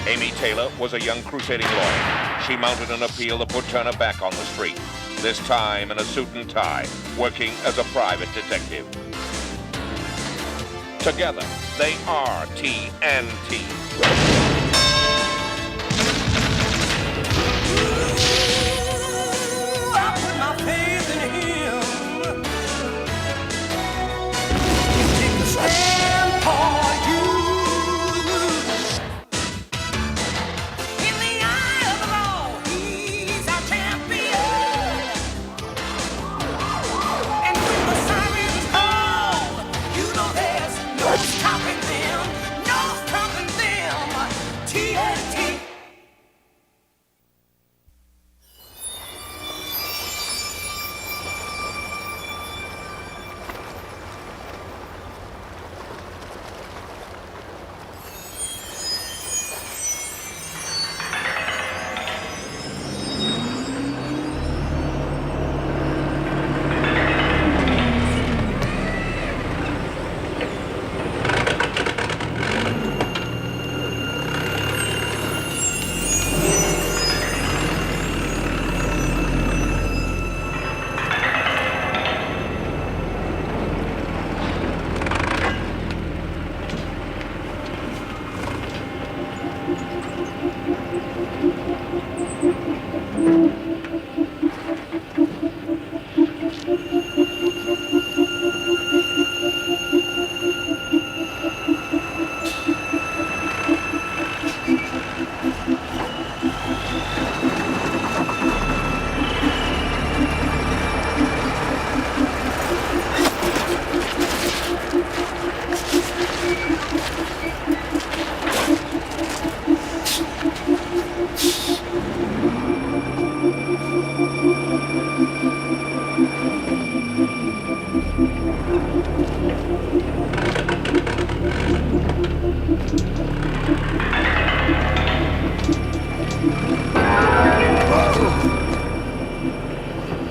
Amy Taylor was a young crusading lawyer. She mounted an appeal to put Turner back on the street, this time in a suit and tie, working as a private detective. Together, they are TNT.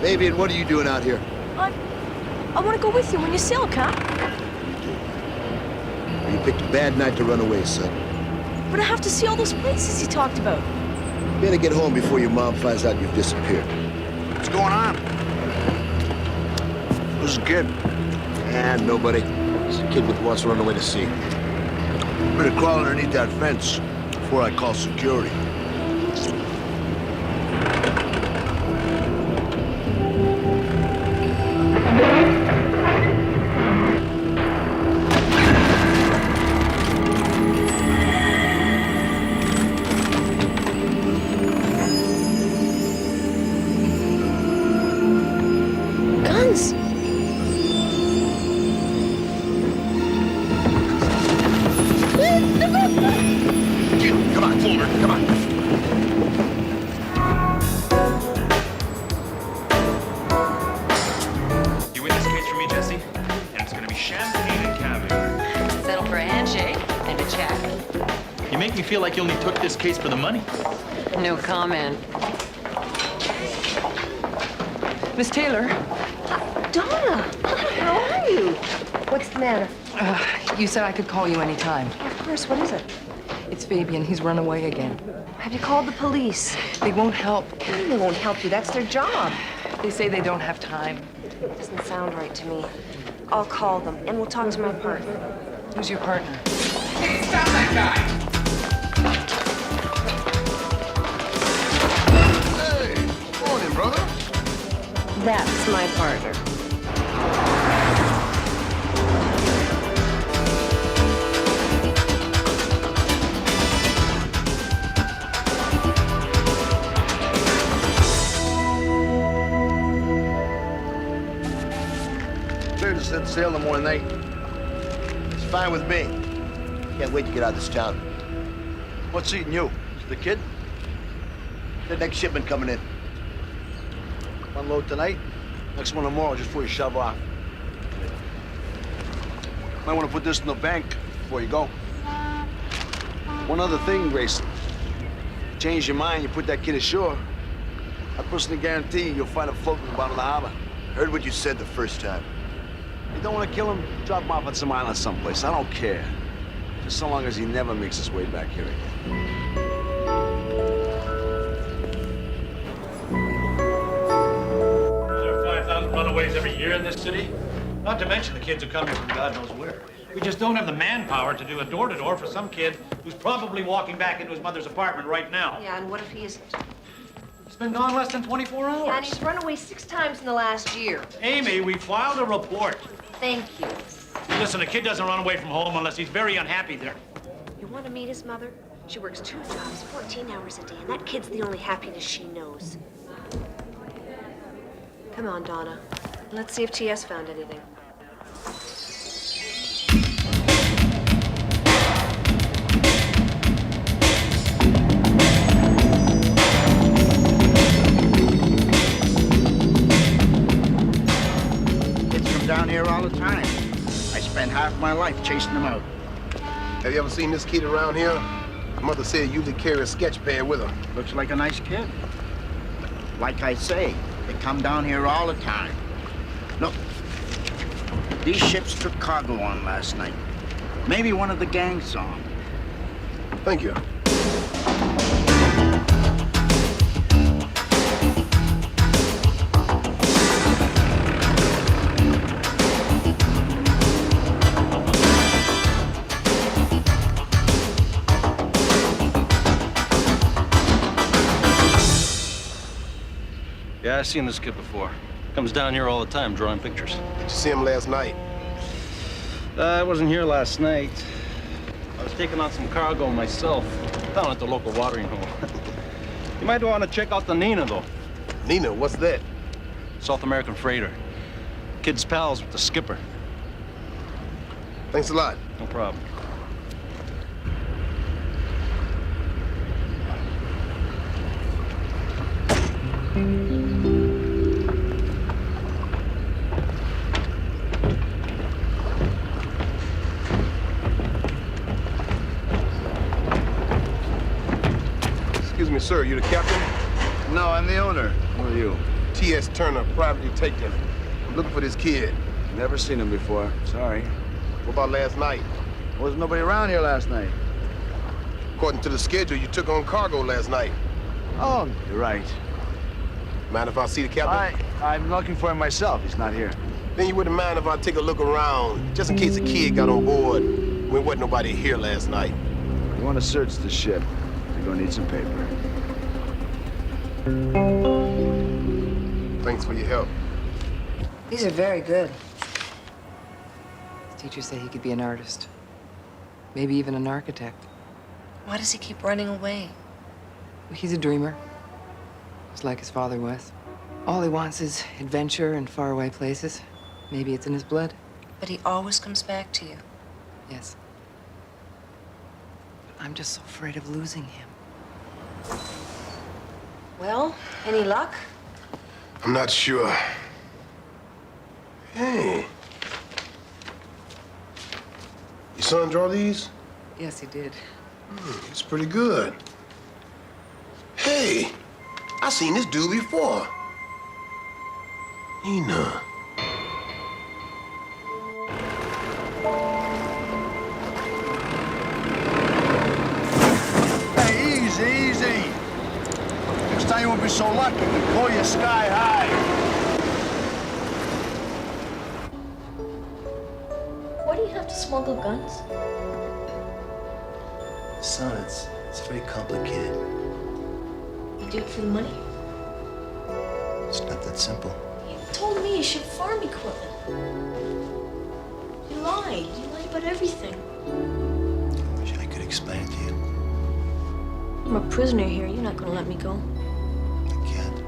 Fabian, what are you doing out here? I want to go with you when you sail, Cap. You picked a bad night to run away, son. But I have to see all those places you talked about. You better get home before your mom finds out you've disappeared. What's going on? Who's the kid? And nobody. It's a kid that wants to run away to sea. Better crawl underneath that fence before I call security. Like you only took this case for the money. No comment. Miss Taylor. Donna, how are you? What's the matter? You said I could call you anytime. Of course, what is it? It's Fabian. He's run away again. Have you called the police? They won't help. They won't help you. That's their job. They say they don't have time. Doesn't sound right to me. I'll call them, and we'll talk to my partner. Who's your partner? Hey, stop that guy! Brother? That's my partner. Clear to set sail tomorrow night. It's fine with me. Can't wait to get out of this town. What's eating you? The kid? The next shipment coming in. One load tonight, next one tomorrow, just before you shove off. Might want to put this in the bank before you go. One other thing, Grayson. Change your mind, you put that kid ashore. I personally guarantee you'll find him floating in the bottom of the harbor. Heard what you said the first time. You don't want to kill him? Drop him off at some island someplace. I don't care. Just so long as he never makes his way back here again. There are 5,000 runaways every year in this city. Not to mention the kids who come here from God knows where. We just don't have the manpower to do a door-to-door for some kid who's probably walking back into his mother's apartment right now. Yeah, and what if he isn't? He's been gone less than 24 hours. Yeah, and he's run away 6 times in the last year. Amy, we filed a report. Thank you. Listen, a kid doesn't run away from home unless he's very unhappy there. You want to meet his mother? She works 2 jobs, 14 hours a day, and that kid's the only happiness she knows. Come on, Donna. Let's see if T.S. found anything. Down here all the time. I spend half my life chasing them out. Have you ever seen this kid around here? Mother said you usually carry a sketch pad with her. Looks like a nice kid. Like I say, they come down here all the time. Look, these ships took cargo on last night. Maybe one of the gang saw 'em. Thank you. Yeah, I've seen this kid before. Comes down here all the time, drawing pictures. Did you see him last night? I wasn't here last night. I was taking on some cargo myself, down at the local watering hole. You might want to check out the Nina, though. Nina, what's that? South American freighter. Kid's pals with the skipper. Thanks a lot. No problem. Excuse me, sir, you the captain? No, I'm the owner. Who are you? T.S. Turner, private detective. I'm looking for this kid. Never seen him before. Sorry. What about last night? Wasn't nobody around here last night. According to the schedule, you took on cargo last night. Oh, you're right. Mind if I see the captain? I'm looking for him myself. He's not here. Then you wouldn't mind if I take a look around, just in case a kid got on board when wasn't nobody here last night. You want to search the ship. You're gonna need some paper. Thanks for your help. These are very good. The teachers say he could be an artist. Maybe even an architect. Why does he keep running away? He's a dreamer. Just like his father was. All he wants is adventure and faraway places. Maybe it's in his blood. But he always comes back to you. Yes. But I'm just so afraid of losing him. Well, any luck? I'm not sure. Hey. Your son draw these? Yes, he did. It's pretty good. Hey, I seen this dude before. Nina. Hey, easy, easy. Next time you won't be so lucky. We pull you sky high. Why do you have to smuggle guns? Son, it's very complicated. You do it for the money? It's not that simple. You told me you should farm equipment. You lied. You lied about everything. I wish I could explain it to you. I'm a prisoner here. You're not gonna let me go. I can't.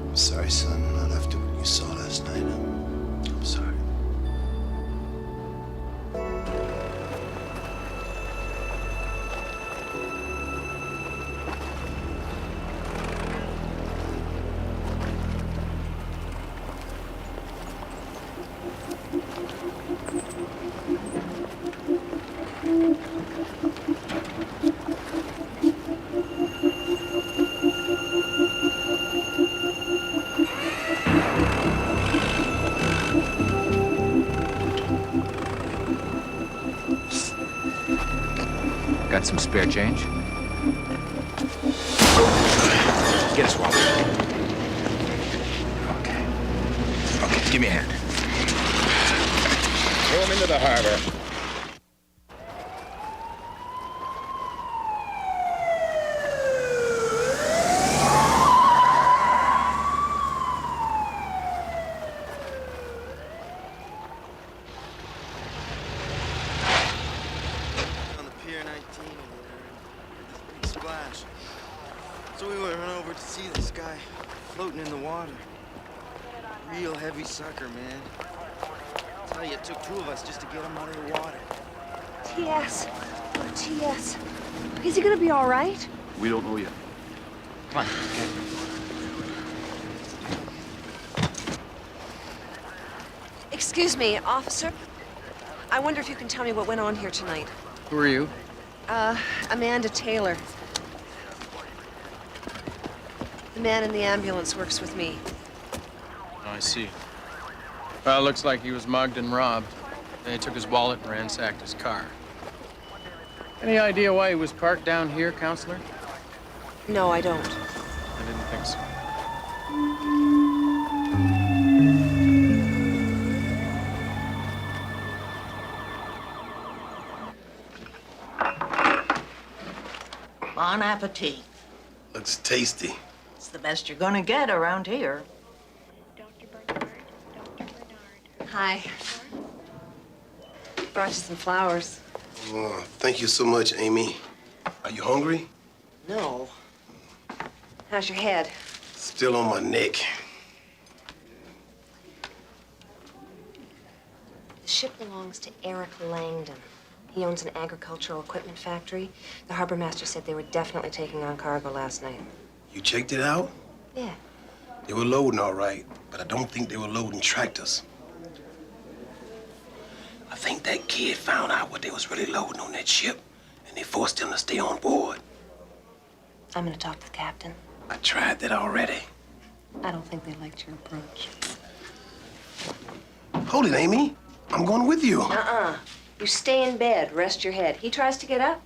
I'm sorry, son. Not after what you saw last night. I'm sorry. Got some spare change? Get us one. Okay. Okay, give me a hand. Throw him into the harbor. On the Pier 19 over there, this big splash. So we went over to see this guy floating in the water. Real heavy sucker, man. I tell you, it took 2 of us just to get him out of the water. T.S. Oh, T.S. Is he gonna be all right? We don't know yet. Come on, okay. Excuse me, officer. I wonder if you can tell me what went on here tonight. Who are you? Amanda Taylor. The man in the ambulance works with me. Oh, I see. Well, it looks like he was mugged and robbed. They took his wallet and ransacked his car. Any idea why he was parked down here, Counselor? No, I don't. I didn't think so. Bon appetit. Looks tasty. It's the best you're gonna get around here. Hi. Brought you some flowers. Oh, thank you so much, Amy. Are you hungry? No. How's your head? Still on my neck. The ship belongs to Eric Langdon. He owns an agricultural equipment factory. The harbor master said they were definitely taking on cargo last night. You checked it out? Yeah. They were loading all right, but I don't think they were loading tractors. I think that kid found out what they was really loading on that ship, and they forced him to stay on board. I'm gonna talk to the captain. I tried that already. I don't think they liked your approach. Hold it, Amy. I'm going with you. Uh-uh. You stay in bed, rest your head. He tries to get up,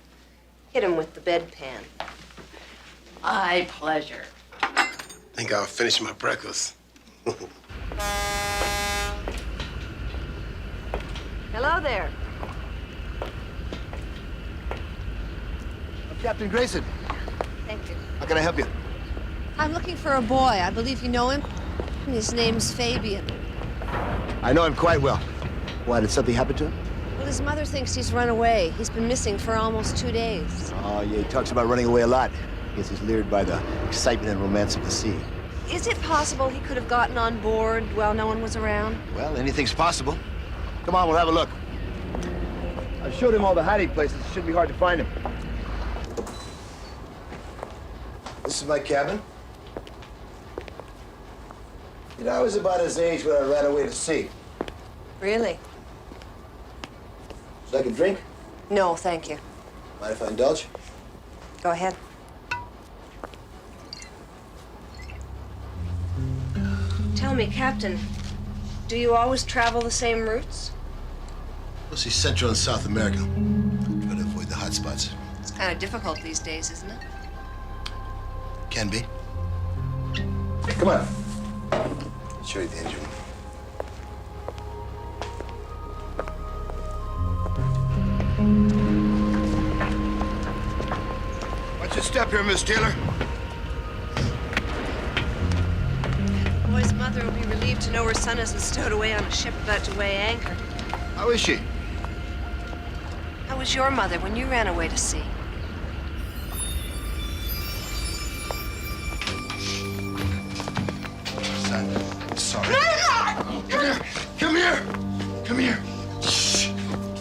hit him with the bedpan. My pleasure. Think I'll finish my breakfast. Hello there. I'm Captain Grayson. Thank you. How can I help you? I'm looking for a boy. I believe you know him. His name's Fabian. I know him quite well. Why, did something happen to him? Well, his mother thinks he's run away. He's been missing for almost 2 days. Oh, yeah, he talks about running away a lot. Guess he's lured by the excitement and romance of the sea. Is it possible he could have gotten on board while no one was around? Well, anything's possible. Come on, we'll have a look. I've showed him all the hiding places. It shouldn't be hard to find him. This is my cabin. You know, I was about his age when I ran away to sea. Really? Would you like a drink? No, thank you. Mind if I indulge? Go ahead. Tell me, Captain, do you always travel the same routes? Mostly Central and South America. Try to avoid the hot spots. It's kind of difficult these days, isn't it? Can be. Come on. I'll show you the engine. Watch your step here, Miss Taylor. The boy's mother will be relieved to know her son isn't stowed away on a ship about to weigh anchor. How is she? How was your mother when you ran away to sea? Son, sorry. Come here! Come here! Come here! Shh!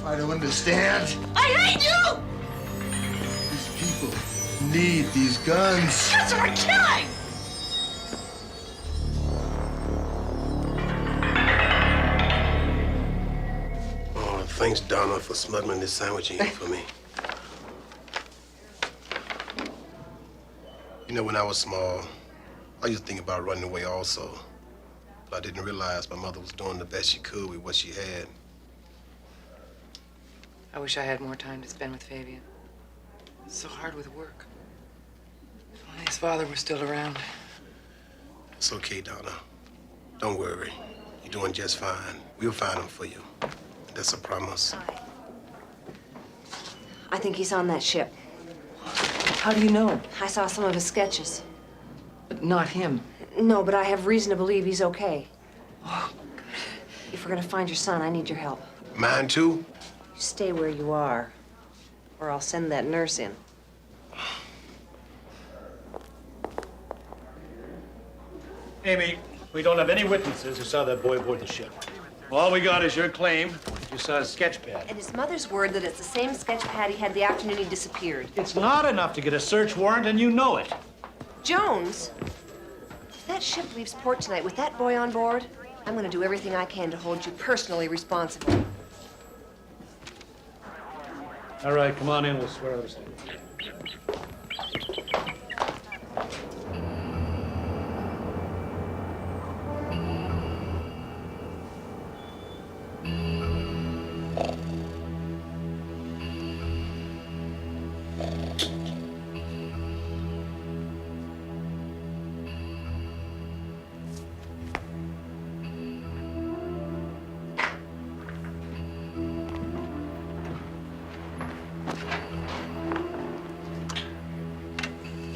Try to understand. I hate you! These people need these guns. Because we're killing! Oh, thanks, Donna, for smuggling this sandwich in for me. You know, when I was small, I used to think about running away also. But I didn't realize my mother was doing the best she could with what she had. I wish I had more time to spend with Fabian. It's so hard with work. If only his father was still around. It's okay, Donna. Don't worry. You're doing just fine. We'll find him for you. That's a promise. I think he's on that ship. How do you know? I saw some of his sketches. But not him. No, but I have reason to believe he's okay. If we're gonna find your son, I need your help. Mine too? You stay where you are, or I'll send that nurse in. Amy, we don't have any witnesses who saw that boy aboard the ship. All we got is your claim. You saw his sketch pad. And his mother's word that it's the same sketch pad he had the afternoon he disappeared. It's not enough to get a search warrant, and you know it. Jones, if that ship leaves port tonight with that boy on board, I'm gonna do everything I can to hold you personally responsible. All right, come on in. We'll swear everything.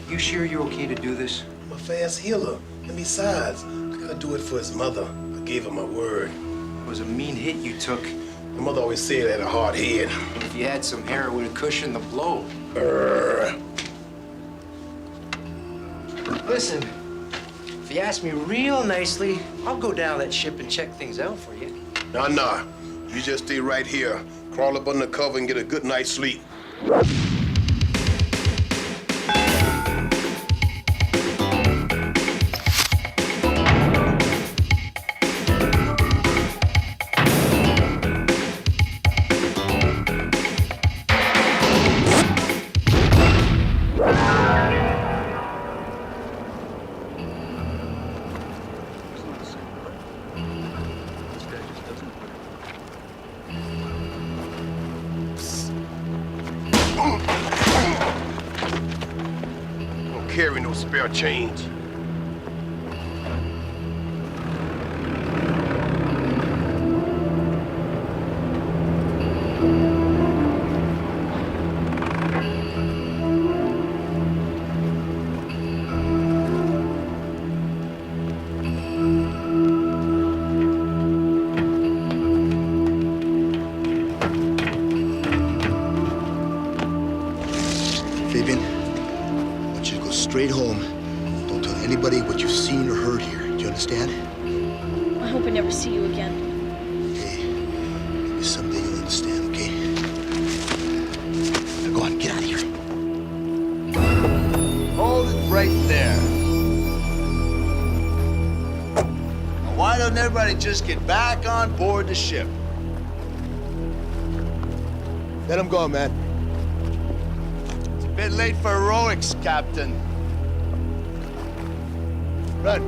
You sure you're okay to do this? I'm a fast healer. And besides, I gotta do it for his mother. I gave her my word. It was a mean hit you took. My mother always said I had a hard head. If you had some hair, it would have cushioned the blow. Listen, if you ask me real nicely, I'll go down that ship and check things out for you. Nah. You just stay right here. Crawl up under cover and get a good night's sleep. Carry no spare change. Straight home. Don't tell anybody what you've seen or heard here. Do you understand? I hope I never see you again. Okay. Maybe someday you'll understand, okay? Now go on, get out of here. Hold it right there. Now, why don't everybody just get back on board the ship? Let him go, man. It's a bit late for heroics, Captain. Run.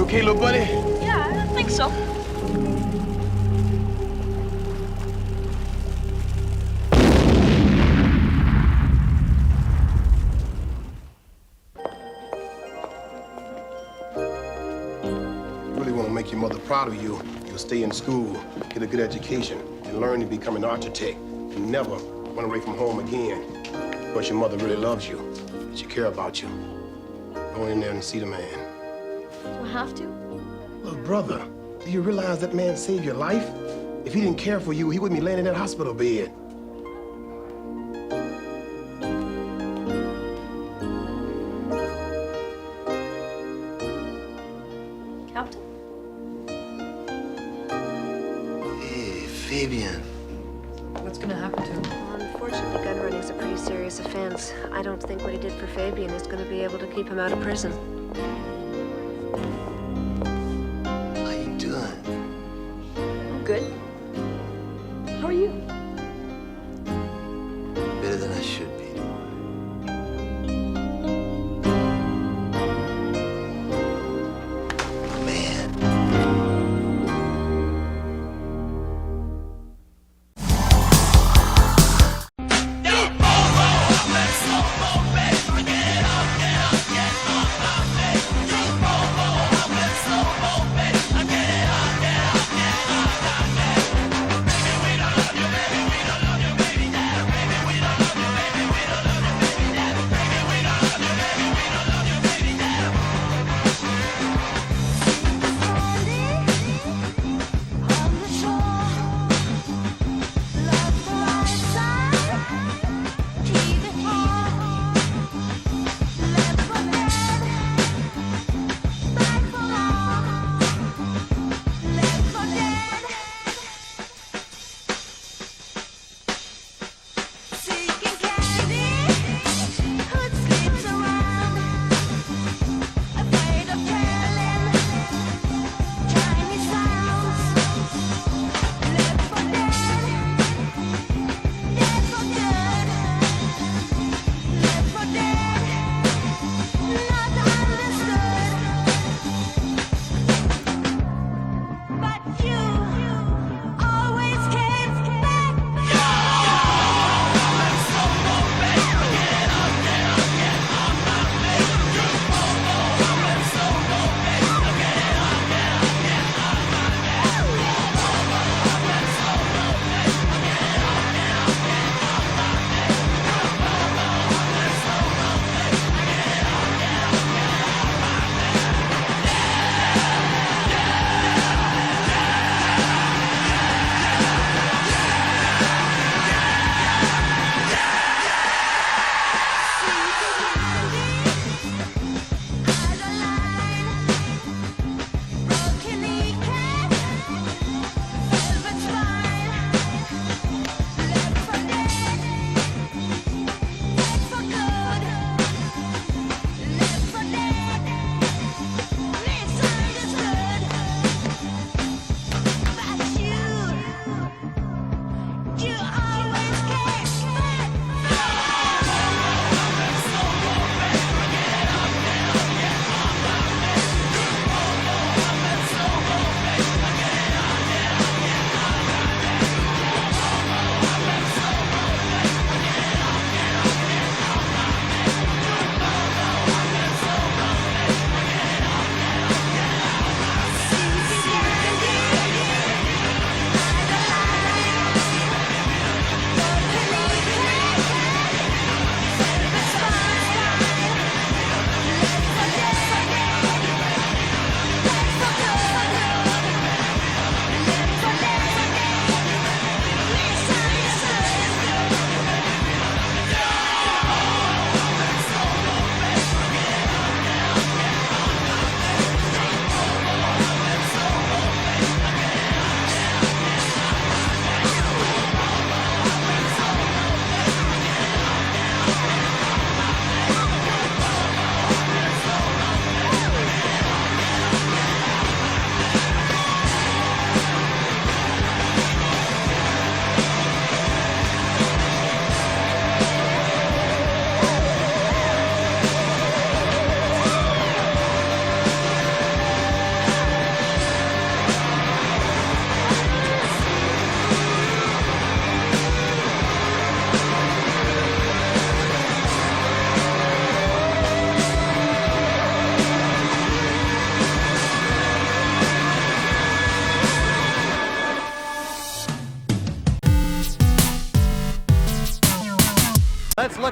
Okay, little buddy? Yeah, I think so. want to make your mother proud of you, you'll stay in school, get a good education, and learn to become an architect, and never run away from home again. Because your mother really loves you, she cares about you. Go in there and see the man. Do I have to? Look, brother, do you realize that man saved your life? If he didn't care for you, he wouldn't be laying in that hospital bed. Captain? Hey, Fabian. What's gonna happen to him? Unfortunately, gun running's a pretty serious offense. I don't think what he did for Fabian is going to be able to keep him out of prison. How you doing? I'm good. How are you? Better than I should be.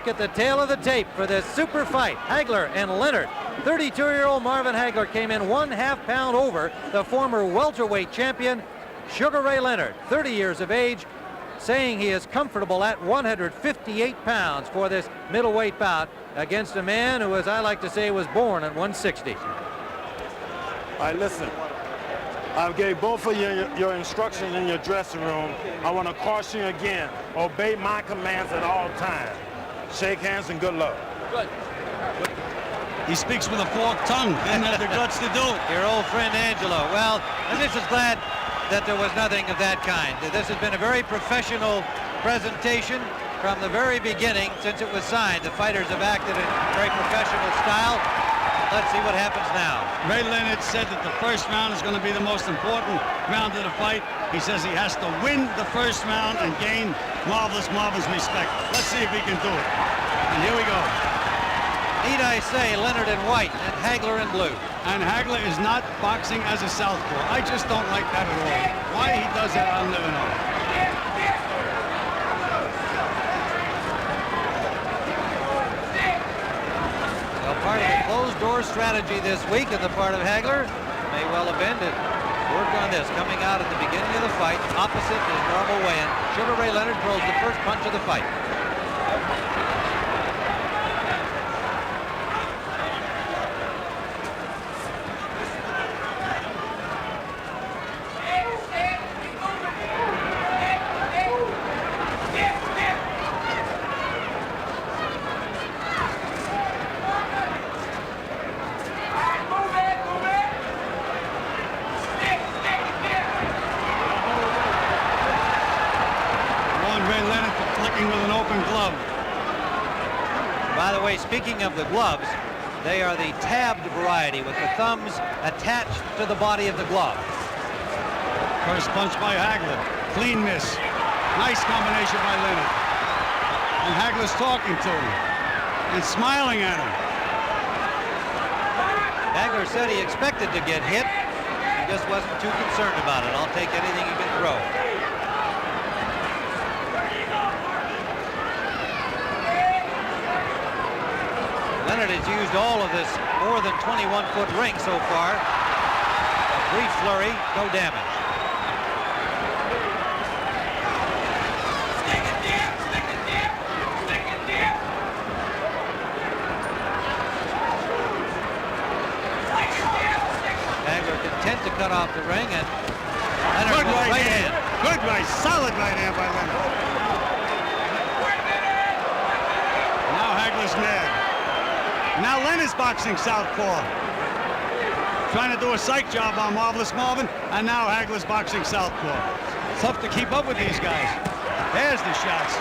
look at the tail of the tape for this super fight. Hagler and Leonard. 32-year-old Marvin Hagler came in 1/2 pound over the former welterweight champion, Sugar Ray Leonard, 30 years of age, saying he is comfortable at 158 pounds for this middleweight bout against a man who, as I like to say, was born at 160. All right, listen. I gave both of you your instructions in your dressing room. I want to caution you again. Obey my commands at all times. Shake hands and good luck. Good. He speaks with a forked tongue. Didn't have the guts to do it. Your old friend Angelo. Well, I'm just as glad that there was nothing of that kind. This has been a very professional presentation from the very beginning since it was signed. The fighters have acted in very professional style. Let's see what happens now. Ray Leonard said that the first round is going to be the most important round of the fight. He says he has to win the first round and gain Marvelous Marvin's respect. Let's see if he can do it. And here we go. Need I say, Leonard in white and Hagler in blue. And Hagler is not boxing as a southpaw. I just don't like that at all. Why he does that, I'll never know. Well, part of the closed-door strategy this week on the part of Hagler may well have been to work on this. Coming out at the beginning of the fight, opposite his normal weigh-in, Sugar Ray Leonard throws the first punch of the fight. Speaking of the gloves, they are the tabbed variety with the thumbs attached to the body of the glove. First punch by Hagler. Clean miss. Nice combination by Leonard. And Hagler's talking to him and smiling at him. Hagler said he expected to get hit. He just wasn't too concerned about it. I'll take anything he can throw. Leonard has used all of this more than 21-foot ring so far. A brief flurry, no damage. Hagler content to cut off the ring, and Leonard good with right hand. Good right, solid right hand by Leonard. Now Hagler's mad. Now Leonard's boxing southpaw. Trying to do a psych job on Marvelous Marvin, and now Hagler's boxing southpaw. Tough to keep up with these guys. There's the shots.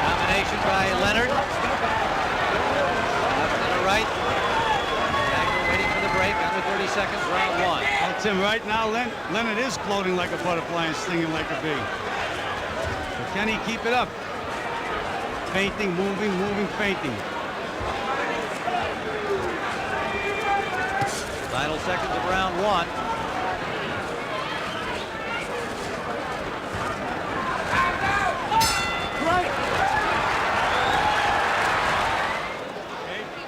Combination by Leonard. Under 30 seconds, round one. Well, Tim, right now, Leonard is floating like a butterfly and stinging like a bee. But can he keep it up? Feinting, moving, feinting. Final seconds of round one.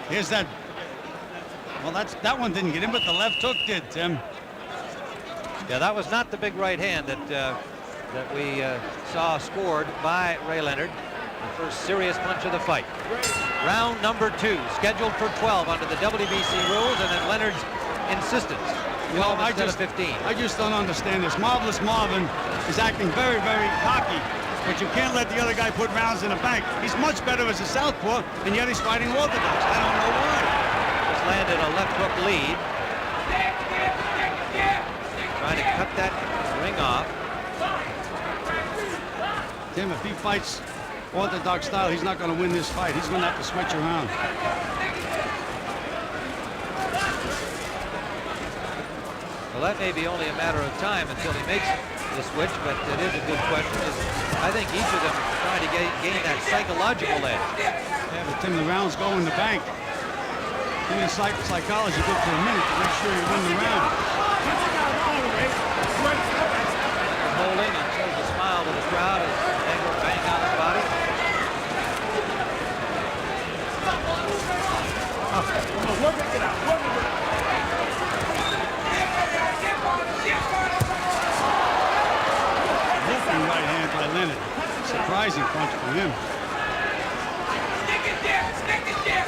Here's that. Well, that one didn't get in, but the left hook did, Tim. Yeah, that was not the big right hand that we saw scored by Ray Leonard. The first serious punch of the fight. Round number two, scheduled for 12 under the WBC rules, and at Leonard's insistence. 12 instead of 15. I just don't understand this. Marvelous Marvin is acting very, very cocky, but you can't let the other guy put rounds in the bank. He's much better as a southpaw, and yet he's fighting orthodox. I don't know why. Landed a left hook lead. Trying to cut that ring off. Tim, if he fights orthodox style, he's not going to win this fight. He's going to have to switch around. Well, that may be only a matter of time until he makes the switch, but it is a good question. I think each of them is trying to gain that psychological edge. Yeah, but Tim, the rounds go in the bank. Give me a psychology good for a minute to make sure you win the round. Holding and shows a smile to the crowd as Hagler bang on his body. Work it, get out. Work it. Lifting right hand by Leonard. Surprising punch from him. Stick it there. Stick it there.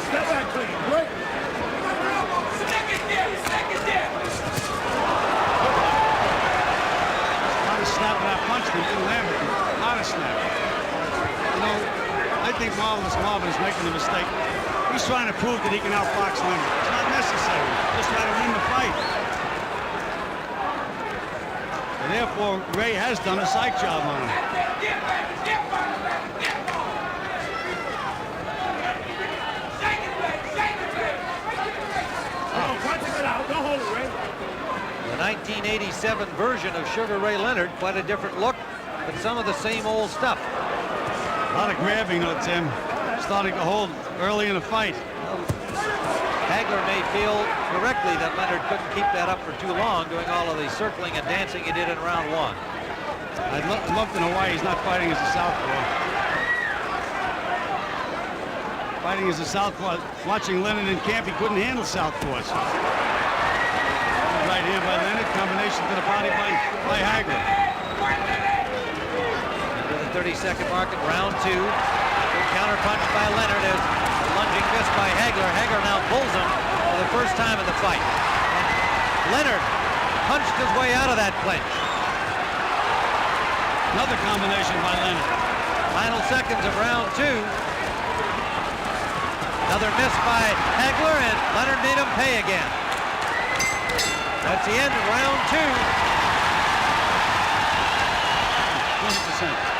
Step back, please. Break. Stick it there. Stick it there. Snap that punch from Bill Lambert. Not a snap. You know, I think Marvin is making a mistake. He's trying to prove that he can outbox Lambert. It's not necessary. Just try to win the fight. And therefore, Ray has done a psych job on him. Don't hold it, Ray. The 1987 version of Sugar Ray Leonard, quite a different look, but some of the same old stuff. A lot of grabbing, though, Tim. Starting to hold early in the fight. Hagler may feel correctly that Leonard couldn't keep that up for too long, doing all of the circling and dancing he did in round one. I'd love to know why he's not fighting as a southpaw. Fighting as a southpaw, watching Leonard in camp, he couldn't handle southpaws. Right hand by Leonard, combination to the body by Hagler. Into the 30-second mark in round two. Good counter punch by Leonard as a lunging fist by Hagler. Hagler now pulls him for the first time in the fight. And Leonard punched his way out of that clinch. Another combination by Leonard. Final seconds of round two. Another miss by Hagler, and Leonard made him pay again. That's the end of round two. 20%.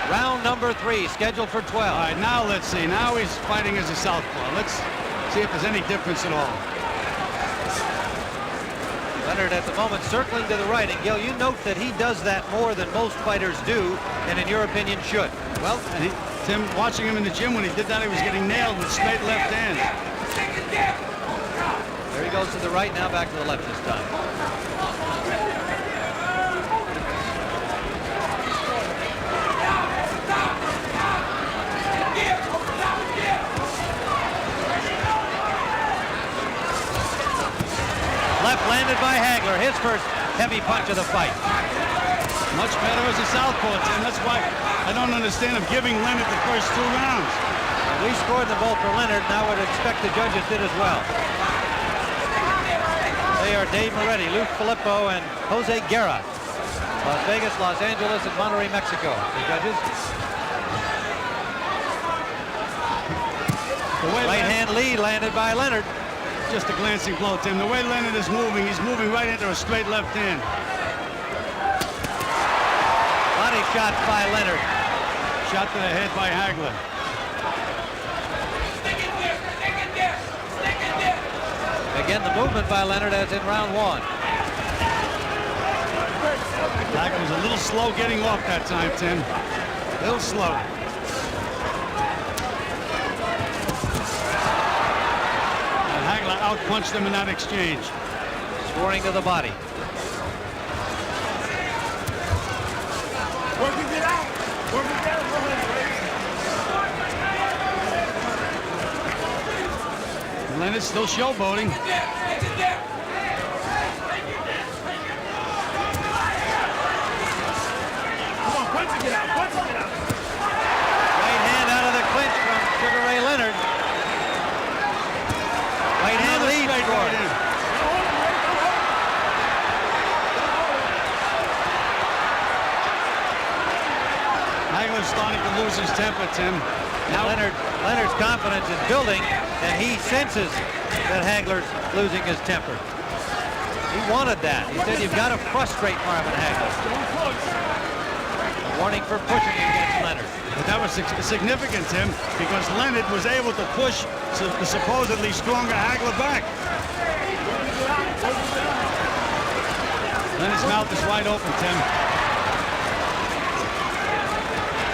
Round number three, scheduled for 12. All right, now let's see. Now he's fighting as a southpaw. Let's see if there's any difference at all. Leonard at the moment circling to the right, and Gil, you note that he does that more than most fighters do, and in your opinion should. Well, and Tim, watching him in the gym when he did that, he was getting nailed with straight left hands. There he goes to the right, now back to the left this time. Left landed by Hagler, his first heavy punch of the fight. Much better as a southpaw, Tim. That's why I don't understand him giving Leonard the first two rounds. We scored them both for Leonard, and I would expect the judges did as well. They are Dave Moretti, Luke Filippo, and Jose Guerra. Las Vegas, Los Angeles, and Monterrey, Mexico. The judges. Right hand lead landed by Leonard. Just a glancing blow, Tim. The way Leonard is moving, he's moving right into a straight left hand. Body shot by Leonard. Shot to the head by Hagler. Again, the movement by Leonard as in round one. Hagler was a little slow getting off that time, Tim. A little slow. And Hagler outpunched him in that exchange. Scoring to the body. Working it out. Working it out. Leonard's still showboating. Take it there. Come on, punch it out. Punch it out. Right hand out of the clinch from Sugar Ray Leonard. Right hand lead scored. Hagler's starting to lose his temper, Tim. Now Leonard's confidence is building, and he senses that Hagler's losing his temper. He wanted that. He said, you've got to frustrate Marvin Hagler. Warning for pushing against Leonard. But that was significant, Tim, because Leonard was able to push the supposedly stronger Hagler back. Leonard's mouth is wide open, Tim.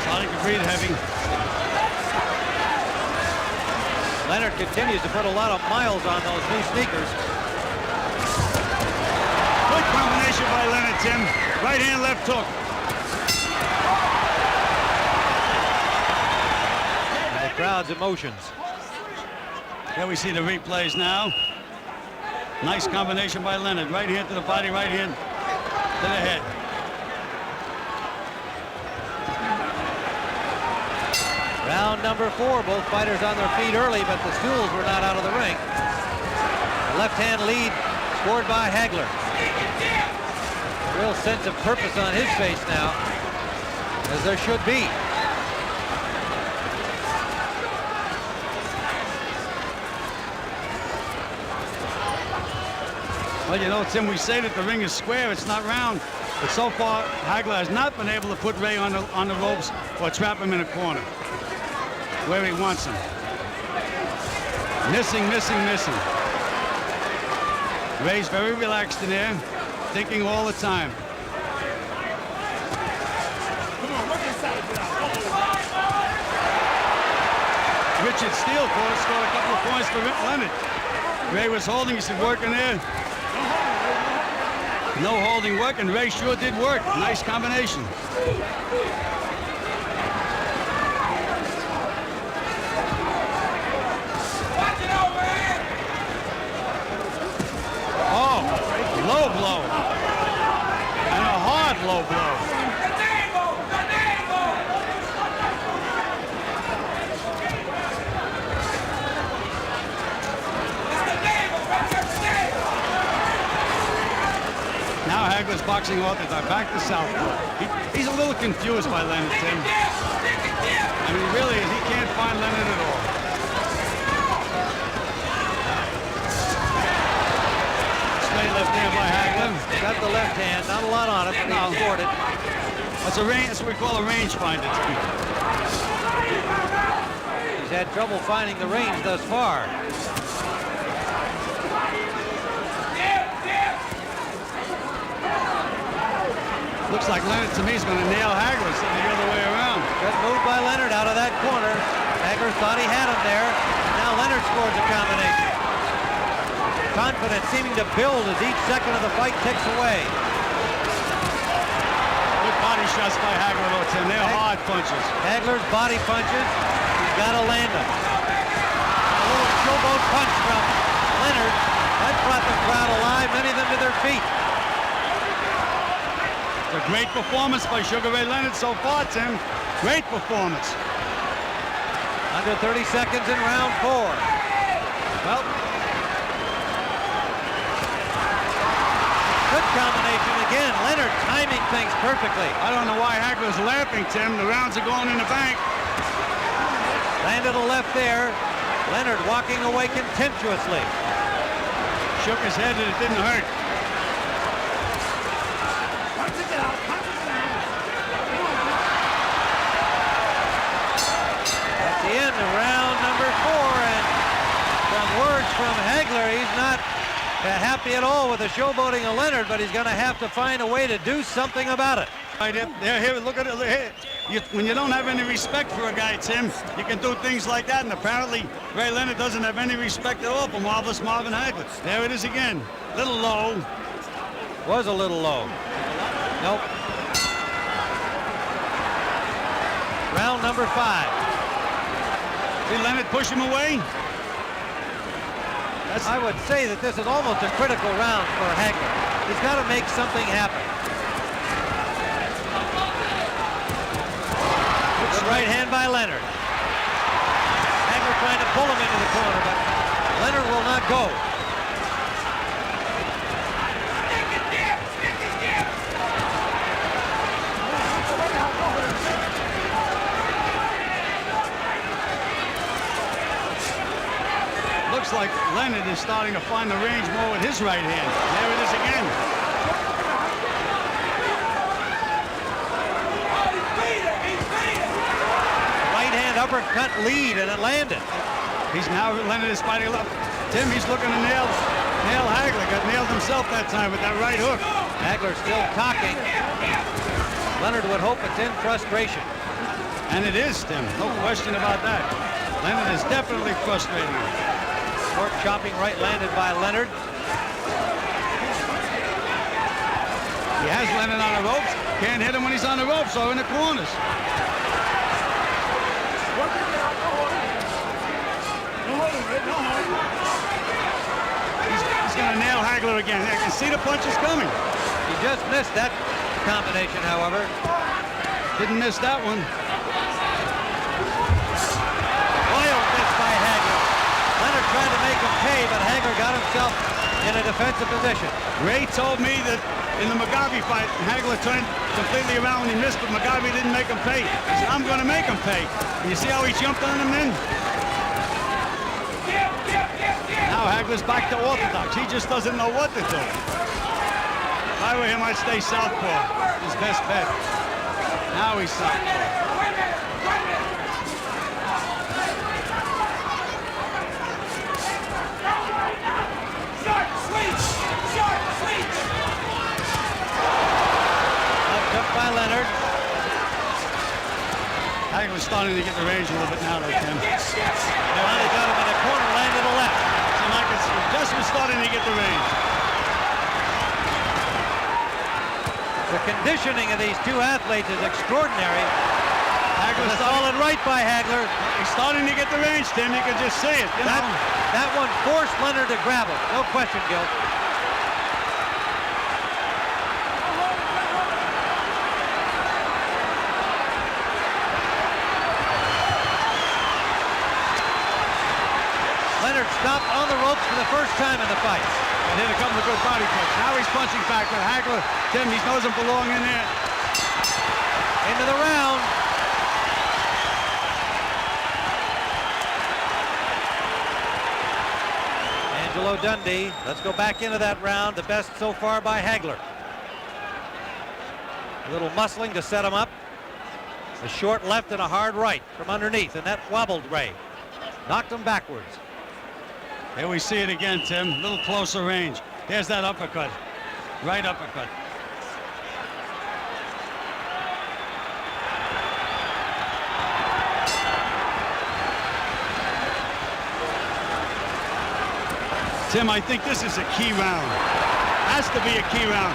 Starting to breathe heavy. Leonard continues to put a lot of miles on those new sneakers. Good combination by Leonard, Tim. Right hand, left hook. And the crowd's emotions. Here we see the replays now. Nice combination by Leonard. Right hand to the body, right hand to the head. Round number 4, both fighters on their feet early, but the stools were not out of the ring. A left-hand lead scored by Hagler. Real sense of purpose on his face now, as there should be. Well, you know, Tim, we say that the ring is square, it's not round. But so far, Hagler has not been able to put Ray on the ropes or trap him in a corner where he wants him. Missing, missing, missing. Ray's very relaxed in there, thinking all the time. Richard Steele scored a couple of points for Leonard. Ray was holding, he said, working there. No holding work, and Ray sure did work. Nice combination. Oh, low blow. And a hard low blow. Now Hagler's boxing authors are back to southpaw. He's a little confused by Leonard, Tim. I mean, really, he can't find Leonard at all. Straight left hand by Hagler. Got the left hand, not a lot on it, but he scored it. That's what we call a range finder. He's had trouble finding the range thus far. Looks like Leonard, to me, is going to nail Hagler the other way around. Good move by Leonard out of that corner. Hagler thought he had him there. Now Leonard scores a combination. Confidence seeming to build as each second of the fight ticks away. Good body shots by Hagler, though, Tim. They're hard punches. Hagler's body punches. He's got to land them. A little showboat punch from Leonard. That brought the crowd alive, many of them to their feet. A great performance by Sugar Ray Leonard so far, Tim. Great performance. Under 30 seconds in round 4. Well, good combination again. Leonard timing things perfectly. I don't know why Hagler's laughing, Tim. The rounds are going in the bank. Landed a left there. Leonard walking away contemptuously. Shook his head and it didn't hurt. The end of round number 4, and from words from Hagler, he's not happy at all with the showboating of Leonard, but he's going to have to find a way to do something about it. Right here, look at it. Here. When you don't have any respect for a guy, Tim, you can do things like that, and apparently Ray Leonard doesn't have any respect at all for Marvelous Marvin Hagler. There it is again. Little low. Was a little low. Nope. Round number 5. Did Leonard push him away? I would say that this is almost a critical round for Hagler. He's got to make something happen. Good right hand by Leonard. Hagler trying to pull him into the corner, but Leonard will not go. Looks like Leonard is starting to find the range more with his right hand. There it is again. uppercut lead, and it landed. He's now, Leonard is fighting up. Tim, he's looking to nail Hagler. Got nailed himself that time with that right hook. Hagler still talking. Leonard would hope it's in frustration. And it is, Tim. No question about that. Leonard is definitely frustrating him. Short chopping right landed by Leonard. He has Leonard on the ropes. Can't hit him when he's on the ropes or in the corners. He's going to nail Hagler again. I can see the punches coming. He just missed that combination, however. Didn't miss that one. Oil miss by Hagler. Leonard tried to make him pay, but Hagler got himself in a defensive position. Ray told me that in the Mugabe fight, Hagler turned completely around when he missed, but Mugabe didn't make him pay. He said, I'm going to make him pay. And you see how he jumped on him then? Now Hagler's back to orthodox. He just doesn't know what to do. If I were him, I'd stay southpaw. His best bet. Now he's southpaw. By Leonard. Hagler's starting to get the range a little bit now, though, Tim. Finally got him in the corner, landed a left. So like it's just was starting to get the range. The conditioning of these two athletes is extraordinary. Hagler's solid right by Hagler. He's starting to get the range, Tim. You can just see it. That one forced Leonard to grab him. No question, Gil. Leonard stopped on the ropes for the first time in the fight. And hit a couple of good body punches. Now he's punching back, but Hagler, Tim, he doesn't belong in there. Into the round. Angelo Dundee. Let's go back into that round. The best so far by Hagler. A little muscling to set him up. A short left and a hard right from underneath, and that wobbled Ray. Knocked him backwards. Here we see it again, Tim. A little closer range. There's that uppercut. Right uppercut. Tim, I think this is a key round. Has to be a key round.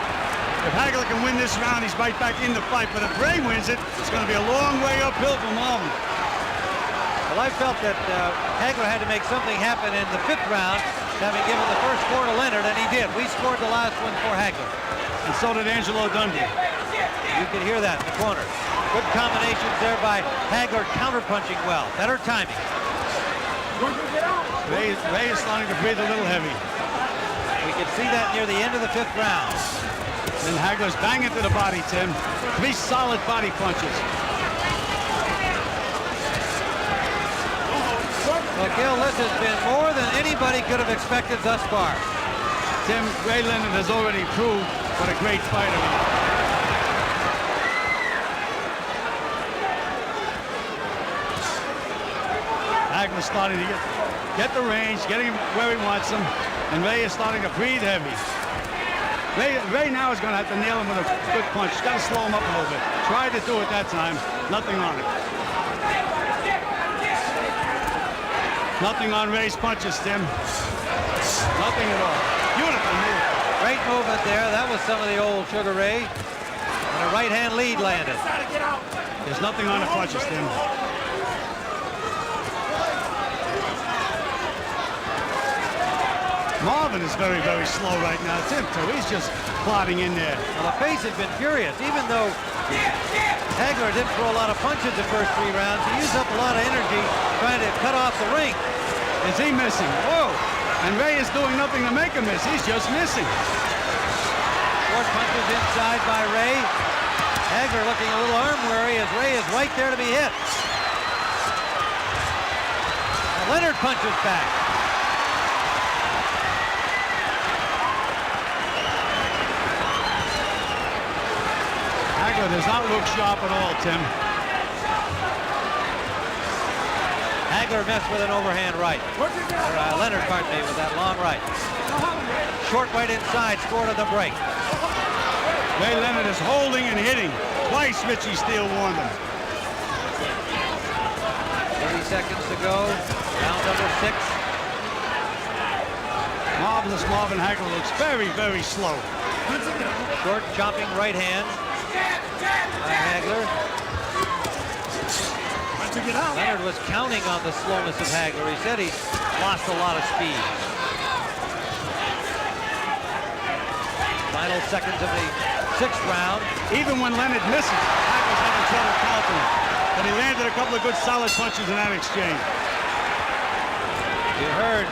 If Hagler can win this round, he's right back in the fight. But if Ray wins it, it's going to be a long way uphill for Marvin. Well, I felt that Hagler had to make something happen in the 5th round, having given the first 4 to Leonard, and he did. We scored the last one for Hagler. And so did Angelo Dundee. You can hear that in the corner. Good combinations there by Hagler, counterpunching well. Better timing. Ray is starting to breathe a little heavy. We can see that near the end of the 5th round. And Hagler's banging to the body, Tim. 3 solid body punches. Well, Gil, this has been more than anybody could have expected thus far. Tim, Ray Leonard has already proved what a great fighter he is. Hagler's starting to get the range, getting him where he wants him, and Ray is starting to breathe heavy. Ray now is going to have to nail him with a good punch. He's got to slow him up a little bit. Tried to do it that time. Nothing on it. Nothing on Ray's punches, Tim. Nothing at all. Beautiful move. Great movement there. That was some of the old Sugar Ray. And a right-hand lead landed. There's nothing on the punches, Tim. Marvin is very, very slow right now. Tim, too. He's just plodding in there. Well, the pace has been furious. Even though Hagler didn't throw a lot of punches the first 3 rounds, he used up a lot of energy trying to cut off the ring. Is he missing? Whoa! And Ray is doing nothing to make him miss. He's just missing. Short punches inside by Ray. Hagler looking a little arm weary as Ray is right there to be hit. Now Leonard punches back. Hagler does not look sharp at all, Tim. Hagler missed with an overhand right. Leonard, pardon me, with that long right. Short right inside, scored on the break. Ray Leonard is holding and hitting. Twice Richie Steele warned him. 30 seconds to go. Round number 6. Marvelous Marvin Hagler looks very, very slow. Short chopping right hand by Hagler. Leonard was counting on the slowness of Hagler. He said he lost a lot of speed. Final seconds of the 6th round. Even when Leonard misses, Hagler's having trouble counting. But he landed a couple of good solid punches in that exchange. You heard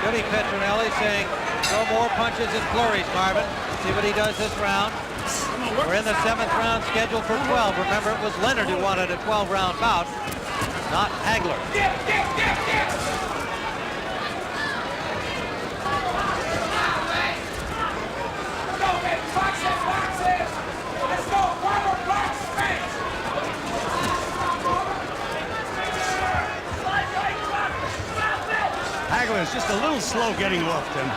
Goody Petronelli saying, no more punches and flurries, Marvin. See what he does this round. We're in the 7th round, scheduled for 12. Remember, it was Leonard who wanted a 12-round bout, not Hagler. Hagler is just a little slow getting off, Tim.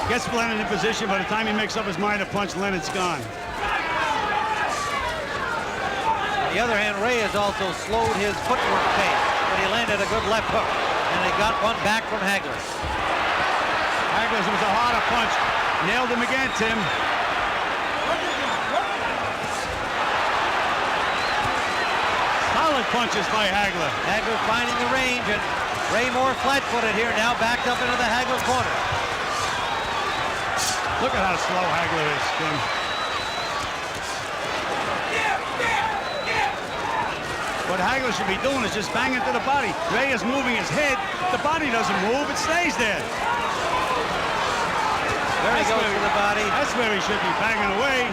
Gets Leonard in position. By the time he makes up his mind to punch, Leonard's gone. On the other hand, Ray has also slowed his footwork pace, but he landed a good left hook, and he got one back from Hagler. Hagler's was a harder punch. Nailed him again, Tim. Solid punches by Hagler. Hagler finding the range, and Ray more flat-footed here, now backed up into the Hagler corner. Look at how slow Hagler is, Tim. What Hagler should be doing is just banging to the body. Ray is moving his head. The body doesn't move, it stays there. There he goes to the body. That's where he should be banging away.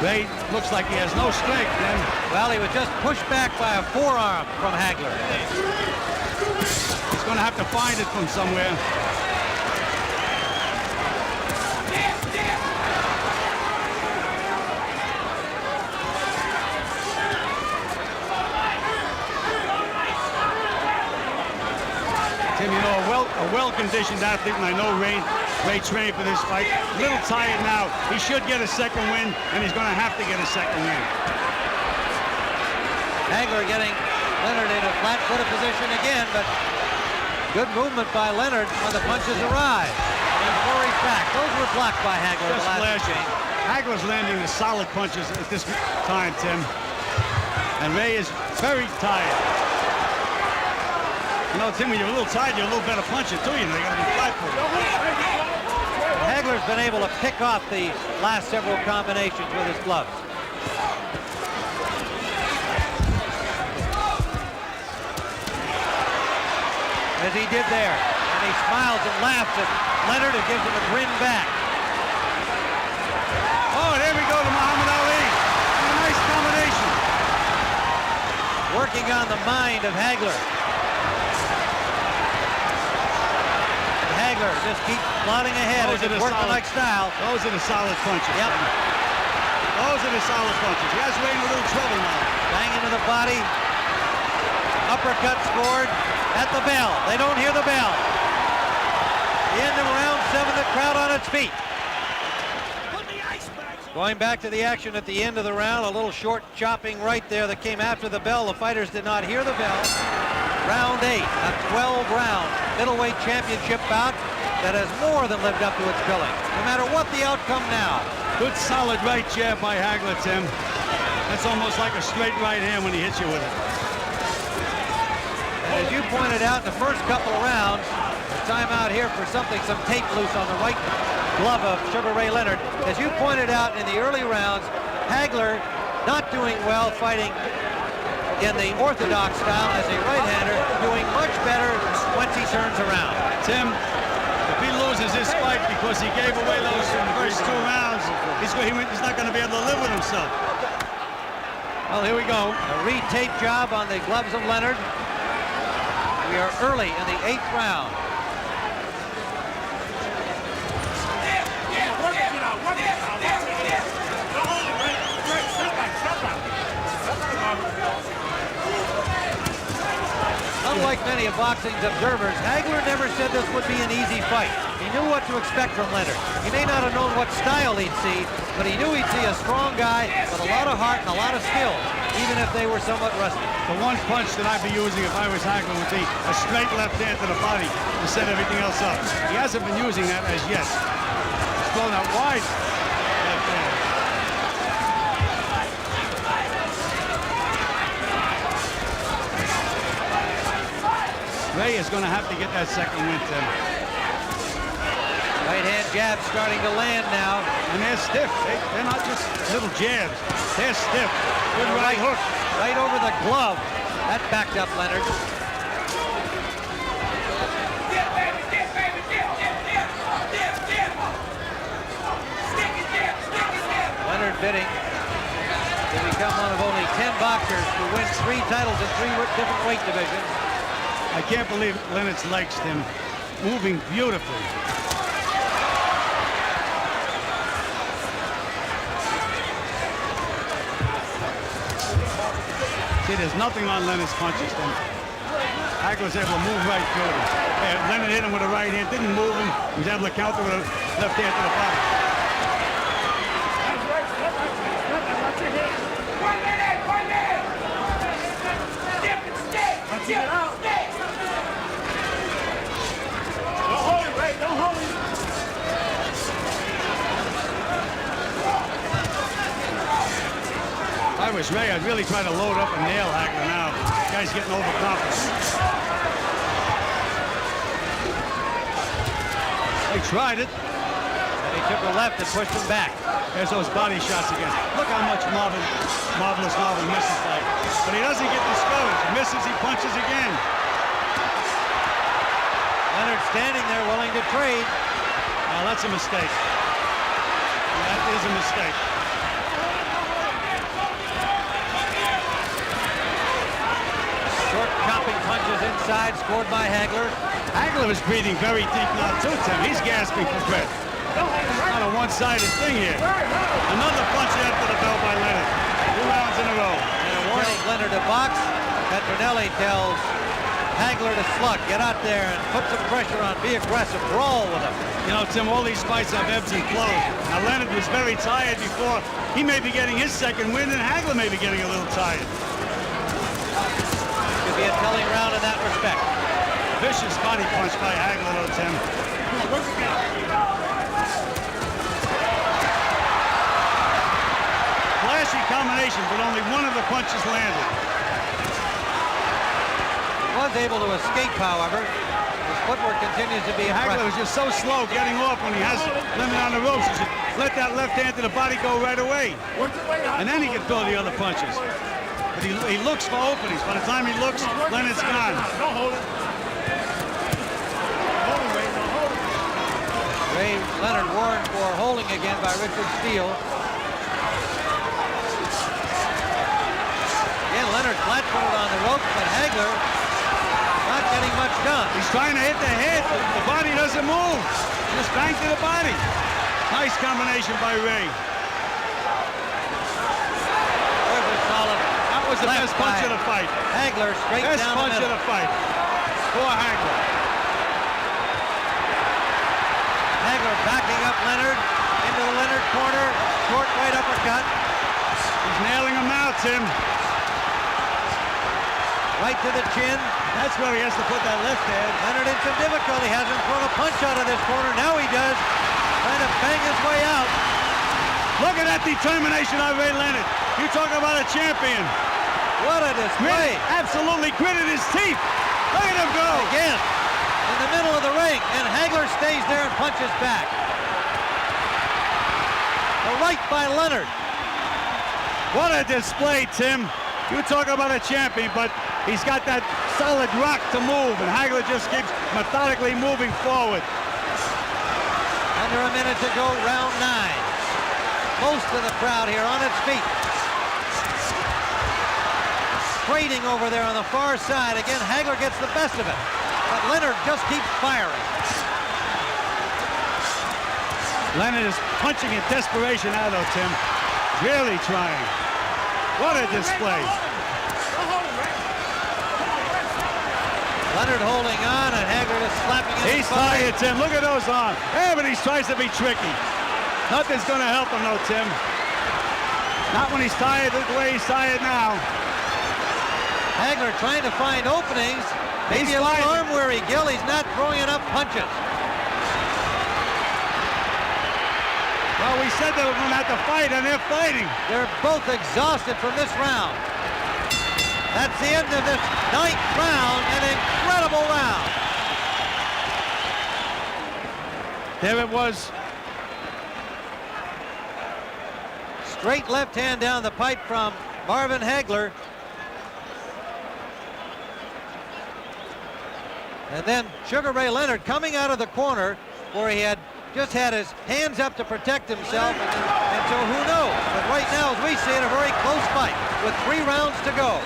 Ray looks like he has no strength, then. Well, he was just pushed back by a forearm from Hagler. He's going to have to find it from somewhere. Tim, you know, a well-conditioned athlete, and I know Ray trained for this fight. A little tired now. He should get a second win, and he's going to have to get a second win. Hagler getting Leonard in a flat-footed position again, but good movement by Leonard when the punches arrive. And flurries back. Those were blocked by Hagler in the last exchange. Hagler's landing the solid punches at this time, Tim. And Ray is very tired. You know, Tim, when you're a little tired, you're a little better puncher, too. You know, you got to be flat-footed. Hagler's been able to pick off the last several combinations with his gloves. As he did there. And he smiles and laughs at Leonard and gives him a grin back. Oh, there we go to Muhammad Ali. A nice combination. Working on the mind of Hagler. Hagler just keeps plodding ahead as it's workmanlike style. Those are the solid punches. Yep. Those are the solid punches. You guys are in a little trouble now. Bang into the body. Uppercut scored at the bell. They don't hear the bell. The end of round 7, the crowd on its feet. Going back to the action at the end of the round, a little short chopping right there that came after the bell. The fighters did not hear the bell. Round 8, a 12-round middleweight championship bout that has more than lived up to its billing, no matter what the outcome now. Good solid right jab by Hagler, Tim. That's almost like a straight right hand when he hits you with it. And as you pointed out in the first couple of rounds, time out here for some tape loose on the right glove of Sugar Ray Leonard. As you pointed out in the early rounds, Hagler not doing well fighting in the orthodox style as a right-hander, doing much better once he turns around. Tim, if he loses this fight because he gave away those first 2 rounds, he's not going to be able to live with himself. Well, here we go. A re-tape job on the gloves of Leonard. We are early in the 8th round. many of boxing's observers, Hagler never said this would be an easy fight. He knew what to expect from Leonard. He may not have known what style he'd see, but he knew he'd see a strong guy with a lot of heart and a lot of skill, even if they were somewhat rusty. The one punch that I'd be using if I was Hagler would be a straight left hand to the body to set everything else up. He hasn't been using that as yet. He's thrown out wide left hand. Ray is going to have to get that second win, Tim. Right hand jab starting to land now. And they're stiff. They're not just little jabs. They're stiff. Good right hook. Right over the glove. That backed up Leonard. Leonard bidding to become one of only 10 boxers to win 3 titles in 3 different weight divisions. I can't believe Leonard's legs, Tim. Moving beautifully. See, there's nothing on Leonard's punches, Tim. Hagler's able to move right through him. Leonard hit him with a right hand, didn't move him. He was able to counter with a left hand to the body. If I was Ray, I'd really try to load up and nail Hagler now. The guy's getting overconfident. They tried it. And he took a left and pushed him back. There's those body shots again. Look how much Marvelous Marvin misses like. But he doesn't get discouraged. He misses, he punches again. Leonard standing there willing to trade. Now that's a mistake. That is a mistake. Short chopping punches inside, scored by Hagler. Hagler is breathing very deep now too, Tim. He's gasping for breath. It's not a one-sided thing here. Another punch after the bell by Leonard. 2 rounds in a row. And a warning Leonard to box. Petronelli tells Hagler to slug. Get out there and put some pressure on. Be aggressive. Brawl with him. You know, Tim, all these fights have ebbs and flows. Now, Leonard was very tired before. He may be getting his second win, and Hagler may be getting a little tired. Could be a telling round in that respect. Vicious body punch by Hagler, though, Tim. Flashy combination, but only one of the punches landed. He was able to escape, however. His footwork continues to be Hagler was just so slow getting off when he has Leonard on the ropes. He should let that left hand to the body go right away. And then he can throw the other punches. But he looks for openings. By the time he looks, Leonard's gone. Ray Leonard warned for holding again by Richard Steele. Again, Leonard flat-footed on the ropes, but Hagler not getting much done. He's trying to hit the head. The body doesn't move. Just bang to the body. Nice combination by Ray. There's a solid. That was the best punch of the fight. Hagler straight down the middle. Best punch of the fight for Hagler. Hagler backing up Leonard into the Leonard corner. Short right uppercut. He's nailing him now, Tim. Right to the chin. That's where he has to put that left hand. Leonard in some difficulty. Hasn't thrown a punch out of this corner. Now he does. Trying to bang his way out. Look at that determination of Ray Leonard. You talk about a champion. What a display. Absolutely gritted his teeth. Look at him go. Again, in the middle of the ring, and Hagler stays there and punches back. A right by Leonard. What a display, Tim. You talk about a champion, but he's got that solid rock to move, and Hagler just keeps methodically moving forward. Under a minute to go, round 9. Most of the crowd here on its feet. Trading over there on the far side. Again, Hagler gets the best of it, but Leonard just keeps firing. Leonard is punching in desperation now, though, Tim. Really trying. What a display. Leonard holding on, and Hagler just slapping him. He's tired, Tim. Look at those arms. Yeah, but he tries to be tricky. Nothing's going to help him, though, Tim. Not when he's tired the way he's tired now. Hagler trying to find openings. Maybe a little arm weary, Gil. He's not throwing enough punches. Well, we said they were going to have to fight, and they're fighting. They're both exhausted from this round. That's the end of this 9th round, an incredible round. There it was. Straight left hand down the pipe from Marvin Hagler. And then Sugar Ray Leonard coming out of the corner where he had just had his hands up to protect himself, and so who knows? But right now, as we see it, a very close fight with 3 rounds to go.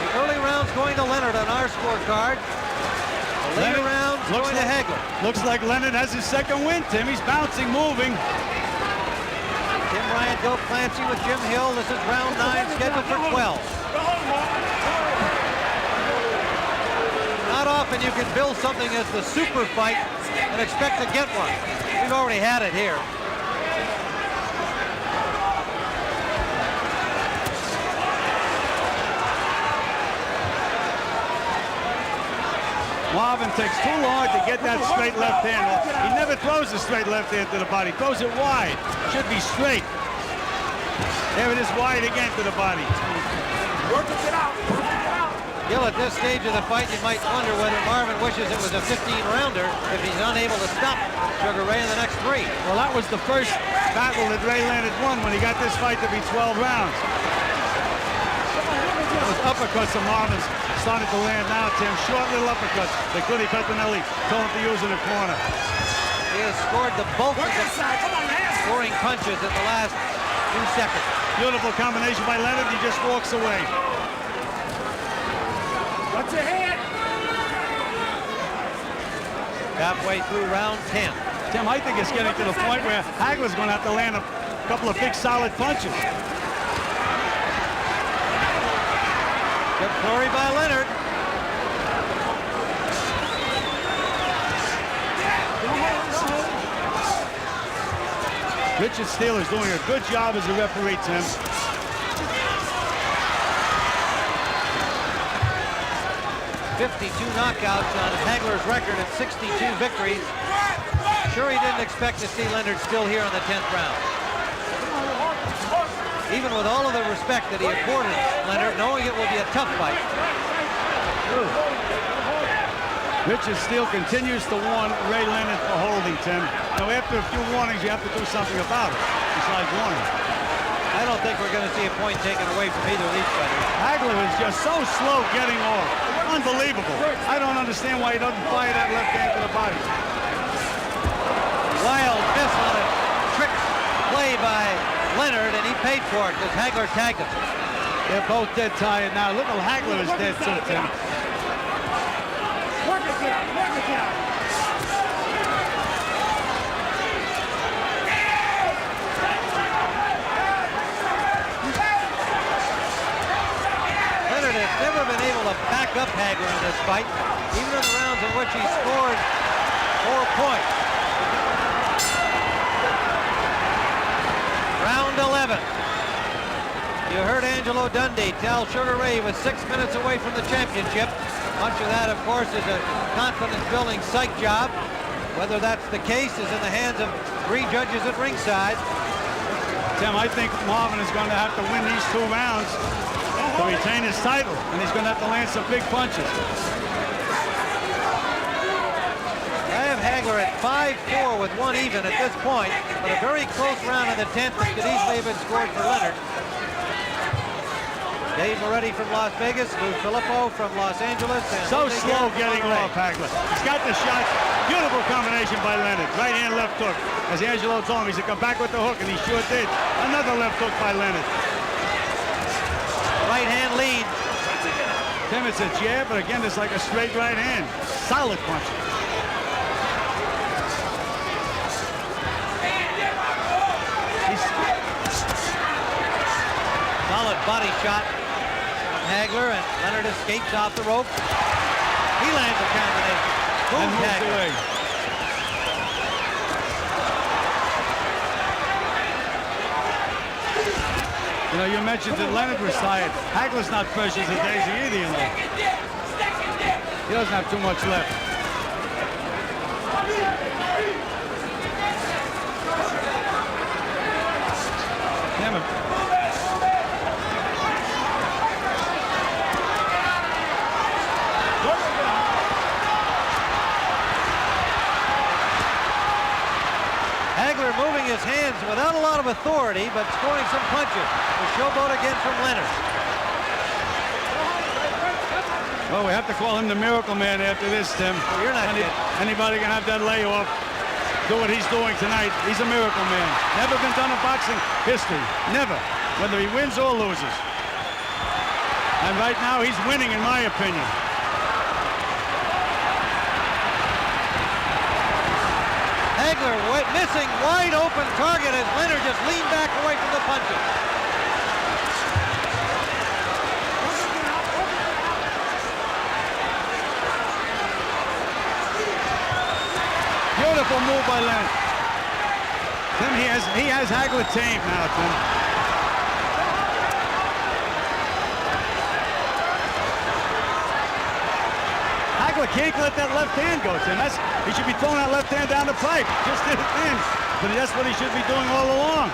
The early rounds going to Leonard on our scorecard. The later rounds going to Hagler. Looks like Leonard has his second win, Tim. He's bouncing, moving. Tim Ryan, Bill Clancy with Jim Hill. This is round 9, scheduled for 12. Not often you can build something as the super fight and expect to get one. We've already had it here. Marvin takes too long to get that straight left hand. He never throws a straight left hand to the body. He throws it wide. Should be straight. There it is, wide again to the body. Work it out. Gil, at this stage of the fight, you might wonder whether Marvin wishes it was a 15-rounder if he's unable to stop Sugar Ray in the next 3. Well, that was the first battle that Ray Leonard won when he got this fight to be 12 rounds. Those uppercuts of Marvin's starting to land now, Tim. Short little uppercuts that Goody Pettinelli told him to use in the corner. He has scored the bulk of the scoring punches in the last 2 seconds. Beautiful combination by Leonard. He just walks away. What's ahead? Halfway through round 10. Tim, I think it's getting to the point where Hagler's going to have to land a couple of big, solid punches. Good flurry by Leonard. Richard Steele is doing a good job as a referee, Tim. 52 knockouts on Hagler's record at 62 victories. Sure, he didn't expect to see Leonard still here on the 10th round. Even with all of the respect that he accorded Leonard, knowing it will be a tough fight. Richard Steele continues to warn Ray Leonard for holding, Tim. Now, after a few warnings, you have to do something about it, besides warning. I don't think we're going to see a point taken away from either of these fighters. Hagler is just so slow getting off. Unbelievable. I don't understand why he doesn't fire that left hand to the body. Wild miss on a trick play by Leonard, and he paid for it because Hagler tagged him. They're both dead tired now. Look how Hagler is dead too, Tim. Work it out. Work it out. Leonard has never been able to back up Hagler in this fight, even in the rounds in which he scored 4 points. Round 11. You heard Angelo Dundee tell Sugar Ray he was 6 minutes away from the championship. Much of that, of course, is a confidence-building psych job. Whether that's the case is in the hands of 3 judges at ringside. Tim, I think Marvin is going to have to win these 2 rounds to retain his title, and he's going to have to land some big punches. I have Hagler at 5-4 with 1 even at this point, but a very close round in the 10th that could easily have been scored for Leonard. Dave Moretti from Las Vegas, Lou Filippo from Los Angeles. And So slow getting off, Hagler. He's got the shot. Beautiful combination by Leonard. Right hand, left hook. As Angelo told him, he said, come back with the hook, and he sure did. Another left hook by Leonard. Right hand lead. Tim, it's a jab, but again, it's like a straight right hand. Solid punch. Solid body shot from Hagler, and Leonard escapes off the rope. He lands a combination. And moves Hagler. away. You know, you mentioned that Leonard was tired. Hagler's not fresh as a daisy either, you know. He doesn't have too much left. Damn it. Hagler moving his hands without a lot of authority, but scoring some punches. The showboat again from Leonard. Well, we have to call him the Miracle Man after this, Tim. Well, you're not kidding. Anybody can have that layoff, do what he's doing tonight. He's a Miracle Man. Never been done in boxing history. Never. Whether he wins or loses. And right now, he's winning, in my opinion. Hagler missing wide open target as Leonard just leaned back away from the punches. Beautiful move by Leonard. Tim, he has Hagler tamed now, Tim. Hagler can't let that left hand go, Tim. He should be throwing that left hand down the pipe. Just did it then. But that's what he should be doing all along.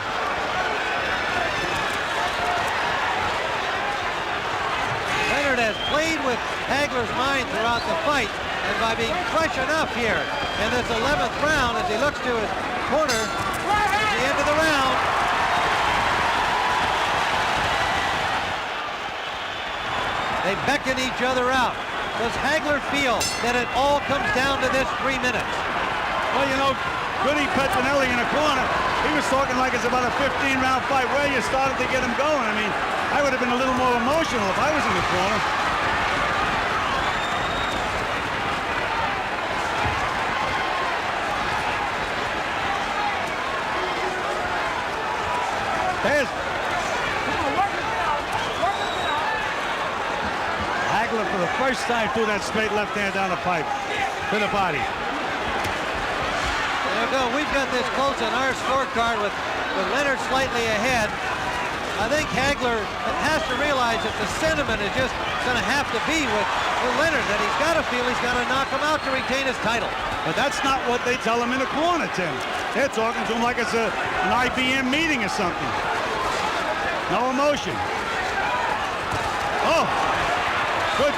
Leonard has played with Hagler's mind throughout the fight, and by being fresh enough here in this 11th round as he looks to his corner at the end of the round. They beckon each other out. Does Hagler feel that it all comes down to this 3 minutes? Well, you know, Goody Petronelli in the corner, he was talking like it's about a 15-round fight. Where you started to get him going. I mean, I would have been a little more emotional if I was in the corner. There's Hagler for the first time threw that straight left hand down the pipe to the body. There we go. We've got this close on our scorecard with Leonard slightly ahead. I think Hagler has to realize that the sentiment is just going to have to be with Leonard, that he's got to feel he's got to knock him out to retain his title. But that's not what they tell him in the corner, Tim. They're talking to him like it's an IBM meeting or something. No emotion. Oh, good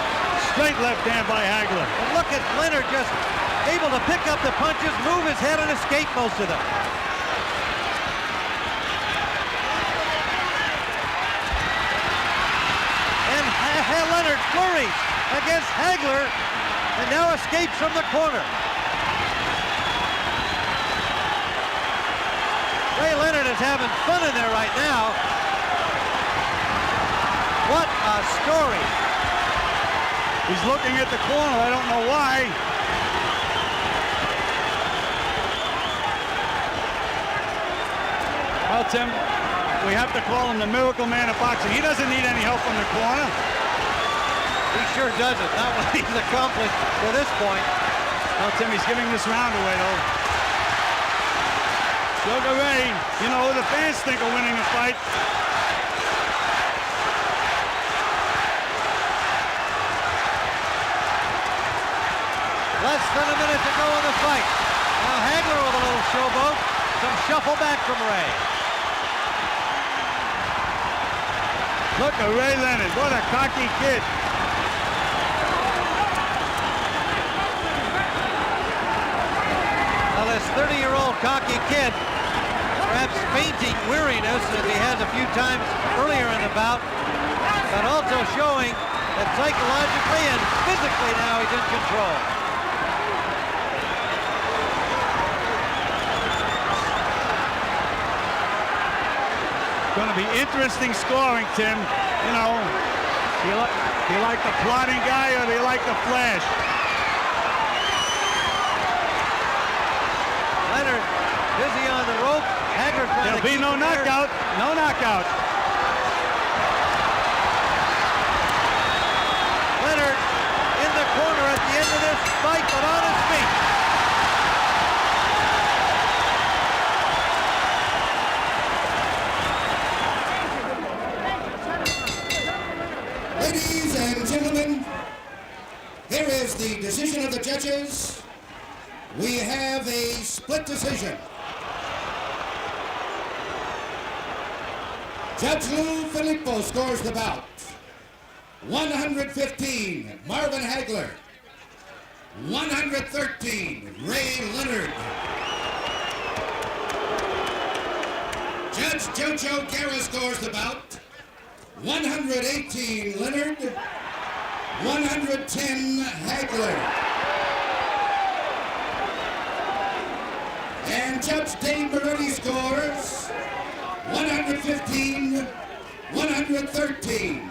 straight left hand by Hagler. And look at Leonard just able to pick up the punches, move his head, and escape most of them. And Leonard flurries against Hagler and now escapes from the corner. Ray Leonard is having fun in there right now. What a story. He's looking at the corner. I don't know why. Well, Tim, we have to call him the Miracle Man of boxing. He doesn't need any help from the corner. He sure doesn't. Not what he's accomplished to this point. Well, Tim, he's giving this round away, though. Sugar Ray, you know who the fans think are winning the fight. Less than a minute to go in the fight. Now Hagler with a little showboat. Some shuffle back from Ray. Look at Ray Leonard. What a cocky kid. Now this 30-year-old cocky kid, perhaps fainting weariness as he has a few times earlier in the bout, but also showing that psychologically and physically now he's in control. Going to be interesting scoring, Tim. You know, do you like the plotting guy or do you like the flash? Leonard busy on the rope. Hagler trying There'll to be keep no him there. knockout. No knockout. judges, we have a split decision. Judge Lou Filippo scores the bout. 115, Marvin Hagler. 113, Ray Leonard. Judge Jojo Guerra scores the bout. 118, Leonard. 110, Hagler. And Judge Dave Moretti scores 115, 113.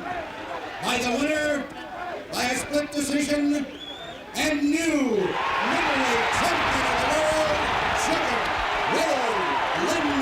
By the winner, by a split decision, and new middleweight champion of the world, Sugar Ray Leonard.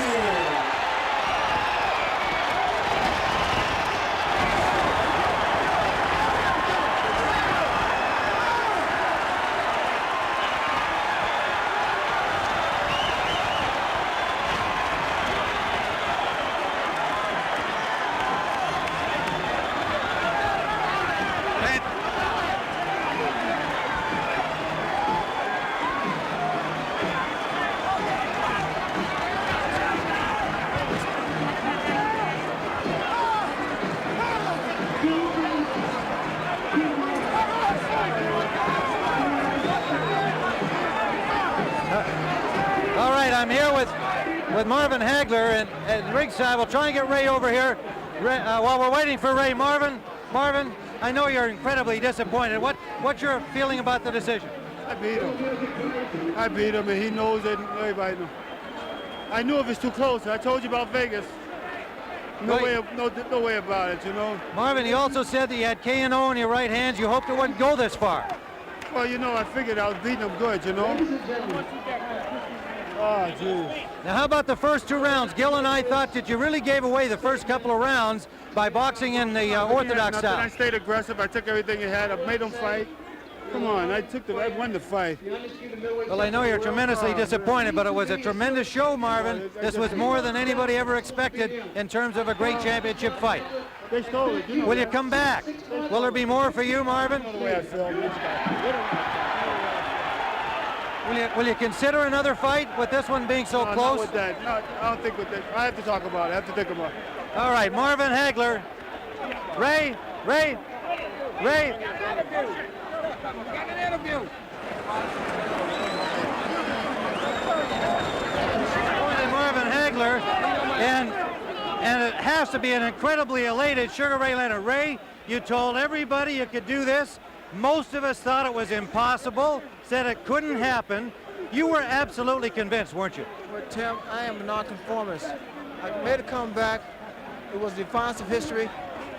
I'm here with Marvin Hagler and ringside. We'll try and get Ray over here while we're waiting for Ray. Marvin, I know you're incredibly disappointed. What's your feeling about the decision? I beat him, and he knows it. Everybody knows. I knew it was too close. I told you about Vegas. No way about it, you know. Marvin, he also said that you had K&O in your right hands. You hoped it wouldn't go this far. Well, you know, I figured I was beating him good, you know. Oh, geez. Now, how about the first two rounds? Gil and I thought that you really gave away the first couple of rounds by boxing in the orthodox style. I stayed aggressive. I took everything he had. I made him fight. Come on, I won the fight. Well, I know you're tremendously disappointed, but it was a tremendous show, Marvin. This was more than anybody ever expected in terms of a great championship fight. They stole it. Will you come back? Will there be more for you, Marvin? Will you consider another fight with this one being so close? Not with that. No, I don't think with that. I have to talk about it. I have to think about it. All right, Marvin Hagler. Ray. Got an interview. Marvin Hagler, and it has to be an incredibly elated Sugar Ray Leonard. Ray, you told everybody you could do this. Most of us thought it was impossible, said it couldn't happen. You were absolutely convinced, weren't you? Well, Tim, I am a nonconformist. I made a comeback. It was the defiance of history.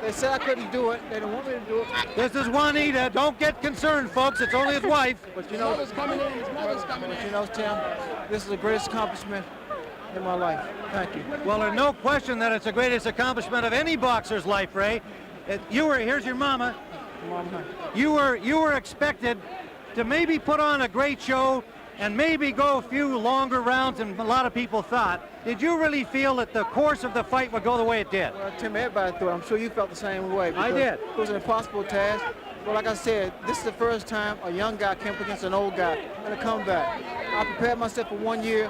They said I couldn't do it. They didn't want me to do it. This is Juanita. Don't get concerned, folks. It's only his wife. But you know, you know, Tim, this is the greatest accomplishment in my life. Thank you. Well, there's no question that it's the greatest accomplishment of any boxer's life, Ray. Here's your mama. You were expected to maybe put on a great show and maybe go a few longer rounds than a lot of people thought. Did you really feel that the course of the fight would go the way it did? Well, Tim, everybody thought. I'm sure you felt the same way. I did. It was an impossible task. But like I said, this is the first time a young guy came up against an old guy in a comeback. I prepared myself for 1 year.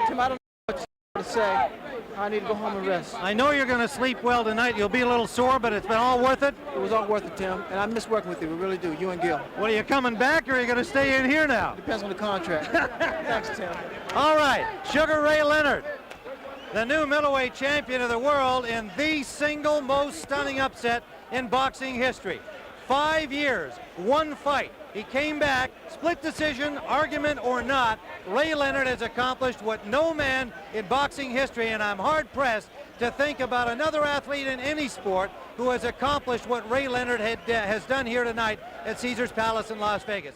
Tim, I don't know what to say. I need to go home and rest. I know you're going to sleep well tonight. You'll be a little sore, but it's been all worth it. It was all worth it, Tim. And I miss working with you. We really do. You and Gil. Well, are you coming back, or are you going to stay in here now? Depends on the contract. Thanks, Tim. All right, Sugar Ray Leonard, the new middleweight champion of the world in the single most stunning upset in boxing history. 5 years, one fight. He came back, split decision, argument or not. Ray Leonard has accomplished what no man in boxing history, and I'm hard-pressed to think about another athlete in any sport who has accomplished what Ray Leonard has done here tonight at Caesars Palace in Las Vegas.